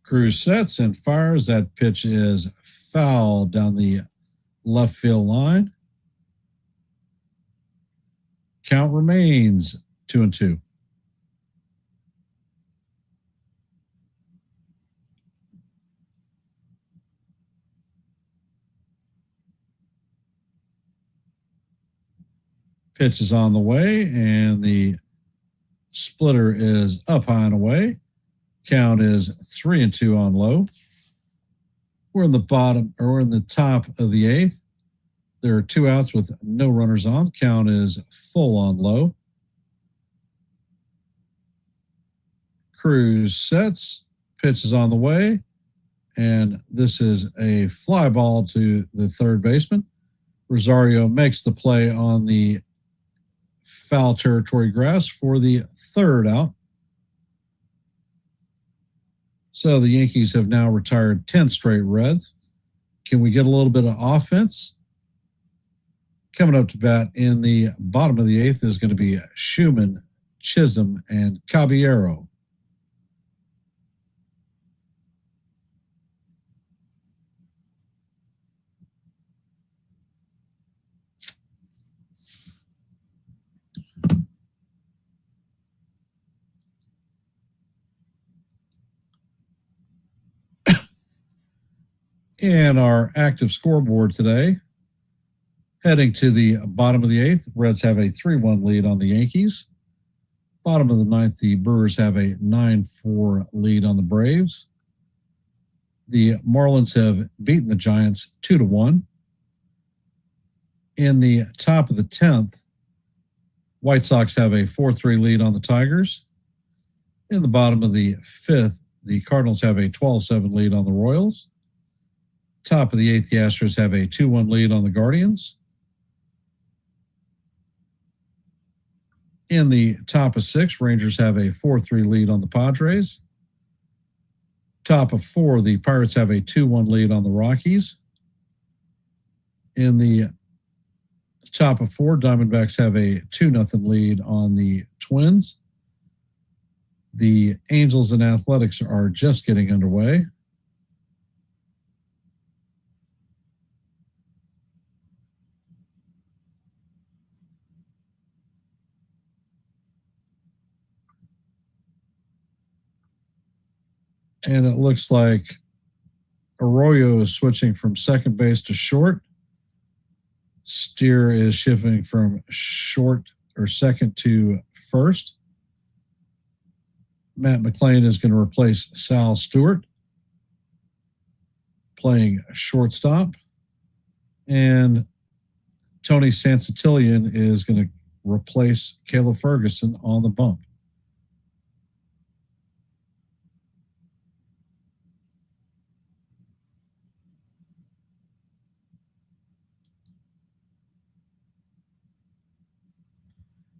Cruz sets and fires. That pitch is fouled down the left field line. Count remains 2-2. Pitch is on the way, and the splitter is up high and away. Count is 3-2 on low. We're in the top of the eighth. There are 2 outs with no runners on. Count is full on low. Cruz sets. Pitch is on the way. And this is a fly ball to the third baseman. Rosario makes the play on the foul territory grass for the third out. So the Yankees have now retired 10 straight Reds. Can we get a little bit of offense? Coming up to bat in the bottom of the eighth is going to be Schumann, Chisholm, and Caballero. And our active scoreboard today, heading to the bottom of the eighth, Reds have a 3-1 lead on the Yankees. Bottom of the ninth, the Brewers have a 9-4 lead on the Braves. The Marlins have beaten the Giants 2-1. In the top of the 10th, White Sox have a 4-3 lead on the Tigers. In the bottom of the 5th, the Cardinals have a 12-7 lead on the Royals. Top of the 8th, the Astros have a 2-1 lead on the Guardians. In the top of 6, Rangers have a 4-3 lead on the Padres. Top of 4, the Pirates have a 2-1 lead on the Rockies. In the top of 4, Diamondbacks have a 2-0 lead on the Twins. The Angels and Athletics are just getting underway. And it looks like Arroyo is switching from second base to short. Steer is shifting from short or second to first. Matt McLean is going to replace Sal Stewart, playing shortstop. And Tony Sansatillion is going to replace Caleb Ferguson on the bump.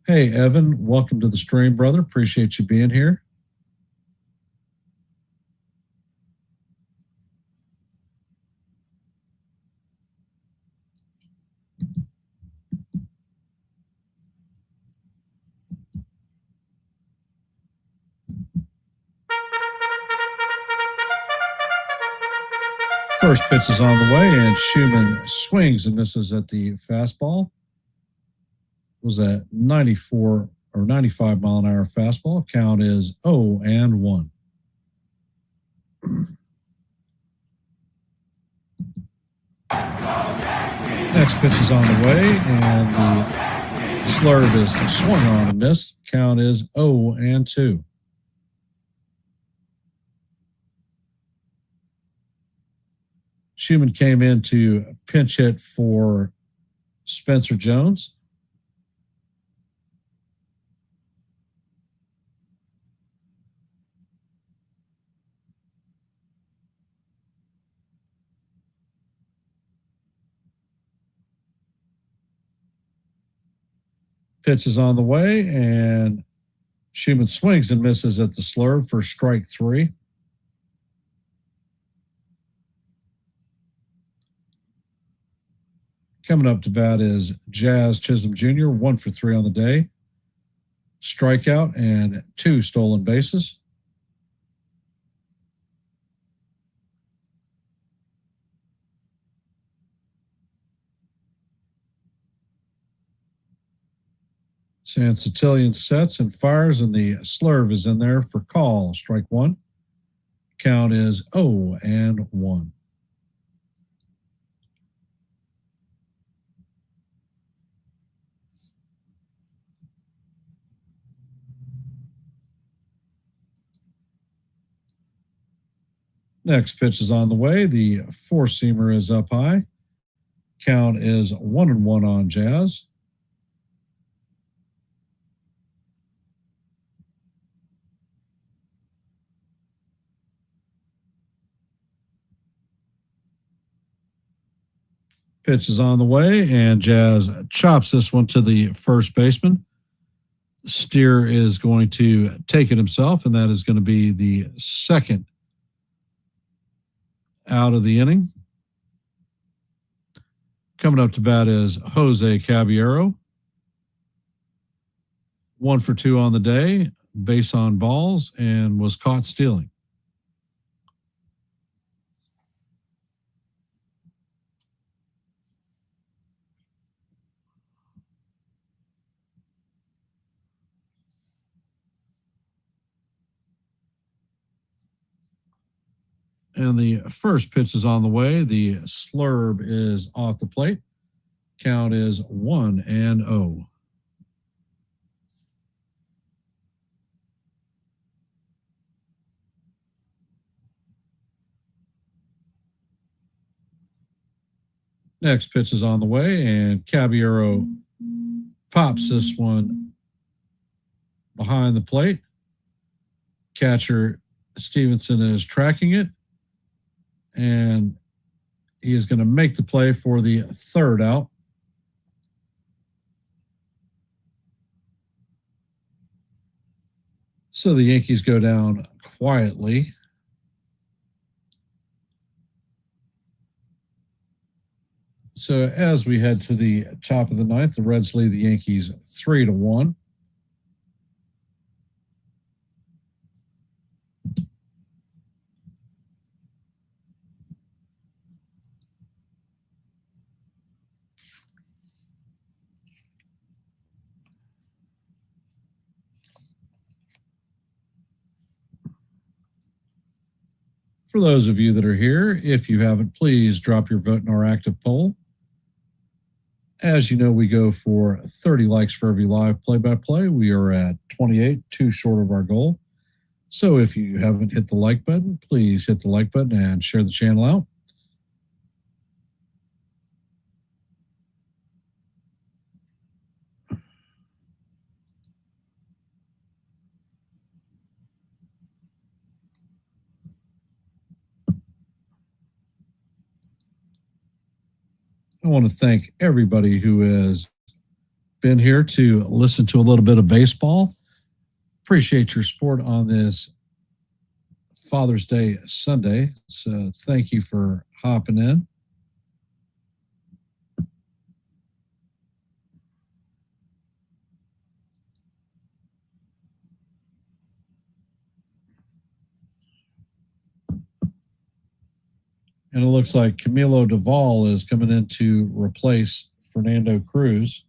Hey, Evan, welcome to the stream, brother. Appreciate you being here. First pitch is on the way, and Schumann swings and misses at the fastball. Was a 94 or 95 mile an hour fastball. Count is 0-1. Next pitch is on the way, and the slurve is swung on and missed. Count is 0-2. Schumann came in to pinch hit for Spencer Jones. Pitch is on the way, and Schumann swings and misses at the slurve for strike 3. Coming up to bat is Jazz Chisholm Jr., 1 for 3 on the day. Strikeout and 2 stolen bases. Santillan sets and fires, and the slurve is in there for call. Strike 1. Count is 0-1. Next pitch is on the way. The 4-seamer is up high. Count is 1-1 on Jazz. Pitch is on the way, and Jazz chops this one to the first baseman. Steer is going to take it himself, and that is going to be the second out of the inning. Coming up to bat is Jose Caballero. 1 for 2 on the day, base on balls, and was caught stealing. And the first pitch is on the way. The slurve is off the plate. Count is 1-0. Next pitch is on the way, and Caballero pops this one behind the plate. Catcher Stevenson is tracking it, and he is going to make the play for the third out. So the Yankees go down quietly. So as we head to the top of the ninth, the Reds lead the Yankees 3-1. For those of you that are here, if you haven't, please drop your vote in our active poll. As you know, we go for 30 likes for every live play-by-play. We are at 28, 2 short of our goal. So if you haven't hit the like button, please hit the like button and share the channel out. I want to thank everybody who has been here to listen to a little bit of baseball. Appreciate your support on this Father's Day Sunday. So thank you for hopping in. And it looks like Camilo Duvall is coming in to replace Fernando Cruz.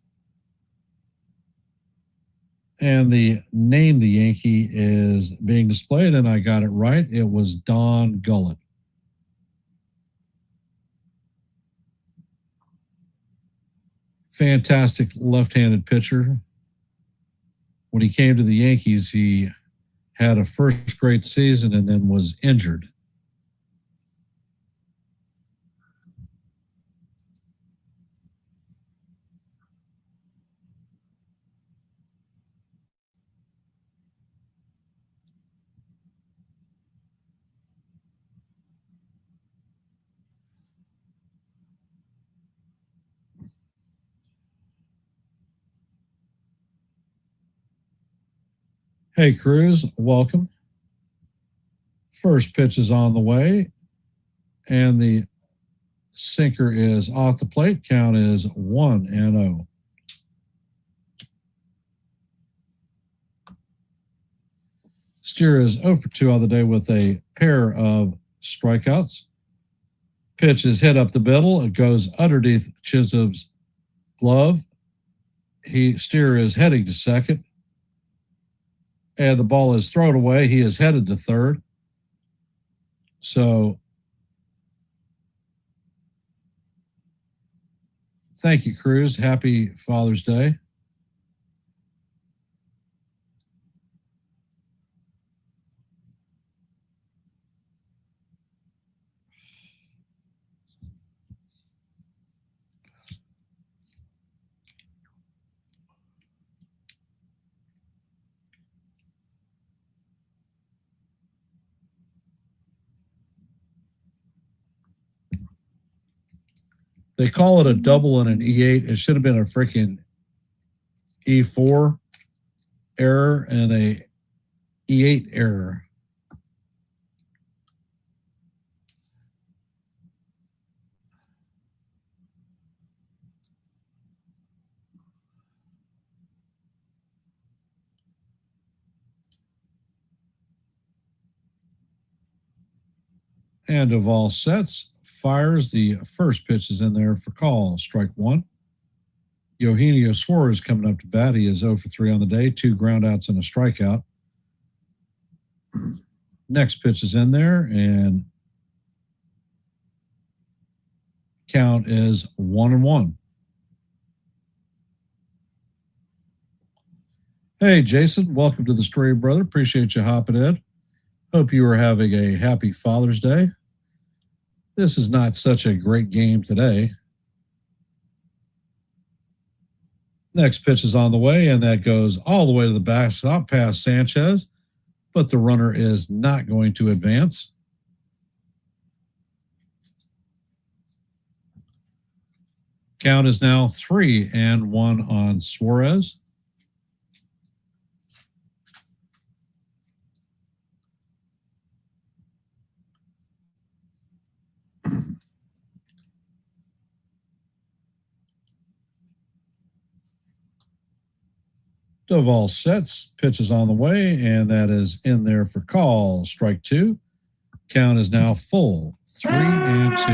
And the name the Yankee is being displayed, and I got it right. It was Don Gullett. Fantastic left-handed pitcher. When he came to the Yankees, he had a first great season and then was injured. Hey, Cruz, welcome. First pitch is on the way, and the sinker is off the plate. Count is 1-0. Steer is 0 for 2 on the day with a pair of strikeouts. Pitch is hit up the middle. It goes underneath Chisholm's glove. Steer is heading to second. And the ball is thrown away. He is headed to third. So thank you, Cruz. Happy Father's Day. They call it a double and an E8. It should have been a freaking E4 error and a E8 error. And of all sets, fires. The first pitch is in there for call. Strike one. Eugenio Suarez coming up to bat. He is 0 for 3 on the day, 2 groundouts and a strikeout. Next pitch is in there, and count is 1-1. Hey, Jason, welcome to the stream, brother. Appreciate you hopping in. Hope you are having a happy Father's Day. This is not such a great game today. Next pitch is on the way, and that goes all the way to the backstop past Sanchez, but the runner is not going to advance. Count is now 3-1 on Suarez. Doval sets, pitches on the way, and that is in there for call. Strike two. Count is now full, 3-2.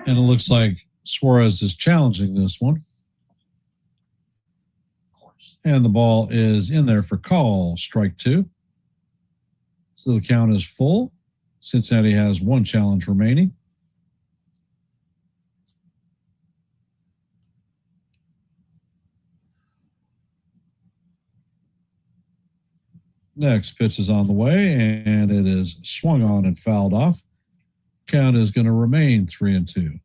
And it looks like Suarez is challenging this one. And the ball is in there for call. Strike two. So the count is full. Cincinnati has 1 challenge remaining. Next pitch is on the way, and it is swung on and fouled off. Count is going to remain 3-2.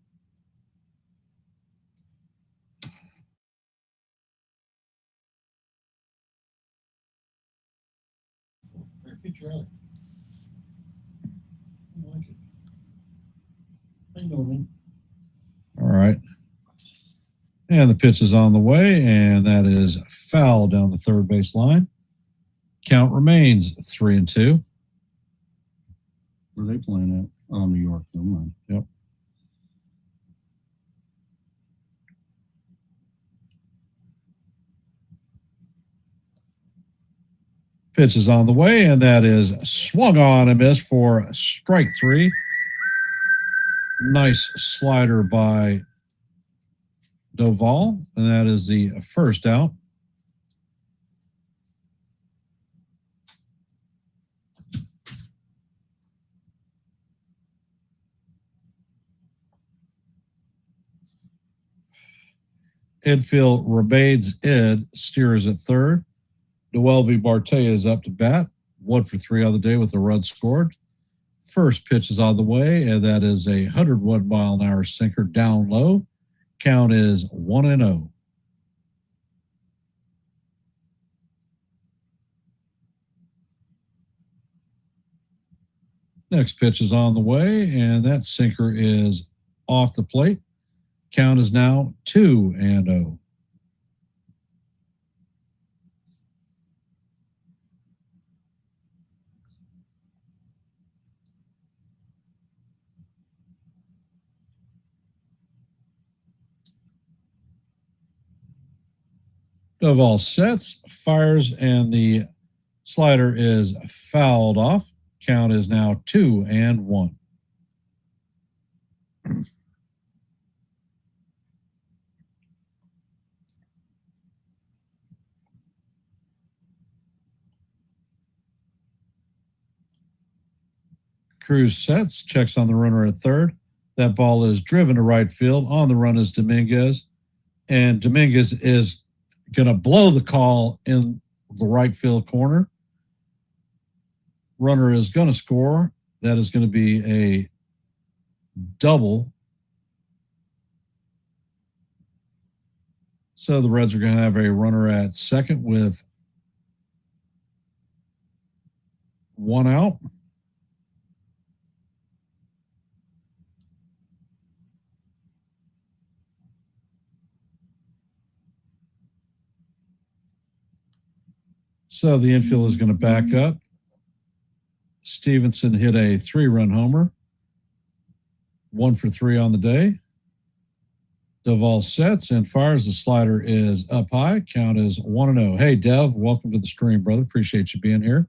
All right. And the pitch is on the way, and that is foul down the third base line. Count remains 3-2. Where are they playing at? Oh, New York. Never mind. Yep. Pitch is on the way, and that is swung on and missed for strike 3. Nice slider by Doval, and that is the first out. Infield remains in. Steers at third. Noel V. Marte is up to bat. 1 for 3 on the day with a run scored. First pitch is on the way, and that is a 101-mile-an-hour sinker down low. Count is 1-0. Next pitch is on the way, and that sinker is off the plate. Count is now 2-0. Duvall sets, fires, and the slider is fouled off. Count is now 2-1. Cruz sets, checks on the runner at third. That ball is driven to right field. On the run is Dominguez. And Dominguez is going to blow the call in the right field corner. Runner is going to score. That is going to be a double. So the Reds are going to have a runner at second with 1 out. So the infield is going to back up. Stevenson hit a 3-run homer. 1 for 3 on the day. Duvall sets and fires. The slider is up high. Count is 1-0. Hey, Dev, welcome to the stream, brother. Appreciate you being here.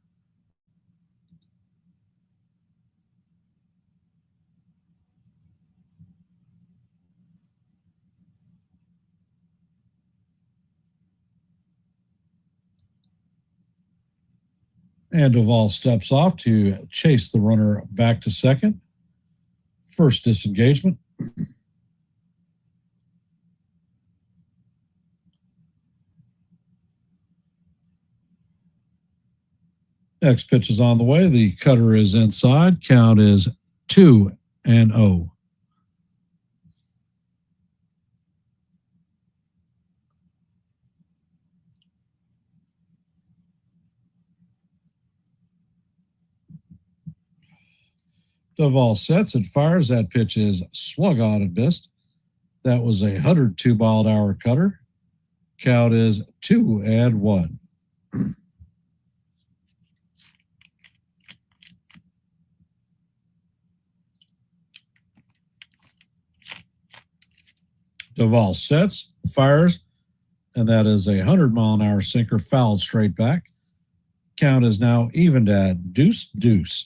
And Duvall steps off to chase the runner back to second. First disengagement. Next pitch is on the way. The cutter is inside. Count is 2-0. Duvall sets and fires. That pitch is swung on and missed. That was a 102-mile-an-hour cutter. Count is 2-1. Duvall sets, fires, and that is a 100-mile-an-hour sinker fouled straight back. Count is now evened at 2-2.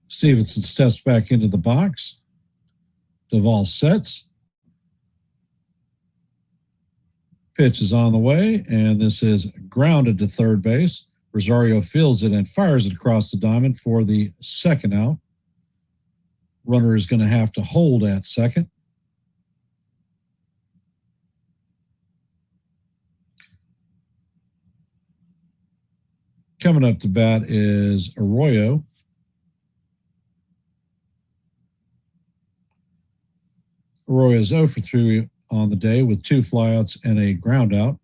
Stevenson steps back into the box. Duvall sets. Pitch is on the way, and this is grounded to third base. Rosario fields it and fires it across the diamond for the second out. Runner is going to have to hold at second. Coming up to bat is Arroyo. Arroyo is 0 for 3 on the day with 2 flyouts and a ground out.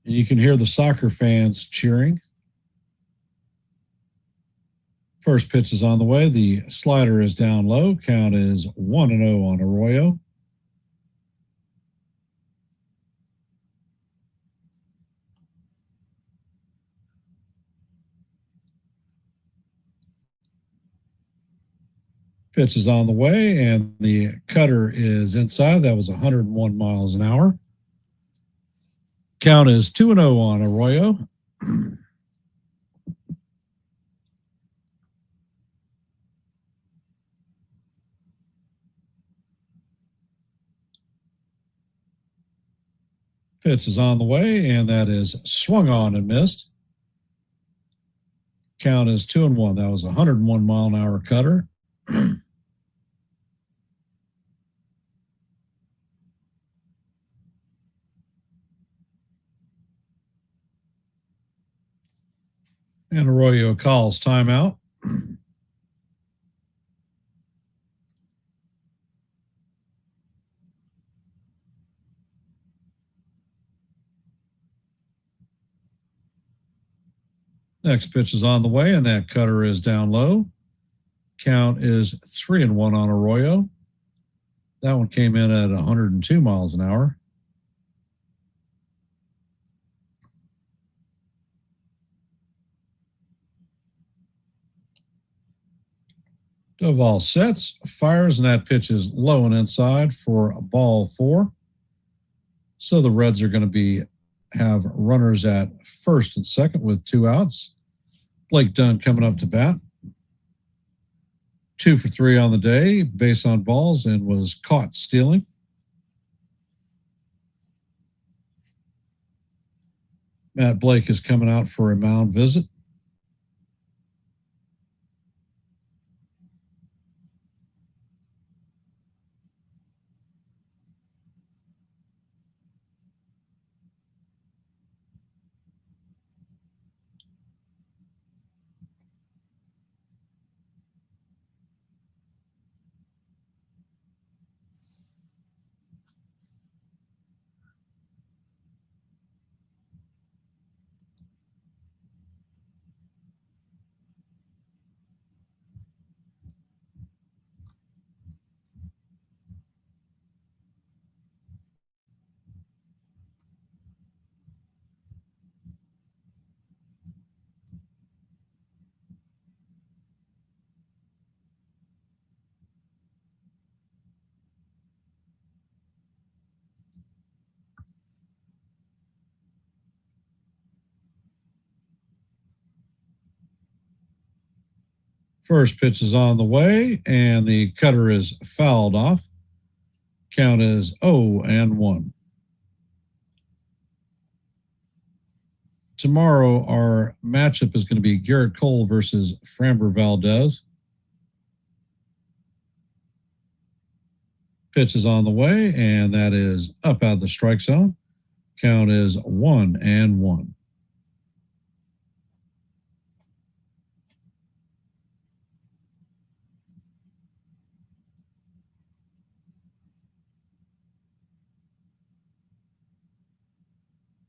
And you can hear the soccer fans cheering. First pitch is on the way. The slider is down low. Count is 1-0 on Arroyo. Pitch is on the way, and the cutter is inside. That was 101 miles an hour. Count is 2-0 on Arroyo. Pitch is on the way, and that is swung on and missed. Count is 2-1. That was a 101-mile-an-hour cutter. And Arroyo calls timeout. Next pitch is on the way, and that cutter is down low. Count is 3-1 on Arroyo. That one came in at 102 miles an hour. Doval sets, fires, and that pitch is low and inside for a ball 4. So the Reds are going to have runners at first and second with 2 outs. Blake Dunn coming up to bat. 2 for 3 on the day, base on balls, and was caught stealing. Matt Blake is coming out for a mound visit. First pitch is on the way, and the cutter is fouled off. Count is 0-1. Tomorrow, our matchup is going to be Garrett Cole versus Framber Valdez. Pitch is on the way, and that is up out of the strike zone. Count is 1-1.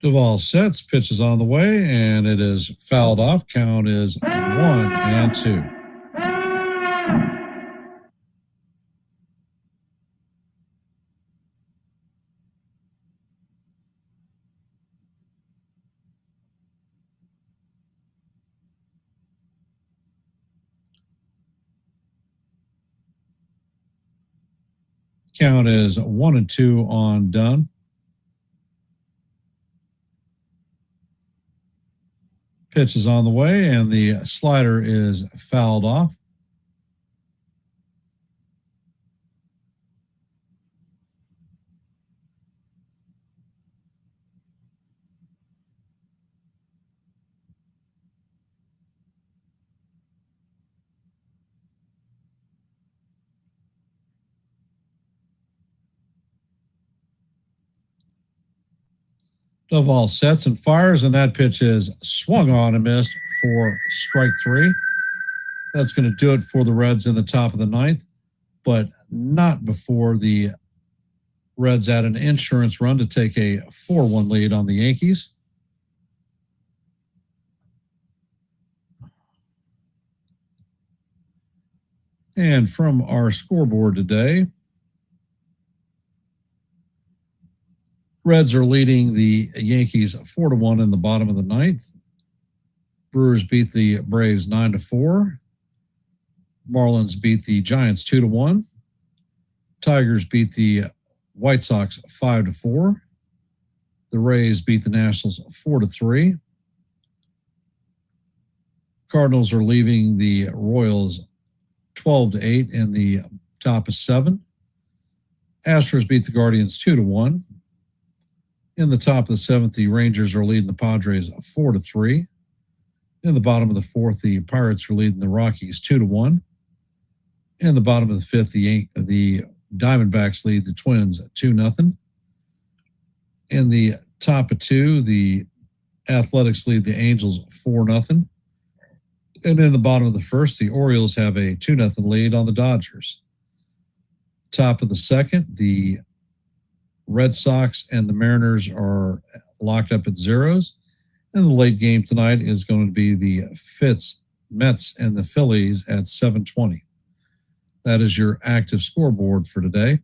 Duvall sets, pitch is on the way, and it is fouled off. Count is 1-2. Count is 1-2 on Dunn. Pitch is on the way, and the slider is fouled off. Doval sets and fires, and that pitch is swung on and missed for strike 3. That's going to do it for the Reds in the top of the 9th, but not before the Reds add an insurance run to take a 4-1 lead on the Yankees. And from our scoreboard today, Reds are leading the Yankees 4-1 in the bottom of the 9th. Brewers beat the Braves 9-4. Marlins beat the Giants 2-1. Tigers beat the White Sox 5-4. The Rays beat the Nationals 4-3. Cardinals are leaving the Royals 12-8 in the top of 7. Astros beat the Guardians 2-1. In the top of the 7th, the Rangers are leading the Padres 4-3. In the bottom of the 4th, the Pirates are leading the Rockies 2-1. In the bottom of the 5th, the Diamondbacks lead the Twins 2-0. In the top of 2, the Athletics lead the Angels 4-0. And in the bottom of the first, the Orioles have a 2-0 lead on the Dodgers. Top of the second, the Red Sox and the Mariners are locked up at zeros. And the late game tonight is going to be the Mets and the Phillies at 7:20. That is your active scoreboard for today.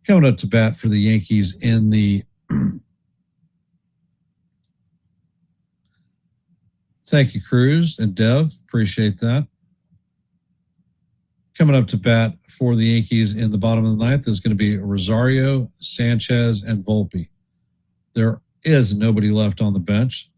Coming up to bat for the Yankees in the thank you, Cruz and Dev. Appreciate that. Coming up to bat for the Yankees in the bottom of the ninth is going to be Rosario, Sanchez, and Volpe. There is nobody left on the bench.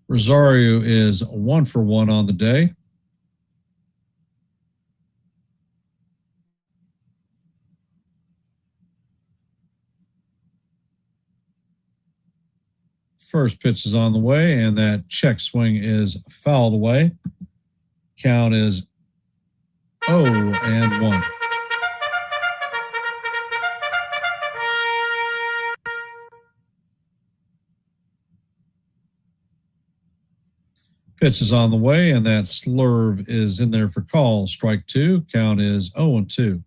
Rosario is 1 for 1 on the day. First pitch is on the way, and that check swing is fouled away. Count is 0-1. Pitch is on the way, and that slurve is in there for call. Strike 2. Count is 0-2.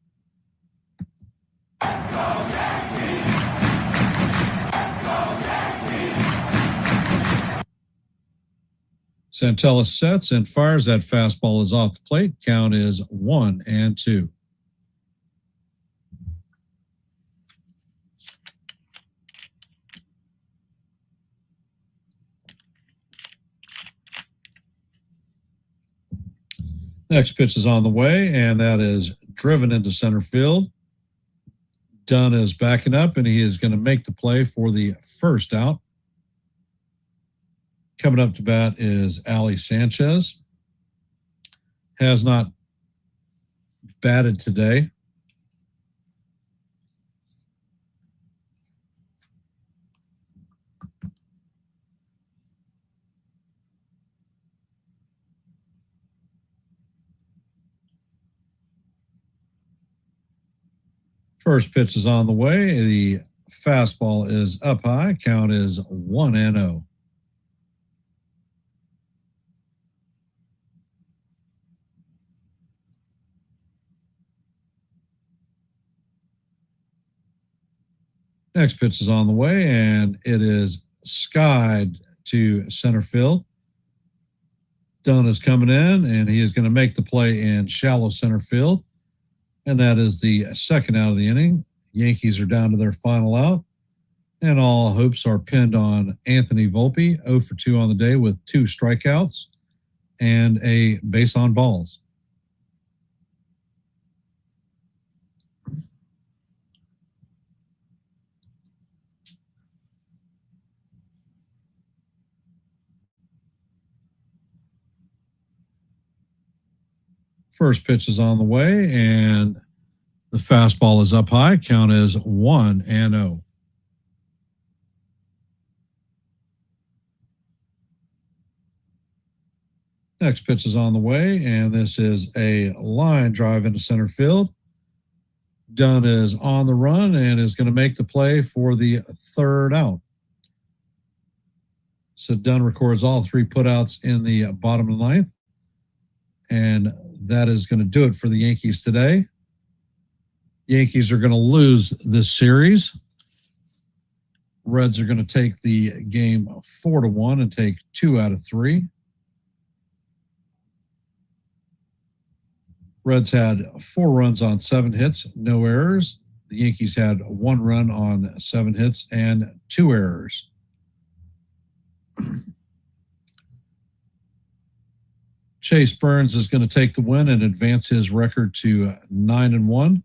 Santella sets and fires. That fastball is off the plate. Count is 1-2. Next pitch is on the way, and that is driven into center field. Dunn is backing up, and he is going to make the play for the first out. Coming up to bat is Ali Sanchez. Has not batted today. First pitch is on the way. The fastball is up high. Count is 1-0. Next pitch is on the way, and it is skied to center field. Dunn is coming in, and he is going to make the play in shallow center field. And that is the second out of the inning. Yankees are down to their final out. And all hopes are pinned on Anthony Volpe, 0 for 2 on the day with 2 strikeouts and a base on balls. First pitch is on the way, and the fastball is up high. Count is 1-0. Next pitch is on the way, and this is a line drive into center field. Dunn is on the run and is going to make the play for the third out. So Dunn records all 3 putouts in the bottom of the ninth. And that is going to do it for the Yankees today. Yankees are going to lose this series. Reds are going to take the game 4-1 and take 2 out of 3. Reds had 4 runs on 7 hits, no errors. The Yankees had 1 run on 7 hits and 2 errors. Chase Burns is going to take the win and advance his record to 9-1.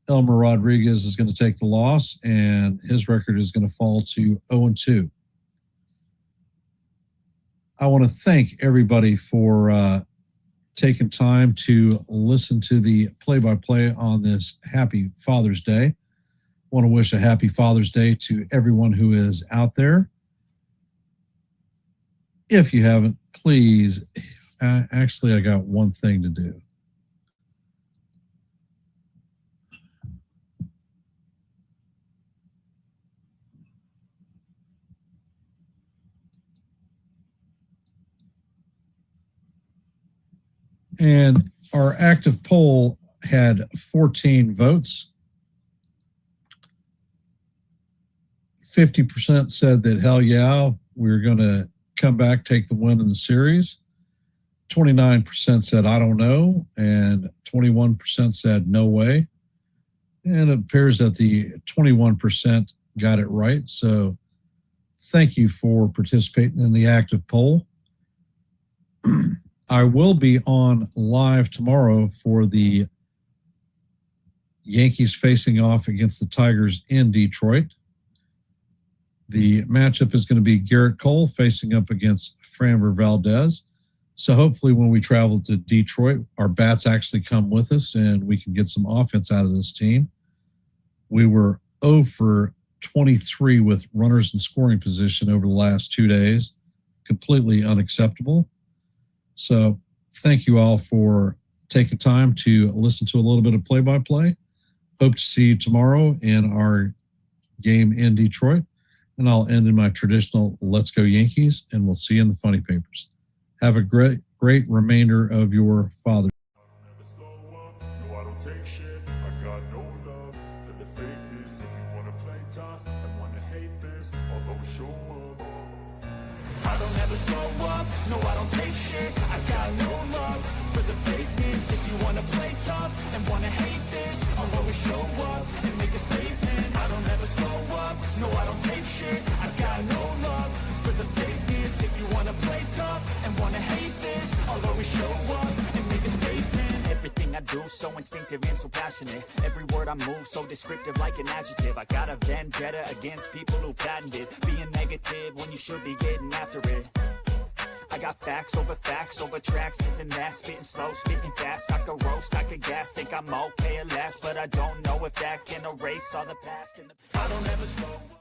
Elmer Rodriguez is going to take the loss, and his record is going to fall to 0-2. I want to thank everybody for taking time to listen to the play-by-play on this happy Father's Day. I want to wish a happy Father's Day to everyone who is out there. If you haven't, please. Actually, I got one thing to do. And our active poll had 14 votes. 50% said that, hell yeah, we're going to come back, take the win in the series. 29% said, I don't know. And 21% said, no way. And it appears that the 21% got it right. So thank you for participating in the active poll. I will be on live tomorrow for the Yankees facing off against the Tigers in Detroit. The matchup is going to be Garrett Cole facing up against Framber Valdez. So hopefully when we travel to Detroit, our bats actually come with us and we can get some offense out of this team. We were 0 for 23 with runners in scoring position over the last 2 days. Completely unacceptable. So thank you all for taking time to listen to a little bit of play-by-play. Hope to see you tomorrow in our game in Detroit. And I'll end in my traditional Let's Go Yankees, and we'll see you in the funny papers. Have a great remainder of your Father's I don't ever slow up, no I don't take shit. I got no love for the fakeness. If you wanna play tough and wanna hate this, I'll always show up. I don't ever slow up, no I don't take shit. I got no love for the fakeness. If you wanna play tough and wanna hate this, I'll always show up and make a statement. I don't ever slow up, no I don't take shit. I got no love for the fakeness. If you wanna play tough and wanna hate this, I'll always show up and make a statement. Everything I do so instinctive and so passionate. Every word I move so descriptive like an adjective. I got a vendetta against people who patented being negative when you should be getting after it. I got facts over tracks, this and that. Spitting slow, spitting fast. I could roast, I could gas. Think I'm okay at last, but I don't know if that can erase all the past. I don't ever slow up.